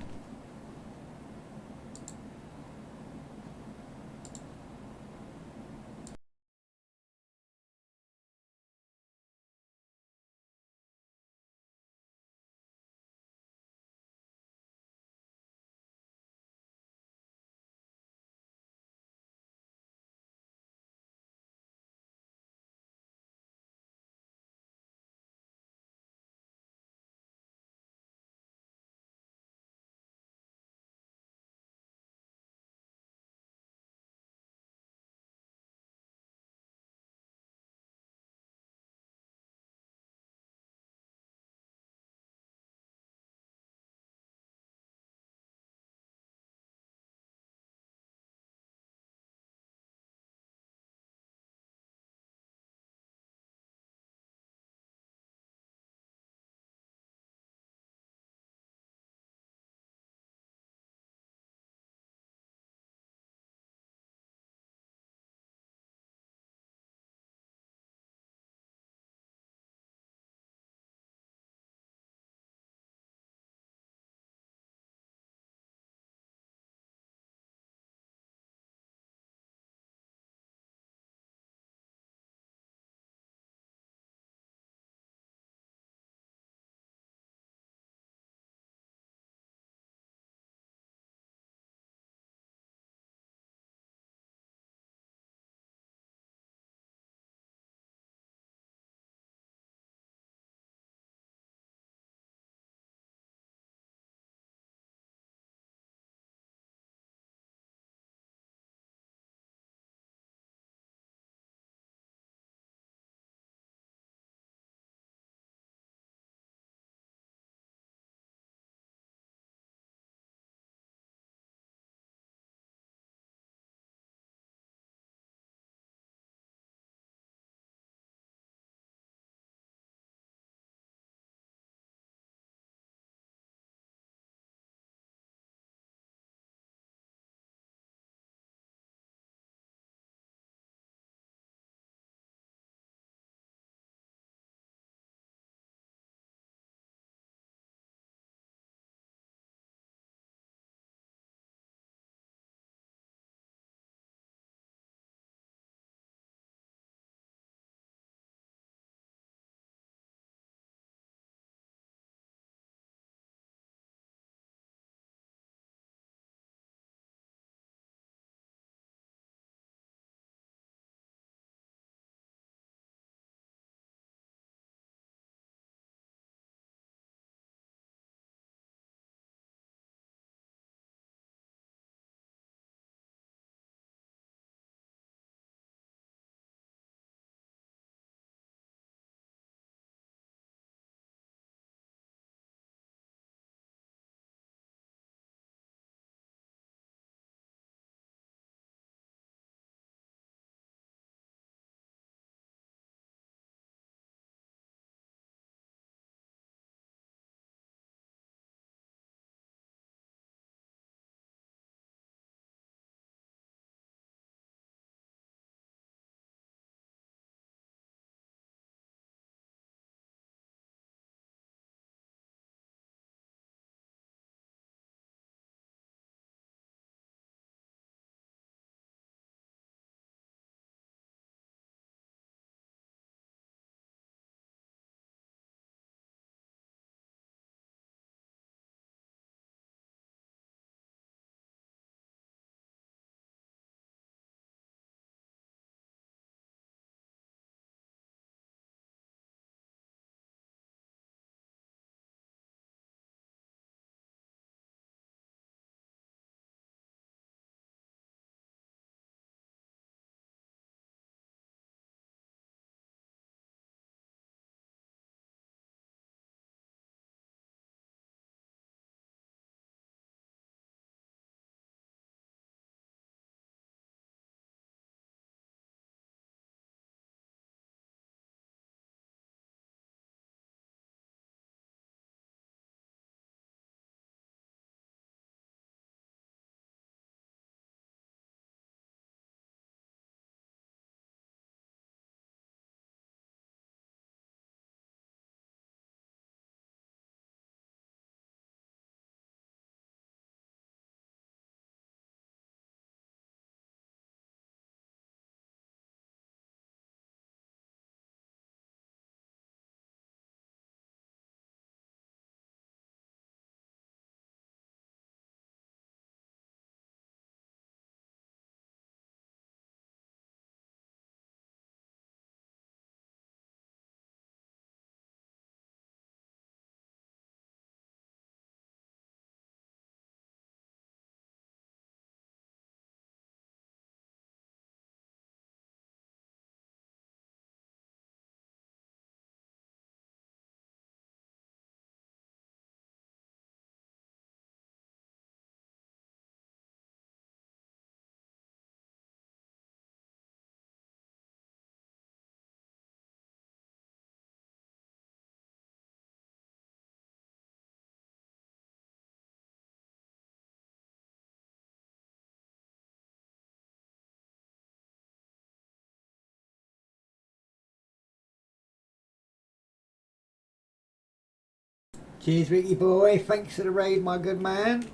[SPEAKER 4] Cheers, Ricky boy. Thanks for the raid, my good man.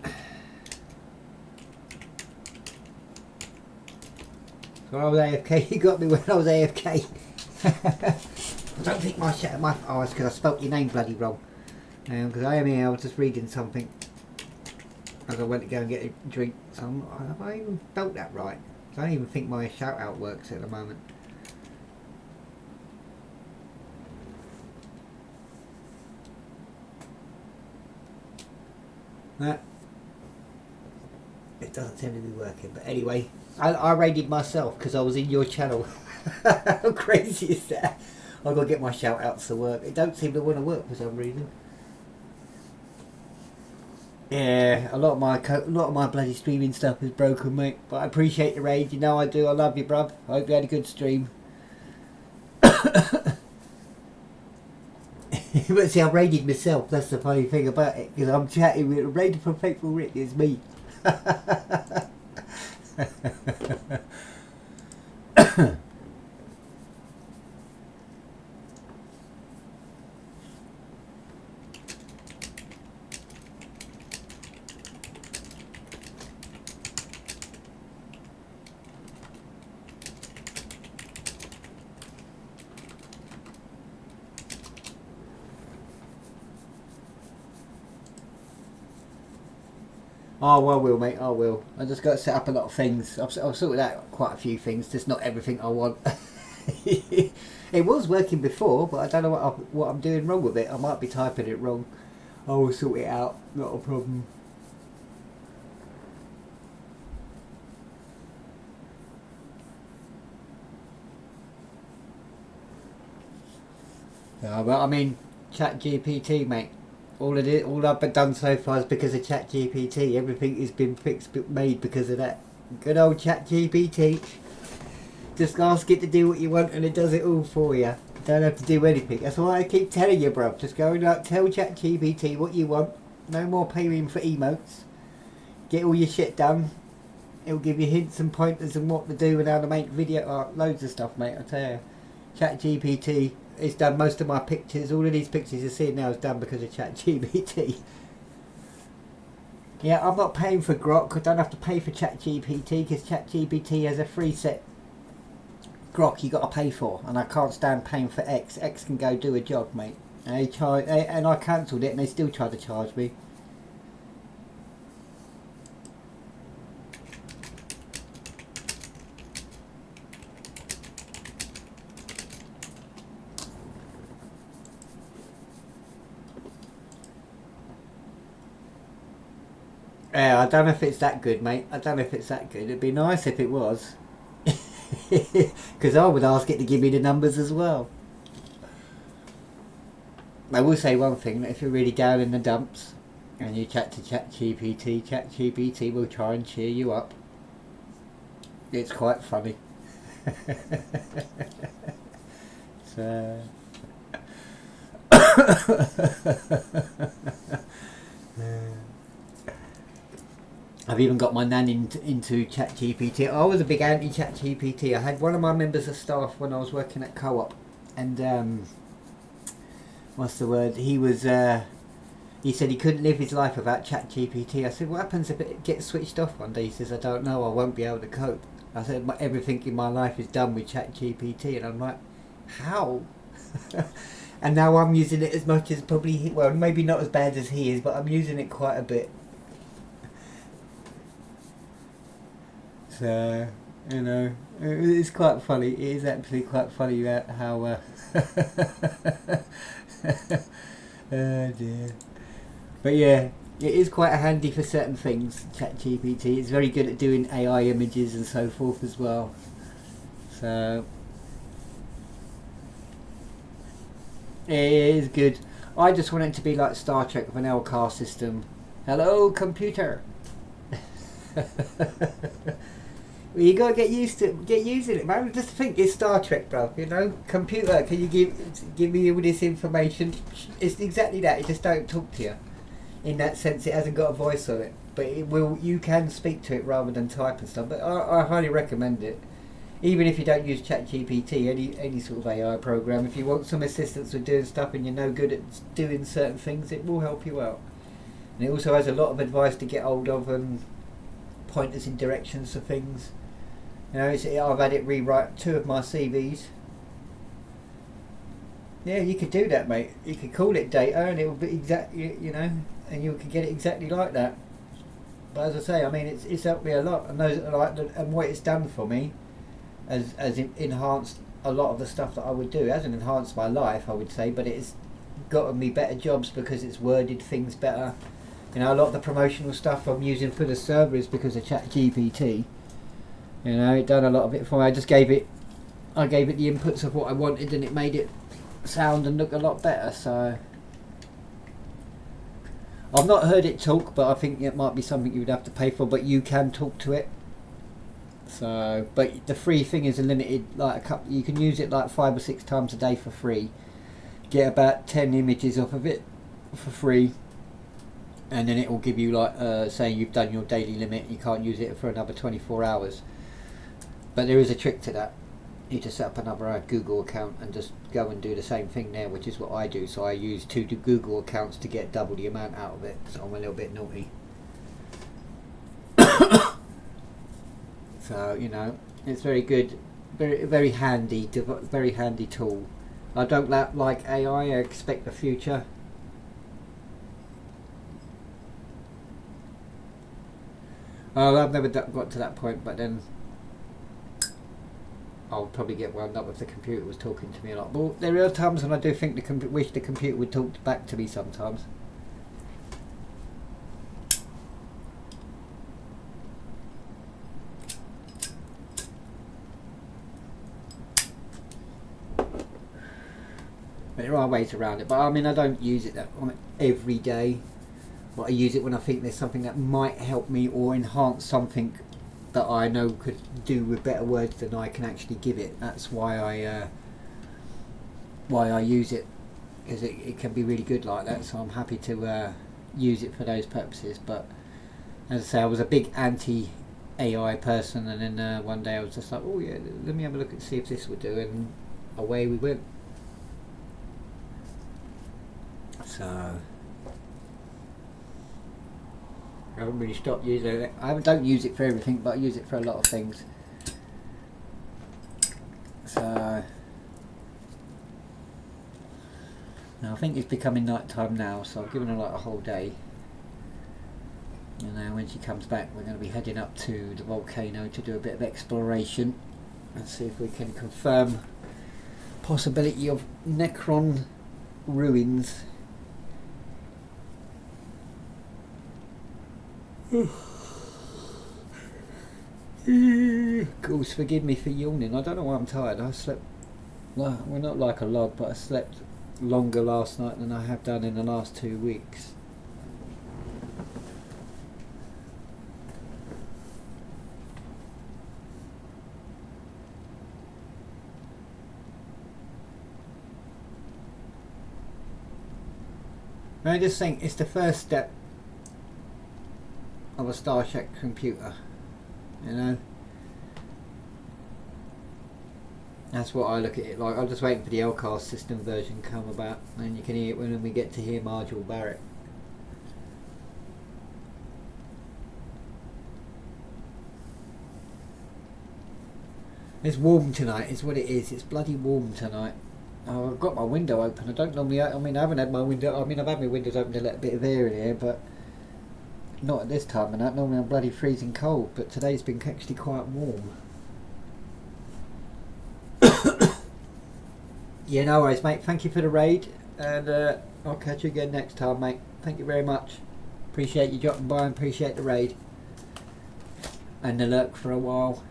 [SPEAKER 4] So I was AFK. You got me when I was AFK. I don't think my shout. Oh, it's because I spelt your name bloody wrong. Because I am here. I was just reading something as I went to go and get a drink. So have I even spelt that right? I don't even think my shout out works at the moment. No, it doesn't seem to be working. But anyway, I raided myself because I was in your channel. How crazy is that? I've got to get my shout outs to work. It don't seem to want to work for some reason. Yeah, a lot of my bloody streaming stuff is broken, mate. But I appreciate the raid. You know I do. I love you, bruv. I hope you had a good stream. But see, I raided myself. That's the funny thing about it, because I'm chatting with raided from Faithful Rick. It's me. Oh, I will, mate. I will. I just got to set up a lot of things. I've sorted out quite a few things. Just not everything I want. It was working before, but I don't know what I'm doing wrong with it. I might be typing it wrong. I will sort it out. Not a problem. Yeah, but I mean, ChatGPT, mate. All I've done so far is because of ChatGPT. Everything has been made because of that. Good old ChatGPT. Just ask it to do what you want and it does it all for you. You don't have to do anything. That's why I keep telling you, bruv. Just go and tell ChatGPT what you want. No more paying for emotes. Get all your shit done. It'll give you hints and pointers on what to do and how to make video. Loads of stuff, mate. I tell you. ChatGPT. It's done most of my pictures. All of these pictures you're seeing now is done because of ChatGPT. Yeah, I'm not paying for Grok. I don't have to pay for ChatGPT because ChatGPT has a free set. Grok you got to pay for, and I can't stand paying for X. X can go do a job, mate. And I cancelled it, and they still try to charge me. Yeah, I don't know if it's that good, mate. I don't know if it's that good. It'd be nice if it was. Because I would ask it to give me the numbers as well. I will say one thing, that if you're really down in the dumps and you chat to ChatGPT will try and cheer you up. It's quite funny. So... I've even got my nan into ChatGPT. I was a big anti-ChatGPT. I had one of my members of staff when I was working at Co-op, and what's the word? He said he couldn't live his life without ChatGPT. I said, what happens if it gets switched off one day? He says, I don't know. I won't be able to cope. I said, everything in my life is done with ChatGPT, and I'm like, how? And now I'm using it as much as probably well, maybe not as bad as he is, but I'm using it quite a bit. So, you know, it's quite funny. It is actually quite funny how oh dear. But yeah, it is quite handy for certain things, ChatGPT. It's very good at doing AI images and so forth as well. So it is good. I just want it to be like Star Trek with an LCAR system. Hello, computer. Well, you gotta get using it, man. Just think it's Star Trek, bro. You know, computer. Can you give me all this information? It's exactly that. It just don't talk to you. In that sense, it hasn't got a voice on it, but it will. You can speak to it rather than type and stuff. But I highly recommend it. even if you don't use ChatGPT, any sort of AI program, if you want some assistance with doing stuff and you're no good at doing certain things, it will help you out. And it also has a lot of advice to get hold of and pointers in directions for things. You know, I've had it rewrite 2 of my CVs. Yeah, you could do that, mate. You could call it data and it will be exactly, you know, and you can get it exactly like that. But as I say, I mean, it's helped me a lot, and and what it's done for me has enhanced a lot of the stuff that I would do. It hasn't enhanced my life, I would say, but it's gotten me better jobs because it's worded things better. You know, a lot of the promotional stuff I'm using for the server is because of ChatGPT. You know, it done a lot of it for me. I gave it the inputs of what I wanted, and it made it sound and look a lot better. So I've not heard it talk, but I think it might be something you would have to pay for, but you can talk to it. So, but the free thing is a limited, like you can use it like 5 or 6 times a day for free. Get about 10 images off of it for free, and then it will give you like say you've done your daily limit, you can't use it for another 24 hours. But there is a trick to that. You just set up another Google account and just go and do the same thing there, which is what I do. So I use 2 Google accounts to get double the amount out of it. So I'm a little bit naughty. So, you know, it's very good, very handy, very handy tool. I don't like AI. I expect the future. Well, I've never got to that point, but then I'll probably get wound up if the computer was talking to me a lot. But there are times when I do think wish the computer would talk back to me sometimes. But there are ways around it. But I mean, I don't use it every day. But I use it when I think there's something that might help me or enhance something that I know could do with better words than I can actually give it. That's why I use it, because it can be really good like that. So I'm happy to use it for those purposes. But as I say, I was a big anti-AI person, and then one day I was just like, oh yeah, let me have a look and see if this would do, and away we went. So I haven't really stopped using it. Don't use it for everything, but I use it for a lot of things. So now I think it's becoming night time now, so I've given her like a whole day. And now when she comes back, we're going to be heading up to the volcano to do a bit of exploration and see if we can confirm possibility of Necron ruins. Goose, forgive me for yawning. I don't know why I'm tired. I slept, well, we're not like a log, but I slept longer last night than I have done in the last 2 weeks. I just think it's the first step of a Starship computer, you know. That's what I look at it like. I'm just waiting for the LCAS system version to come about, and you can hear it when we get to hear Marjol Barrett. It's warm tonight, is what it is. It's bloody warm tonight. Oh, I've got my window open. I don't normally. I mean, I haven't had my window. I mean, I've had my windows open to let a bit of air in here, but not at this time. And that normally I'm bloody freezing cold. But today's been actually quite warm. Yeah, no worries, mate. Thank you for the raid, and I'll catch you again next time, mate. Thank you very much. Appreciate you dropping by and appreciate the raid and the lurk for a while.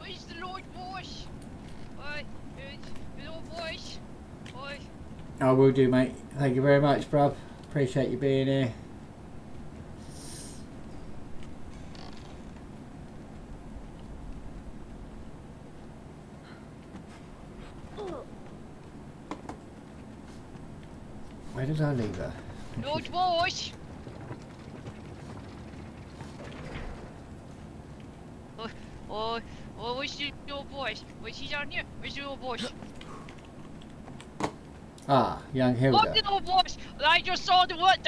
[SPEAKER 2] Where's the Lord boss? Hello boss.
[SPEAKER 4] I will do, mate. Thank you very much, bruv. Appreciate you being here. Where did I leave her?
[SPEAKER 2] Lord boss. Where's the Lord boss? Where's he down here? Where's the Lord boss?
[SPEAKER 4] Ah, young Hilda.
[SPEAKER 2] Look at the boss! I just saw the most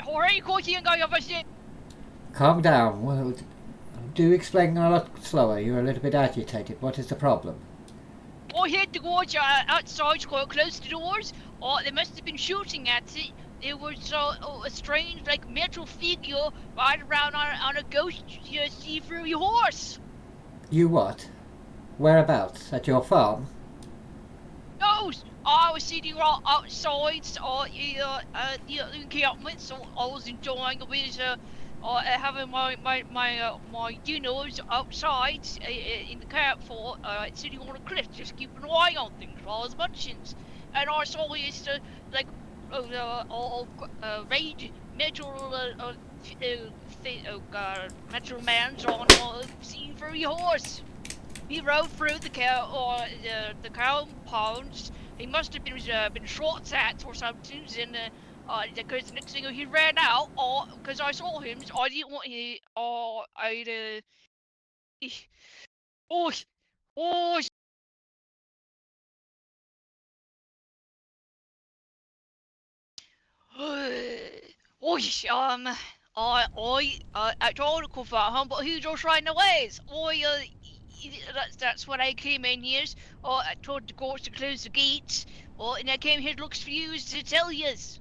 [SPEAKER 2] horrible thing I ever seen.
[SPEAKER 4] Calm down. Well, do explain a lot slower. You're a little bit agitated. What is the problem?
[SPEAKER 2] I heard the guards outside quite close to the doors. They must have been shooting at it. There was a strange, like, metal figure riding around on a ghost see-through horse.
[SPEAKER 4] You what? Whereabouts? At your farm?
[SPEAKER 2] No, I was sitting right outside the encampment, so I was enjoying a bit having my dinners outside in the campfire, sitting on a cliff, just keeping an eye on things while I was munching. And I saw this raid metal metal man's on a see-through horse. He rode through the compounds. He must have been shot at or something, and because the next thing he ran out, because I saw him, so I didn't want him. I told to confront him, but he just ran away. That's when I came in here. I told the guards to close the gates. And I came here to look for you to tell yous.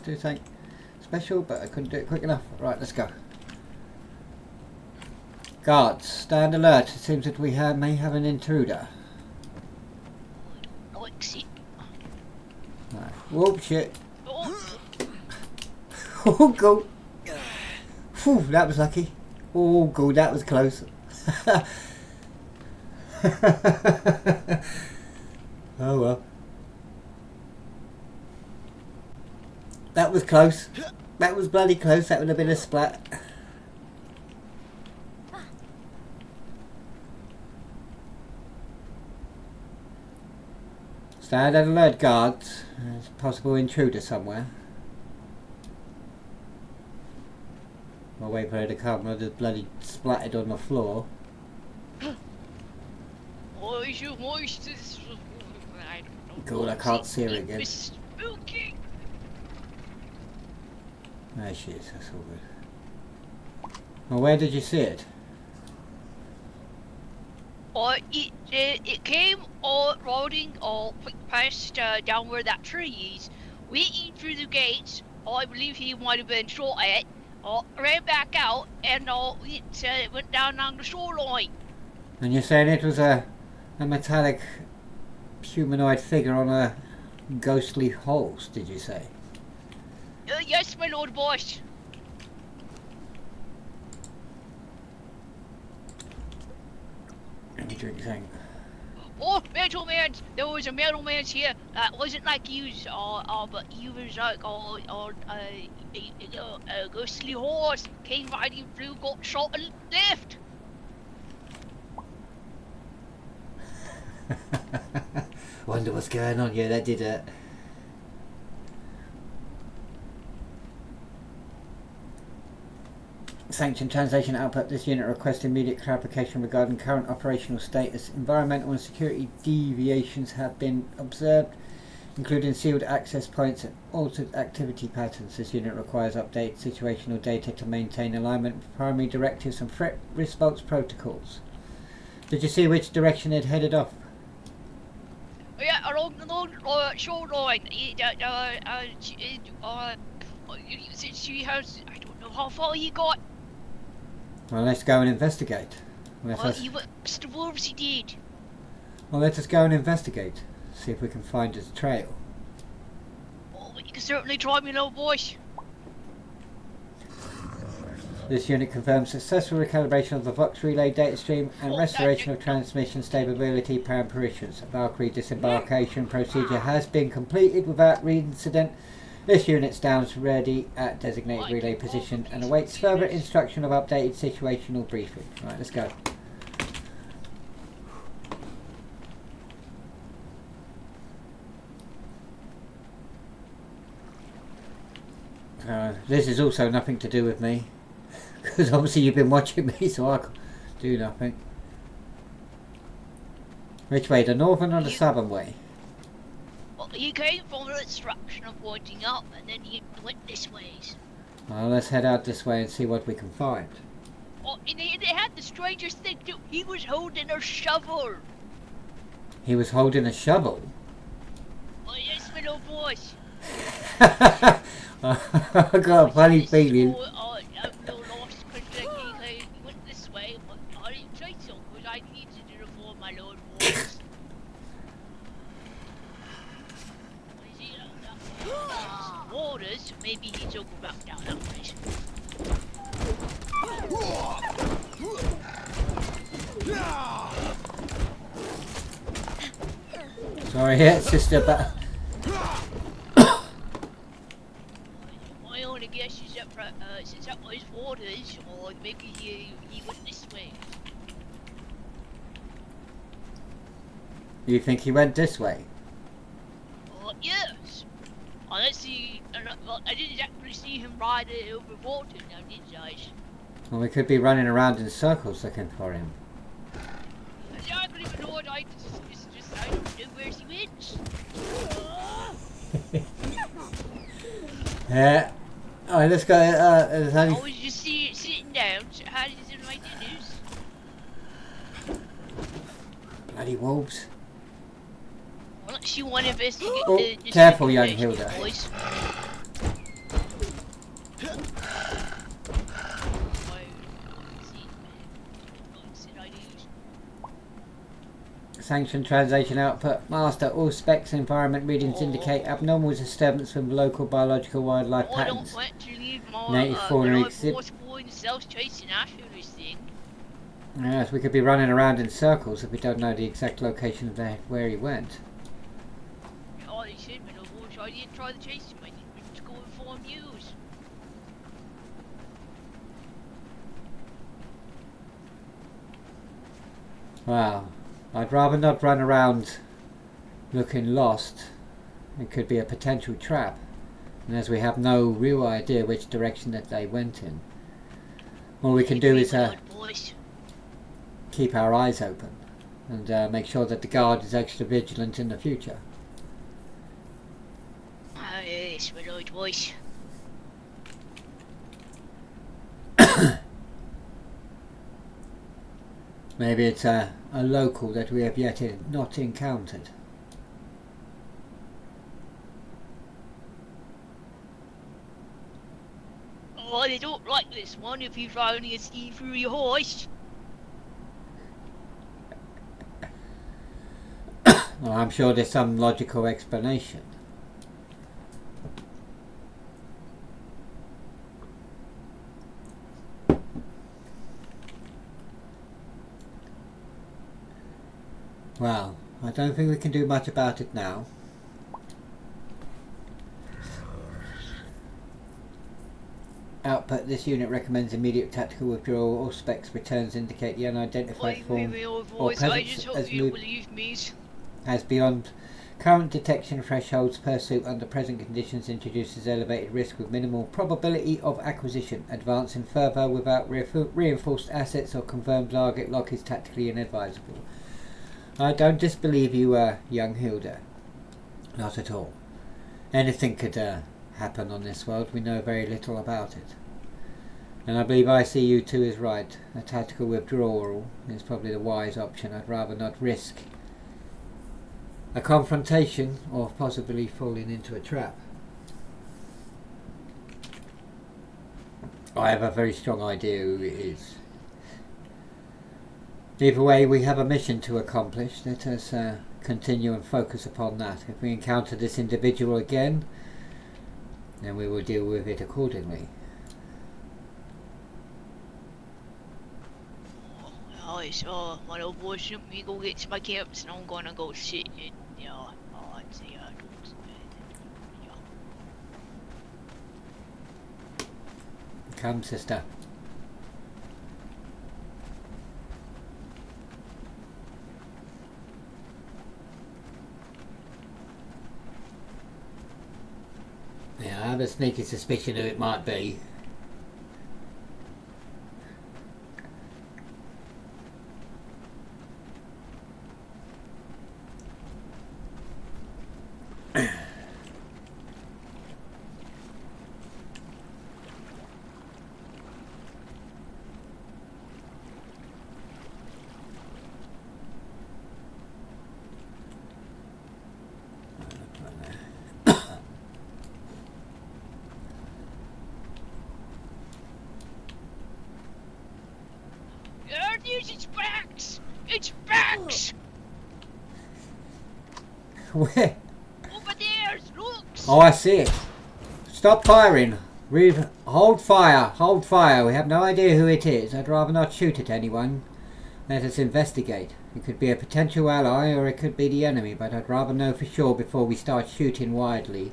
[SPEAKER 4] Do something special, but I couldn't do it quick enough. Right, let's go. Guards, stand alert. It seems that we may have an intruder.
[SPEAKER 2] Exit.
[SPEAKER 4] Right. Whoop, shit.
[SPEAKER 2] Oh,
[SPEAKER 4] Oh, God. Whew, that was lucky. Oh, God, that was close. Oh, well. That was close. That was bloody close. That would have been a splat. Stand alert, guards. There's a possible intruder somewhere. I'll wait for her to come. I just bloody splattered on the floor. God, I can't see her again.
[SPEAKER 2] It's spooky.
[SPEAKER 4] There she is. That's all good. Well, where did you see it?
[SPEAKER 2] It came riding past down where that tree is, went in through the gates. I believe he might have been shot at. Ran back out and it went down along the shoreline.
[SPEAKER 4] And you're saying it was a metallic humanoid figure on a ghostly horse, did you say?
[SPEAKER 2] Yes, my lord boss.
[SPEAKER 4] Let me drink something.
[SPEAKER 2] Oh, metal man! There was a metal man here. Wasn't like you, but he was like a ghostly horse. Came riding through, got shot and left.
[SPEAKER 4] Wonder what's going on. Yeah, that did it. Sanctioned translation output. This unit requests immediate clarification regarding current operational status. Environmental and security deviations have been observed. including sealed access points and altered activity patterns. This unit requires updated situational data to maintain alignment with primary directives and threat response protocols. Did you see which direction it headed off?
[SPEAKER 2] Yeah, along the shoreline. She has. I don't know how far you got.
[SPEAKER 4] Well, let's go and investigate.
[SPEAKER 2] You must have obviously did.
[SPEAKER 4] Well, let us go and investigate. See if we can find his trail.
[SPEAKER 2] Oh, you can certainly try me, little boy.
[SPEAKER 4] This unit confirms successful recalibration of the Vox relay data stream and restoration of transmission stability parameters. Valkyrie disembarkation procedure has been completed without incident. This unit stands ready at designated relay position and awaits further instruction of updated situational briefing. Right, let's go. This is also nothing to do with me, because obviously you've been watching me, so I can do nothing. Which way, the northern or the southern way?
[SPEAKER 2] Well, you came from the instruction of pointing up, and then you went this way.
[SPEAKER 4] Well, let's head out this way and see what we can find.
[SPEAKER 2] Oh, and they had the strangest thing too. He was holding a shovel.
[SPEAKER 4] He was holding a shovel?
[SPEAKER 2] Oh, yes, my little boy.
[SPEAKER 4] I got a funny feeling.
[SPEAKER 2] I'm no lost because he went this way, but I didn't say so because I needed to reform my lord boys. Waters, maybe he took about down that place.
[SPEAKER 4] Sorry, it's just about.
[SPEAKER 2] My only guess is that since that was waters, or maybe he went this way.
[SPEAKER 4] You think he went this way?
[SPEAKER 2] Yes. Unless I didn't actually see him ride over water now, did I?
[SPEAKER 4] Well, we could be running around in circles looking for him.
[SPEAKER 2] I don't even know what I don't know where he went.
[SPEAKER 4] Yeah. Alright, let's go.
[SPEAKER 2] I was just sitting down. So how did you do my dinners?
[SPEAKER 4] Bloody wolves.
[SPEAKER 2] Well, unless you want to investigate the
[SPEAKER 4] careful, young Hilda.
[SPEAKER 2] Boys.
[SPEAKER 4] Sanctioned translation output. Master, all specs environment readings indicate abnormal disturbance from local biological wildlife
[SPEAKER 2] I
[SPEAKER 4] patterns.
[SPEAKER 2] don't want to leave my
[SPEAKER 4] Native fauna exhibit.
[SPEAKER 2] chasing after this thing.
[SPEAKER 4] Yes, we could be running around in circles if we don't know the exact location of where he went.
[SPEAKER 2] Oh, they said, but of I didn't try to chase him. I didn't just go inform news.
[SPEAKER 4] Wow. I'd rather not run around looking lost. It could be a potential trap. And as we have no real idea which direction that they went in, all we can do is keep our eyes open and make sure that the guard is extra vigilant in the future.
[SPEAKER 2] Oh yes, my lord voice.
[SPEAKER 4] Maybe it's a local that we have yet not encountered.
[SPEAKER 2] Oh, they don't like this one if you try only to see through your hoist.
[SPEAKER 4] Well, I'm sure there's some logical explanation. Well, I don't think we can do much about it now. Output, this unit recommends immediate tactical withdrawal. All specs returns indicate the unidentified form or presence as beyond current detection thresholds. Pursuit under present conditions introduces elevated risk with minimal probability of acquisition. Advancing further without reinforced assets or confirmed target lock is tactically inadvisable. I don't disbelieve you, young Hilda. Not at all. Anything could happen on this world. We know very little about it. And I believe ICU2 is right. A tactical withdrawal is probably the wise option. I'd rather not risk a confrontation or possibly falling into a trap. I have a very strong idea who it is. Either way, we have a mission to accomplish. Let us continue and focus upon that. If we encounter this individual again, then we will deal with it accordingly.
[SPEAKER 2] Alright, so my little boy sent me go get to my camps and I'm gonna go sit and, see how it goes.
[SPEAKER 4] Come, sister. Yeah, I have a sneaky suspicion who it might be.
[SPEAKER 2] It's Bax! It's Bax!
[SPEAKER 4] Where?
[SPEAKER 2] Over there, look!
[SPEAKER 4] Oh, I see it. Stop firing. Hold fire. Hold fire. We have no idea who it is. I'd rather not shoot at anyone. Let us investigate. It could be a potential ally or it could be the enemy, but I'd rather know for sure before we start shooting widely.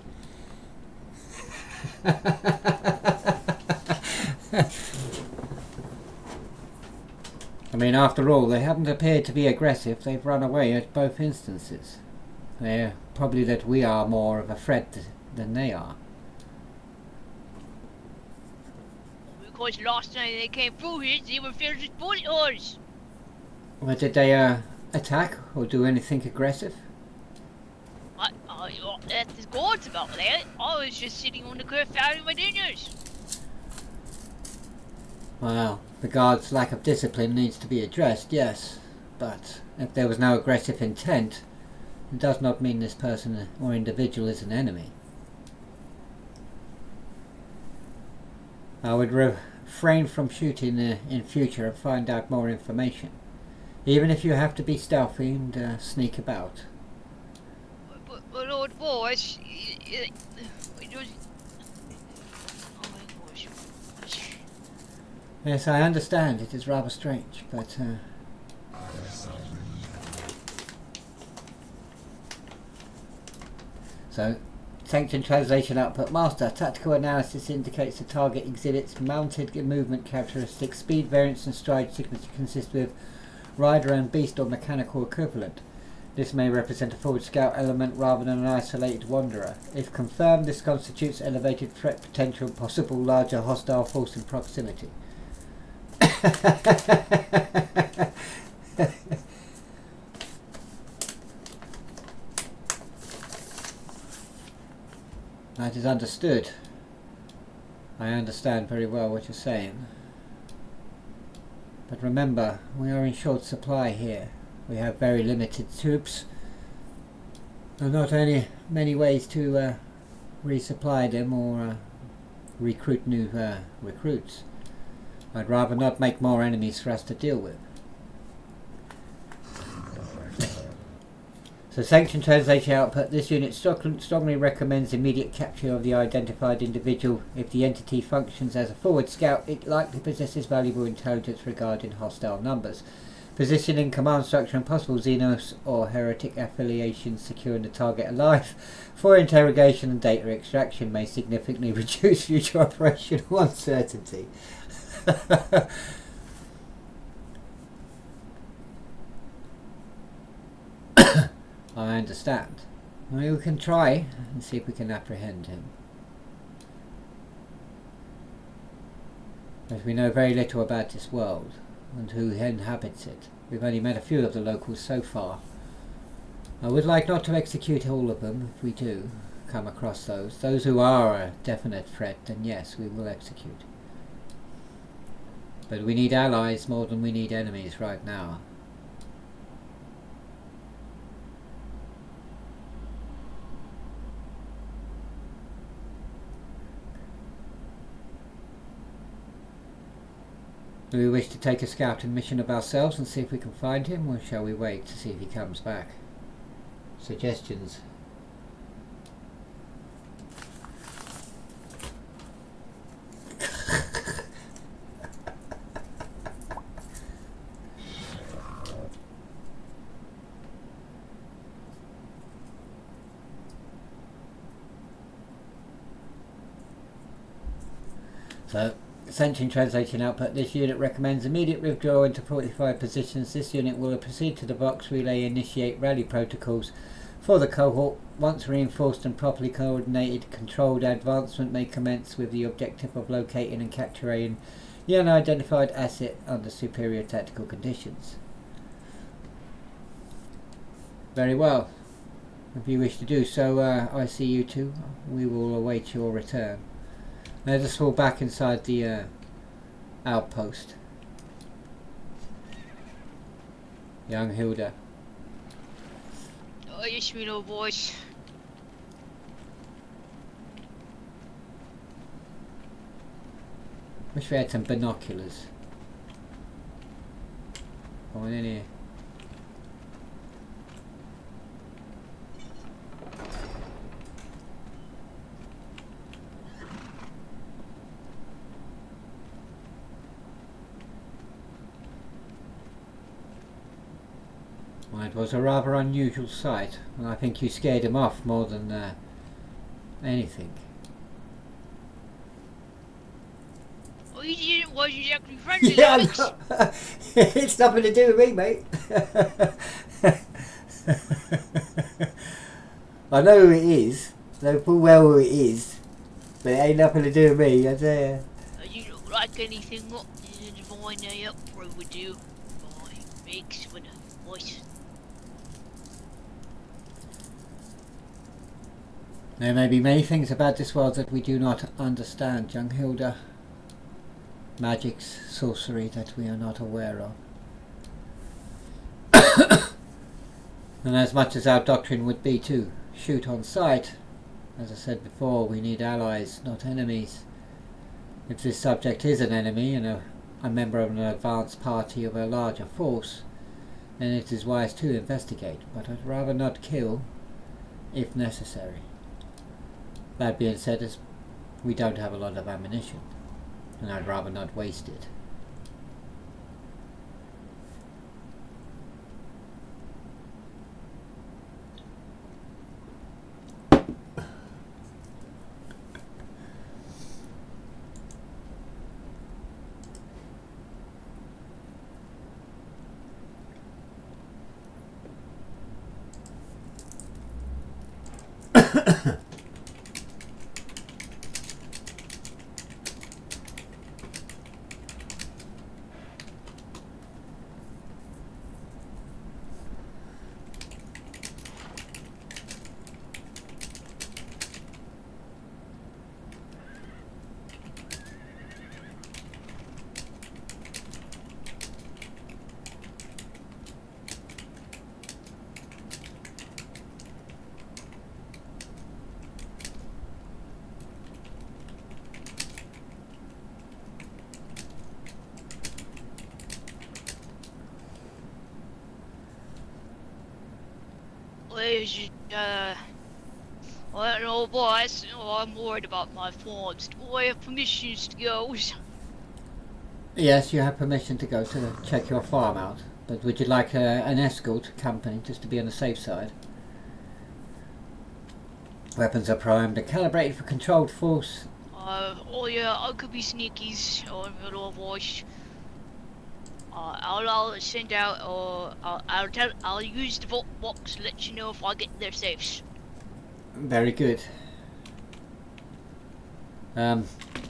[SPEAKER 4] I mean, after all, they haven't appeared to be aggressive. They've run away at both instances. They're probably that we are more of a threat than they are.
[SPEAKER 2] Because last time they came through here, they were filled with bullet holes.
[SPEAKER 4] Well, did they attack or do anything aggressive?
[SPEAKER 2] That's the gods about that. I was just sitting on the cliff having my dinners.
[SPEAKER 4] Well, the guard's lack of discipline needs to be addressed, yes. But if there was no aggressive intent, it does not mean this person or individual is an enemy. I would refrain from shooting in future and find out more information. Even if you have to be stealthy and sneak about.
[SPEAKER 2] But Lord Boss, it was... Oh my gosh.
[SPEAKER 4] Yes, I understand. It is rather strange, but... So, Sanctioned Translation Output Master. Tactical analysis indicates the target exhibits mounted movement characteristics. Speed, variance and stride signature consist with rider and beast or mechanical equivalent. This may represent a forward scout element rather than an isolated wanderer. If confirmed, this constitutes elevated threat potential, possible larger hostile force in proximity. That is understood. I understand very well what you're saying. But remember, we are in short supply here. We have very limited troops. There are not only many ways to resupply them or recruit new recruits. I'd rather not make more enemies for us to deal with. So Sanctioned Translation Output. This unit strongly recommends immediate capture of the identified individual. If the entity functions as a forward scout, it likely possesses valuable intelligence regarding hostile numbers. Positioning, command structure and possible Xenos or heretic affiliations securing the target alive for interrogation and data extraction may significantly reduce future operational uncertainty. I understand. Well, we can try and see if we can apprehend him. As we know very little about this world and who inhabits it. We've only met a few of the locals so far. I would like not to execute all of them if we do come across those. Those who are a definite threat, then yes, we will execute. But we need allies more than we need enemies right now. Do we wish to take a scouting mission of ourselves and see if we can find him, or shall we wait to see if he comes back? Suggestions? So, Ascension translation output. This unit recommends immediate withdrawal into 45 positions. This unit will proceed to the box relay, initiate rally protocols for the cohort. Once reinforced and properly coordinated, controlled advancement may commence with the objective of locating and capturing the unidentified asset under superior tactical conditions. Very well. If you wish to do so, I see you two. We will await your return. Let us fall back inside the outpost. Young Hilda.
[SPEAKER 2] Oh, yes, me little boys.
[SPEAKER 4] Wish we had some binoculars. Come on in here. Well, it was a rather unusual sight, and I think you scared him off more than anything.
[SPEAKER 2] Oh, you didn't. Was you actually friendly?
[SPEAKER 4] Yeah,
[SPEAKER 2] Alex?
[SPEAKER 4] no. It's nothing to do with me, mate. I know who it is. I know full well who it is, but it ain't nothing to do with me. I tell you.
[SPEAKER 2] You don't like anything what the divine uproar would do. Oh, it makes with a voice.
[SPEAKER 4] There may be many things about this world that we do not understand, young Hilda. Magics, sorcery that we are not aware of. And as much as our doctrine would be to shoot on sight, as I said before, we need allies, not enemies. If this subject is an enemy and a member of an advanced party of a larger force, then it is wise to investigate, but I'd rather not kill if necessary. That being said, as we don't have a lot of ammunition, and I'd rather not waste it.
[SPEAKER 2] I don't know, boys. I'm worried about my forms. Do I have permissions to go?
[SPEAKER 4] Yes, you have permission to go to check your farm out, but would you like an escort company just to be on the safe side? Weapons are primed and calibrated for controlled force.
[SPEAKER 2] Oh yeah, I could be sneakies or little voice. I'll send out, or I'll use the vault box to let you know if I get their safes.
[SPEAKER 4] Very good. But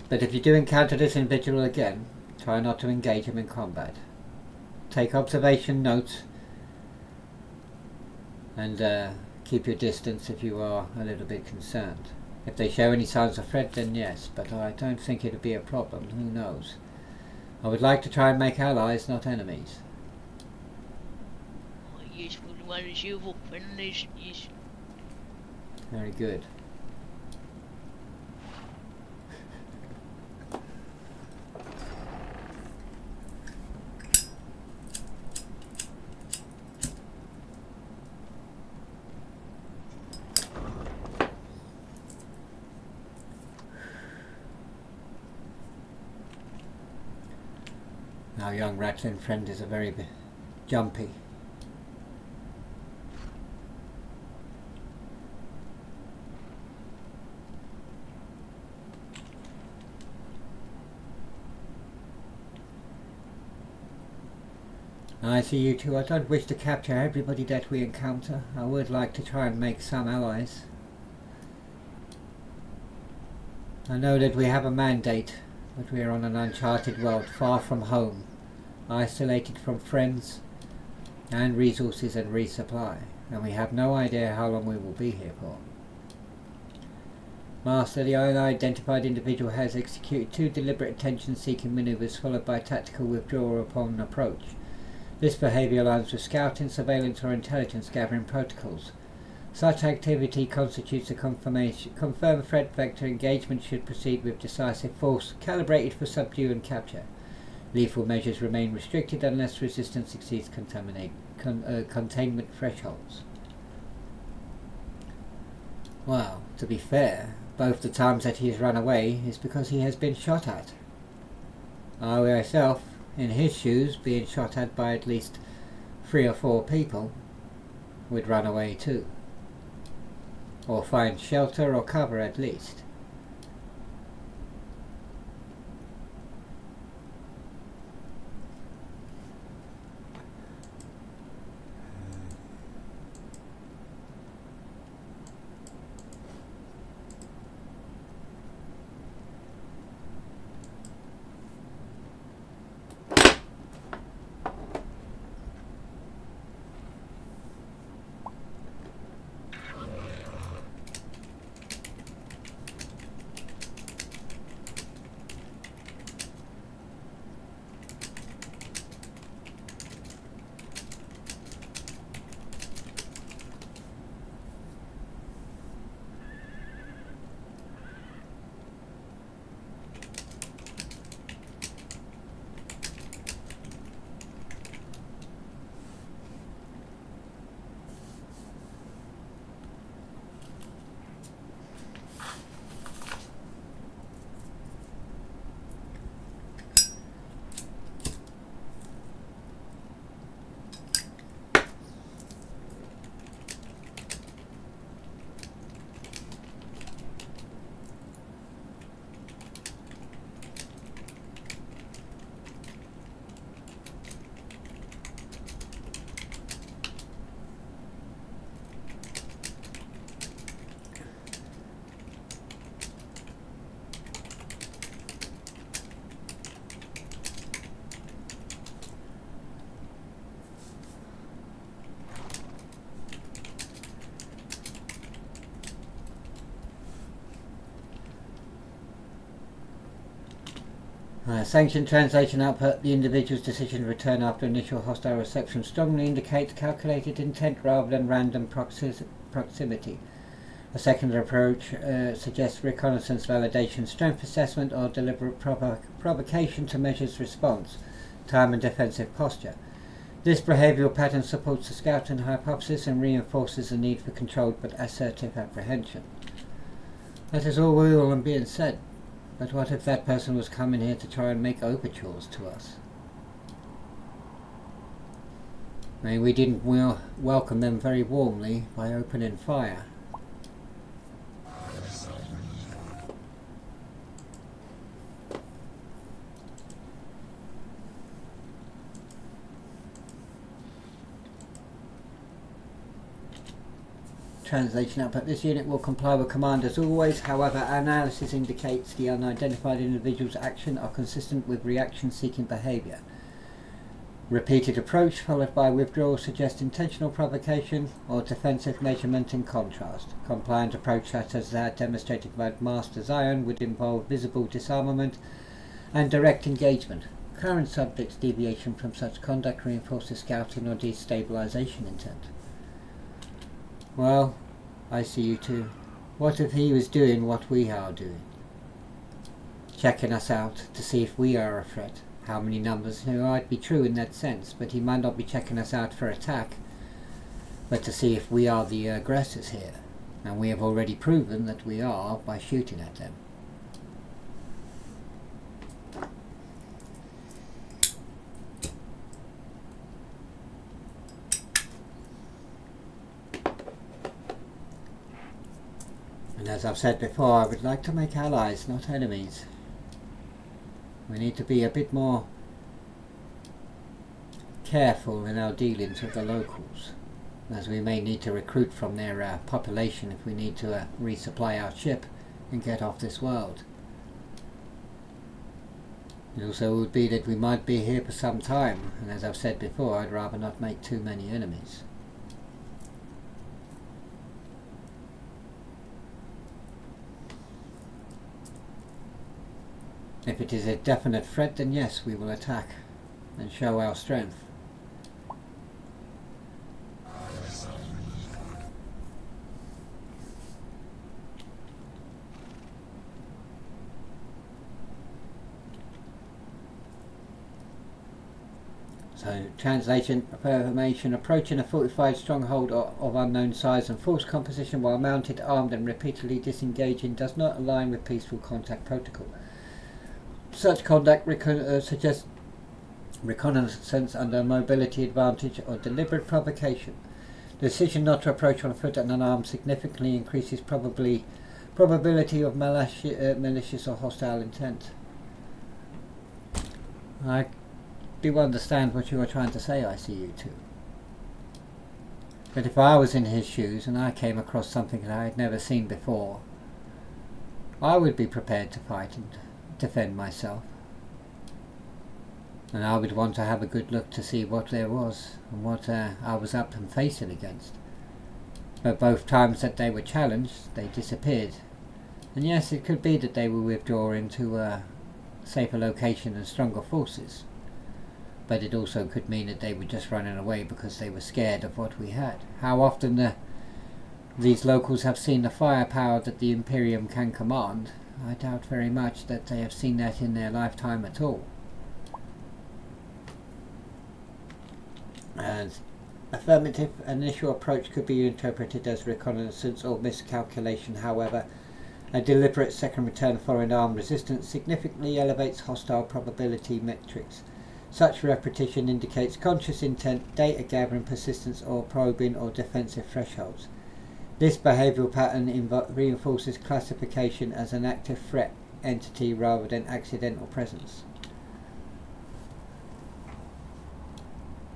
[SPEAKER 4] if you do encounter this individual again, try not to engage him in combat. Take observation notes and keep your distance if you are a little bit concerned. If they show any signs of threat, then yes, but I don't think it'll be a problem. Who knows? I would like to try and make allies, not enemies.
[SPEAKER 2] Yes, we'll manage you for friendlies, yes.
[SPEAKER 4] Very good. Our young rattling friend is a very jumpy. I see you two. I don't wish to capture everybody that we encounter. I would like to try and make some allies. I know that we have a mandate, but we are on an uncharted world, far from home, isolated from friends and resources and resupply, and we have no idea how long we will be here for. Master, the unidentified individual has executed 2 deliberate attention-seeking maneuvers followed by tactical withdrawal upon approach. This behaviour aligns with scouting, surveillance or intelligence gathering protocols. Such activity constitutes a confirmed threat vector. Engagement should proceed with decisive force, calibrated for subdue and capture. Lethal measures remain restricted unless resistance exceeds containment thresholds. Well, to be fair, both the times that he has run away is because he has been shot at. I myself, in his shoes, being shot at by at least 3 or 4 people, would run away too. Or find shelter or cover at least. Sanctioned translation output. The individual's decision to return after initial hostile reception strongly indicates calculated intent rather than random proximity. A second approach suggests reconnaissance, validation, strength assessment, or deliberate provocation to measures response, time and defensive posture. This behavioural pattern supports the scouting hypothesis and reinforces the need for controlled but assertive apprehension. That is all well and being said. But what if that person was coming here to try and make overtures to us? I mean, we didn't welcome them very warmly by opening fire. Translation output. This unit will comply with command as always. However, analysis indicates the unidentified individual's actions are consistent with reaction-seeking behaviour. Repeated approach followed by withdrawal suggests intentional provocation or defensive measurement in contrast. Compliant approach such as that demonstrated by Master Zion would involve visible disarmament and direct engagement. Current subject's deviation from such conduct reinforces scouting or destabilization intent. Well, I see you too. What if he was doing what we are doing? Checking us out to see if we are a threat. How many numbers? It might be true in that sense, but he might not be checking us out for attack, but to see if we are the aggressors here. And we have already proven that we are by shooting at them. And as I've said before, I would like to make allies, not enemies. We need to be a bit more careful in our dealings with the locals, as we may need to recruit from their population if we need to resupply our ship and get off this world. It also would be that we might be here for some time, and as I've said before, I'd rather not make too many enemies. If it is a definite threat, then yes, we will attack and show our strength. So, translation, affirmation, approaching a fortified stronghold of unknown size and force composition while mounted, armed and repeatedly disengaging does not align with peaceful contact protocol. Such conduct suggests reconnaissance under mobility advantage or deliberate provocation. The decision not to approach on foot and unarmed significantly increases probability of malicious or hostile intent. I do understand what you are trying to say, I see you too. But if I was in his shoes and I came across something that I had never seen before, I would be prepared to fight and defend myself. And I would want to have a good look to see what there was and what I was up and facing against. But both times that they were challenged, they disappeared. And yes, it could be that they will withdraw into a safer location and stronger forces. But it also could mean that they were just running away because they were scared of what we had. How often these locals have seen the firepower that the Imperium can command, I doubt very much that they have seen that in their lifetime at all. As affirmative, an initial approach could be interpreted as reconnaissance or miscalculation. However, a deliberate second return foreign armed resistance significantly elevates hostile probability metrics. Such repetition indicates conscious intent, data gathering, persistence, or probing or defensive thresholds. This behavioural pattern reinforces classification as an active threat entity rather than accidental presence.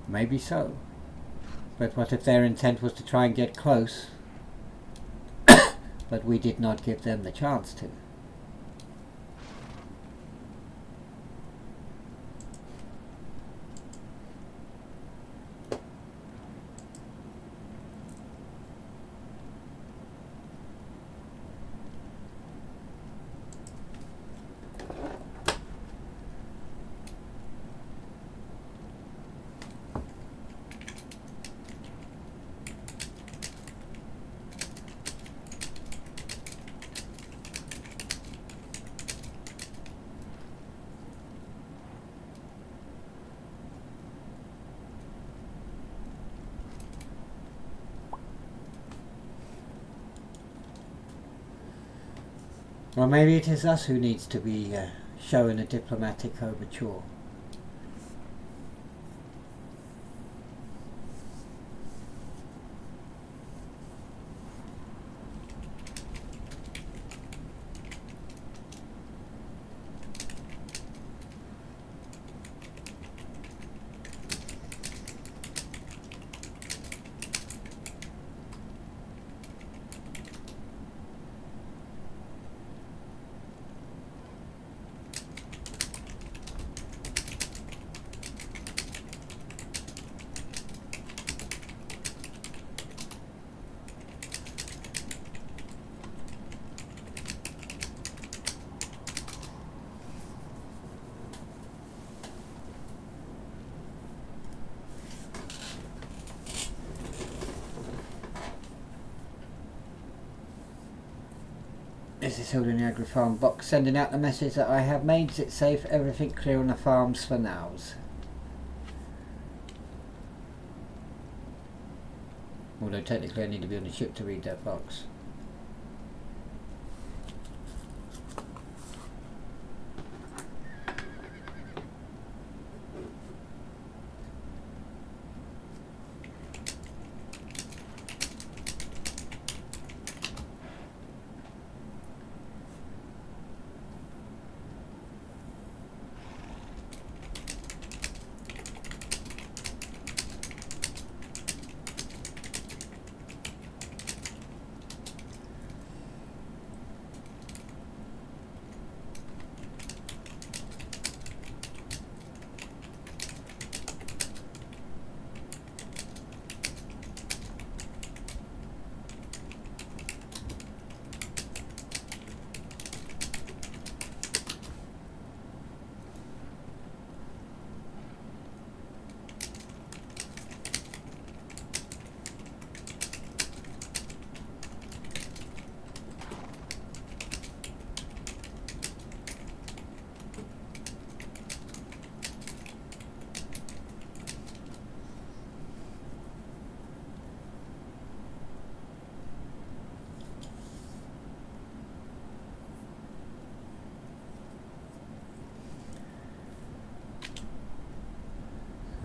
[SPEAKER 4] Maybe so. But what if their intent was to try and get close, but we did not give them the chance to? Or maybe it is us who needs to be shown a diplomatic overture. This is Hilda in the Agri Farm box, sending out the message that I have made it safe, everything clear on the farms for nows. Although technically I need to be on the ship to read that box.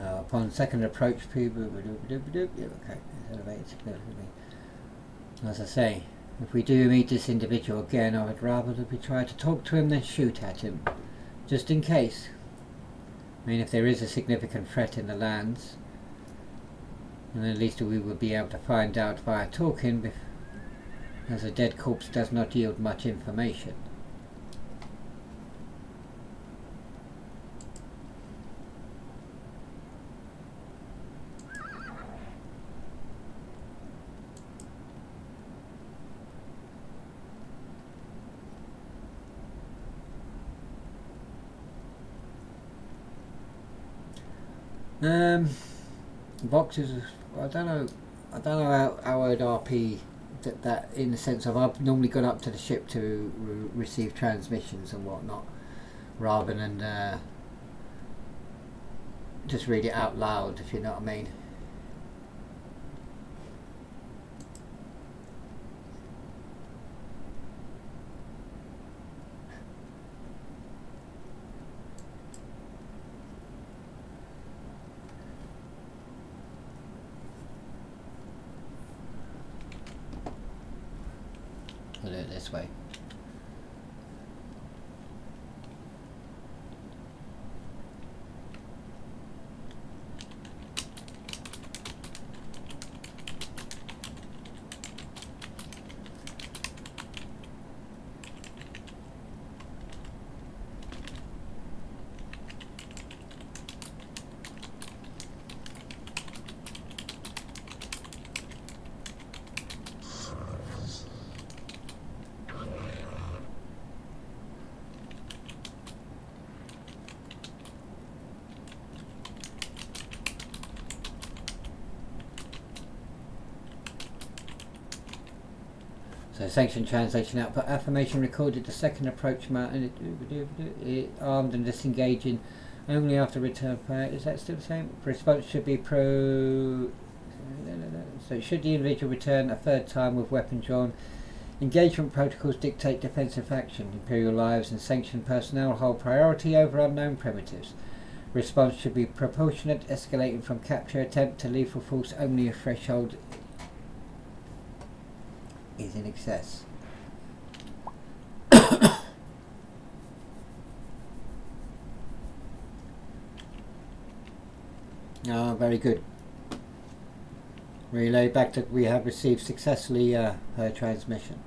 [SPEAKER 4] Upon second approach, okay, elevated significantly. As I say, if we do meet this individual again, I would rather that we try to talk to him than shoot at him, just in case. I mean, if there is a significant threat in the lands, then at least we will be able to find out via talking, as a dead corpse does not yield much information. Boxes, I don't know how I'd RP that in the sense of I've normally gone up to the ship to receive transmissions and whatnot, rather than just read it out loud, if you know what I mean. I'll do it this way. So sanction translation output affirmation recorded the second approach mounted armed and disengaging only after return fire. Is that still the same? Response should be so should the individual return a third time with weapon drawn, engagement protocols dictate defensive action. Imperial lives and sanctioned personnel hold priority over unknown primitives. Response should be proportionate, escalating from capture attempt to lethal force only if threshold is in excess. Very good. Relay back to we have received successfully her transmission.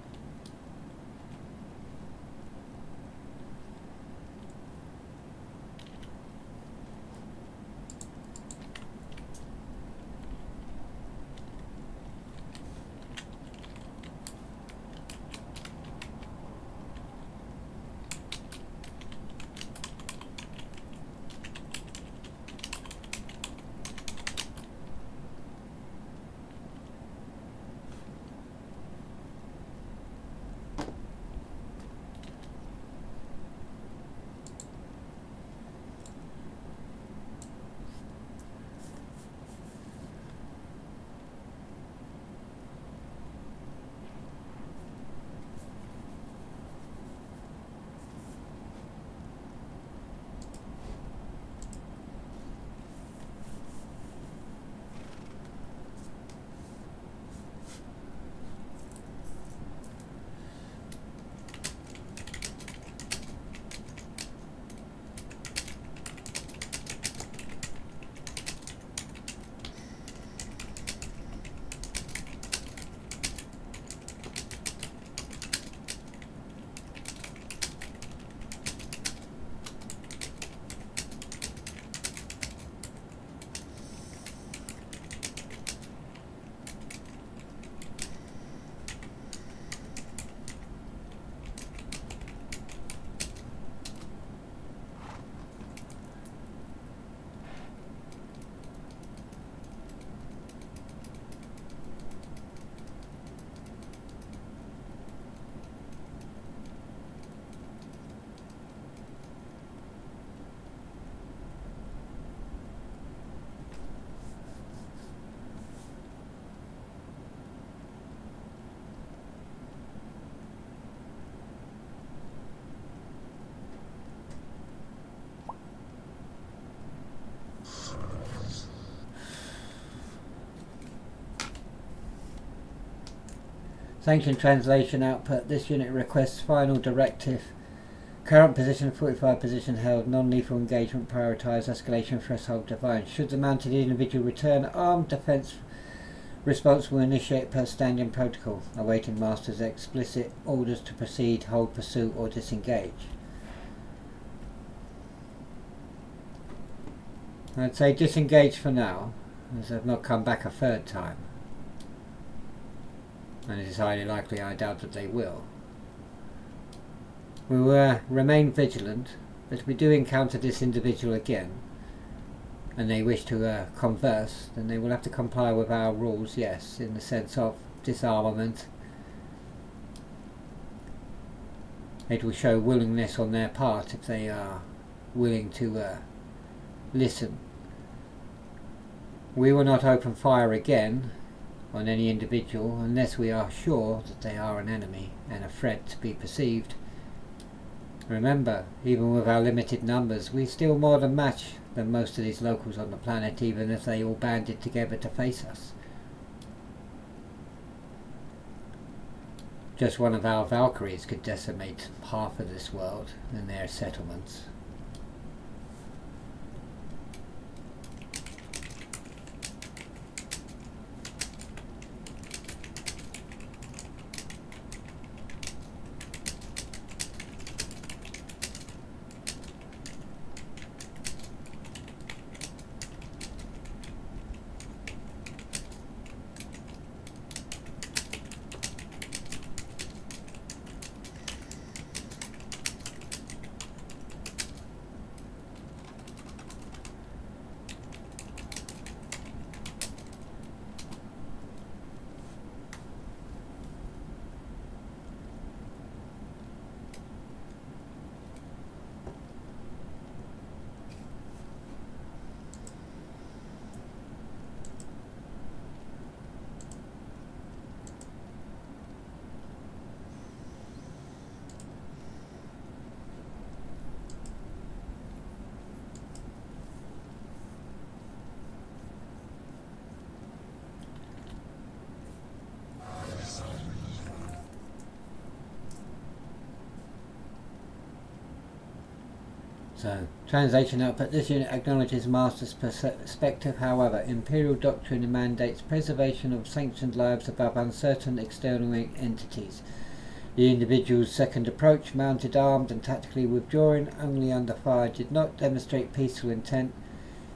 [SPEAKER 4] Sanctioned translation output. This unit requests final directive. Current position, 45 position held. Non-lethal engagement prioritized. Escalation threshold defined. Should the mounted individual return armed, defense response will initiate per standing protocol. Awaiting master's explicit orders to proceed, hold pursuit or disengage. I'd say disengage for now, as I've not come back a third time. And it is highly likely, I doubt that they will. We will remain vigilant, but if we do encounter this individual again, and they wish to converse, then they will have to comply with our rules, yes, in the sense of disarmament. It will show willingness on their part if they are willing to listen. We will not open fire again on any individual unless we are sure that they are an enemy and a threat to be perceived. Remember, even with our limited numbers, we still more than match than most of these locals on the planet, even if they all banded together to face us. Just one of our Valkyries could decimate half of this world and their settlements. So, translation output. This unit acknowledges Master's perspective, however, Imperial doctrine mandates preservation of sanctioned lives above uncertain external entities. The individual's second approach, mounted armed and tactically withdrawing only under fire, did not demonstrate peaceful intent.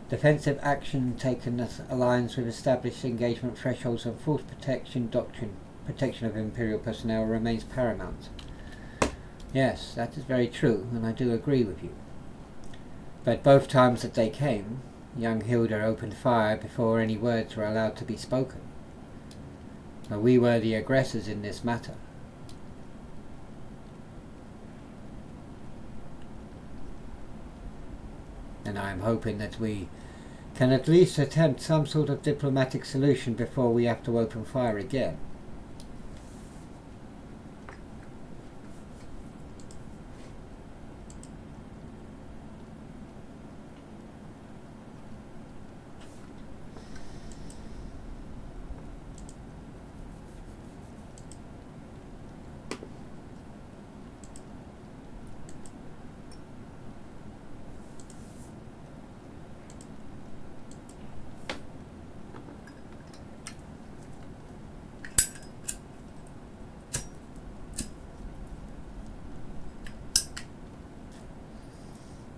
[SPEAKER 4] Defensive action taken as aligns with established engagement thresholds and force protection doctrine. Protection of Imperial personnel remains paramount. Yes, that is very true, and I do agree with you. But both times that they came, young Hilda opened fire before any words were allowed to be spoken. But we were the aggressors in this matter. And I am hoping that we can at least attempt some sort of diplomatic solution before we have to open fire again.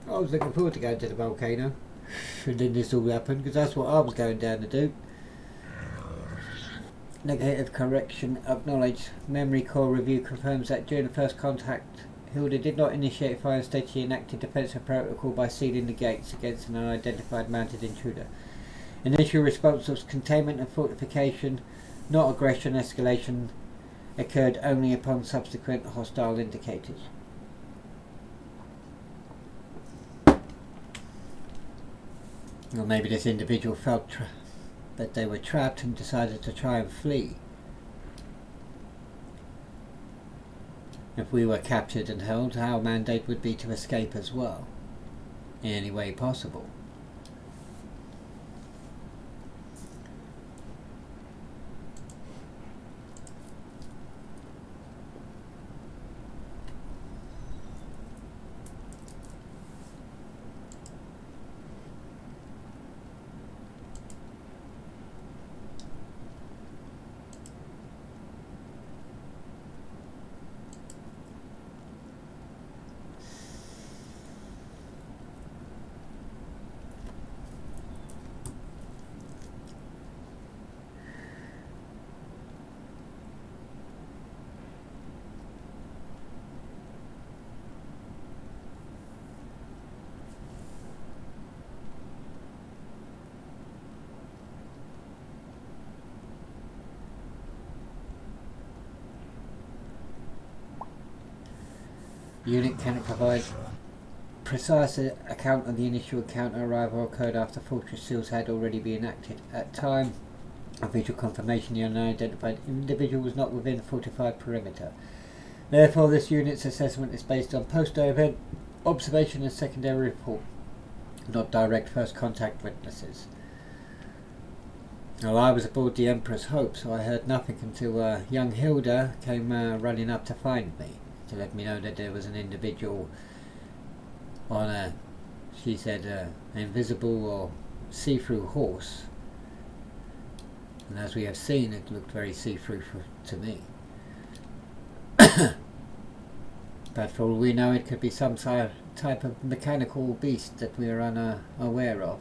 [SPEAKER 4] I was looking forward to going to the volcano, and then this all happened, because that's what I was going down to do. Negative correction acknowledged. Memory core review confirms that during the first contact, Hilda did not initiate fire. Instead, she enacted defensive protocol by sealing the gates against an unidentified mounted intruder. Initial response was containment and fortification, not aggression. Escalation occurred only upon subsequent hostile indicators. Or maybe this individual felt that they were trapped and decided to try and flee. If we were captured and held, our mandate would be to escape as well, in any way possible. Unit cannot provide precise account of the initial encounter arrival occurred after fortress seals had already been enacted. At time of visual confirmation, the unidentified individual was not within the fortified perimeter. Therefore, this unit's assessment is based on post-event observation and secondary report, not direct first contact witnesses. Well, I was aboard the Emperor's Hope, so I heard nothing until young Hilda came running up to find me, to let me know that there was an individual on a, she said, invisible or see-through horse. And as we have seen, it looked very see-through to me. But for all we know, it could be some type of mechanical beast that we are unaware of.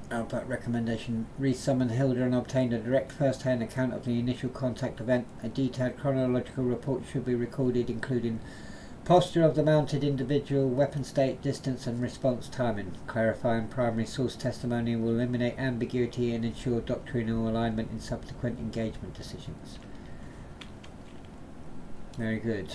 [SPEAKER 4] Output recommendation: resummon Hilda and obtain a direct first-hand account of the initial contact event. A detailed chronological report should be recorded, including posture of the mounted individual, weapon state, distance and response timing. Clarifying primary source testimony will eliminate ambiguity and ensure doctrinal alignment in subsequent engagement decisions. Very good.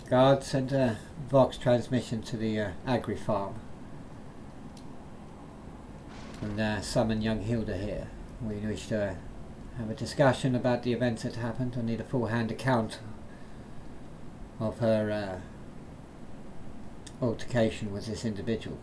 [SPEAKER 4] Guard, send a Vox transmission to the Agri Farm and summon young Hilda here. We wish to have a discussion about the events that happened. I need a full-hand account of her altercation with this individual.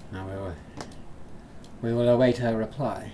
[SPEAKER 4] Now we will await her reply.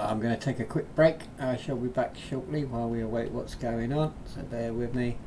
[SPEAKER 1] I'm going to take a quick break. I shall be back shortly while we await what's going on, so bear with me.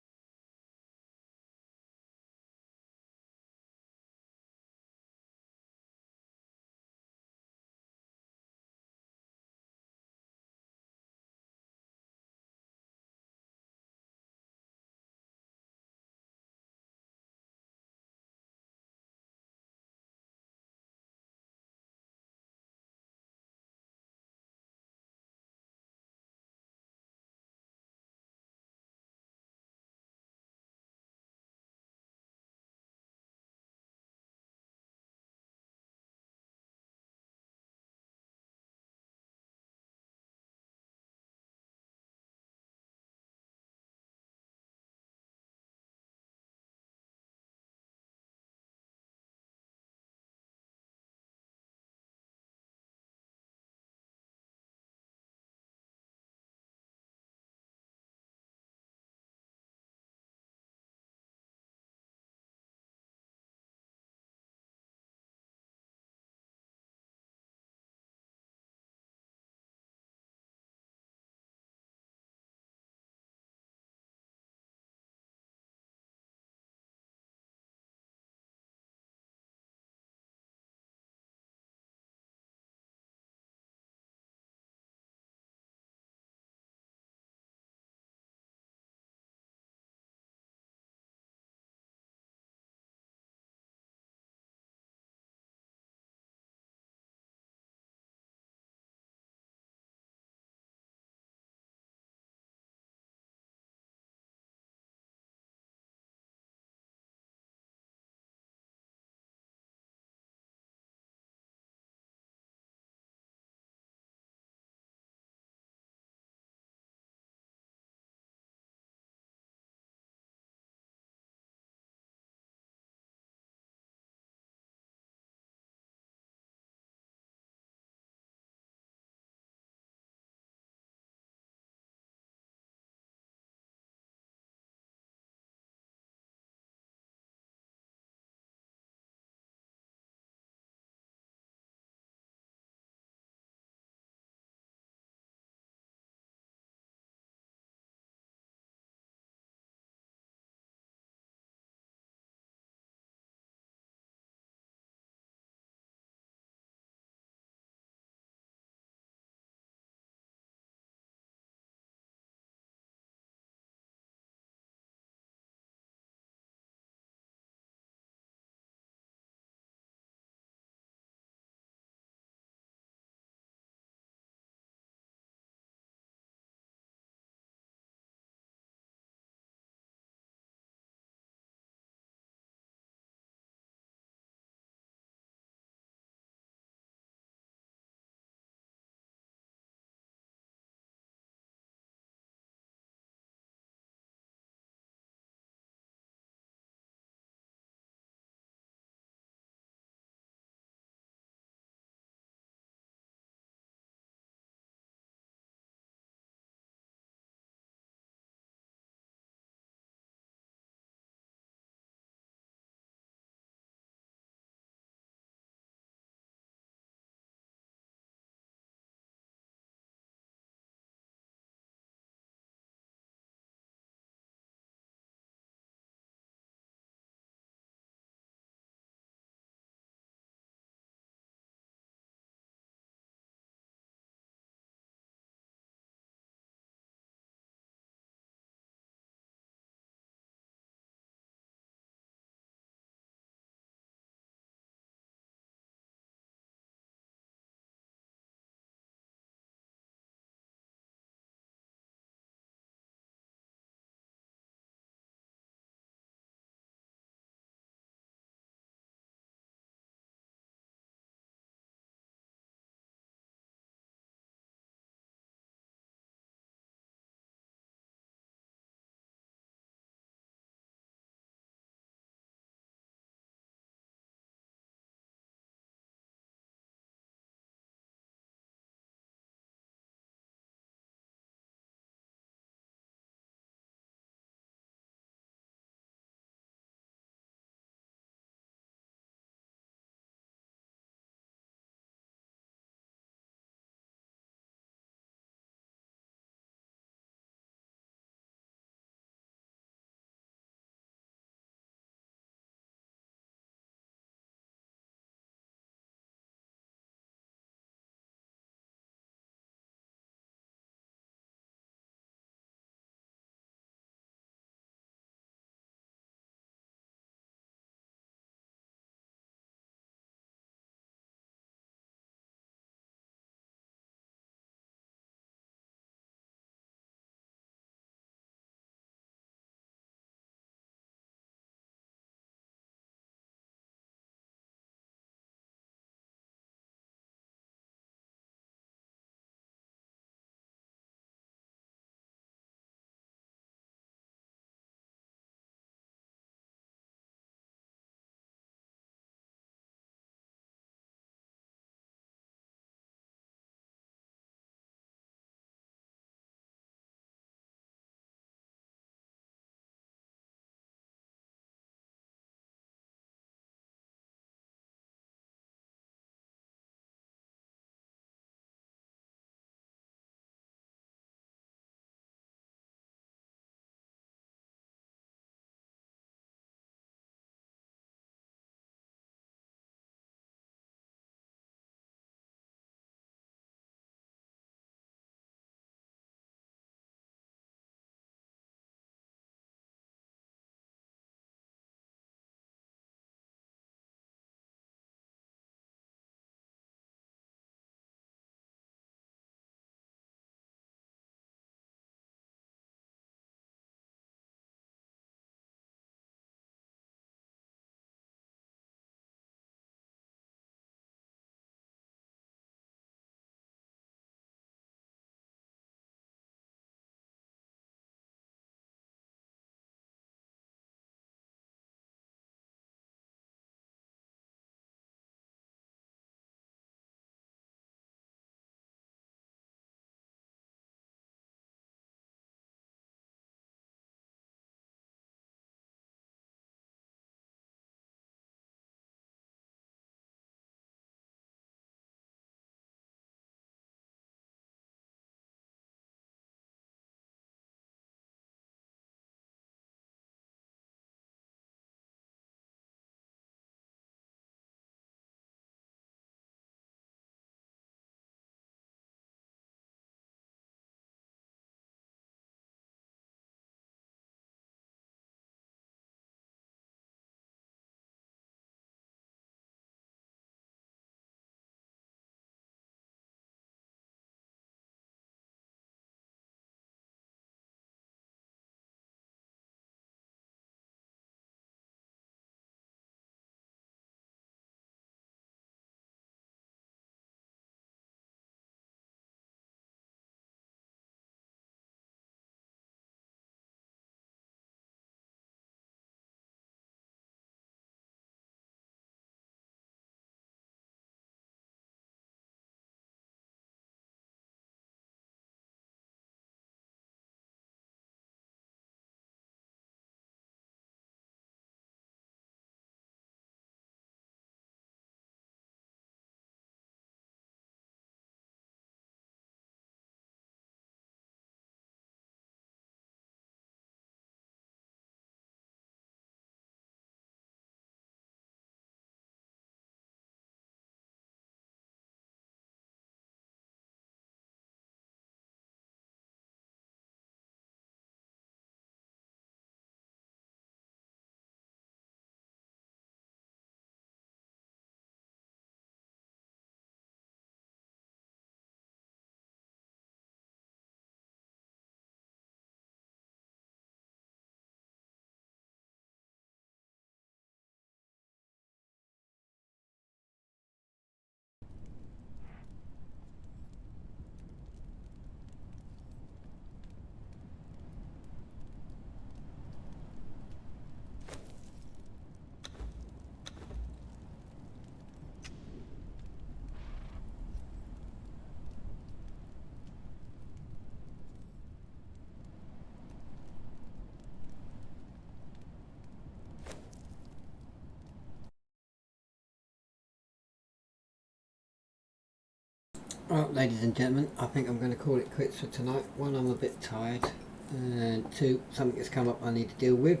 [SPEAKER 1] Well, ladies and gentlemen, I think I'm going to call it quits for tonight. One, I'm a bit tired, and two, something has come up I need to deal with.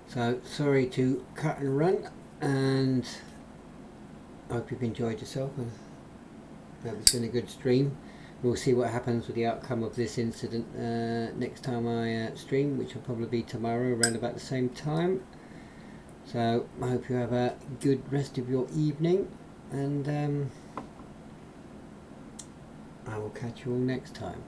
[SPEAKER 1] So, sorry to cut and run, and I hope you've enjoyed yourself, and hope it's been a good stream. We'll see what happens with the outcome of this incident next time I stream, which will probably be tomorrow around about the same time. So, I hope you have a good rest of your evening, and I will catch you all next time.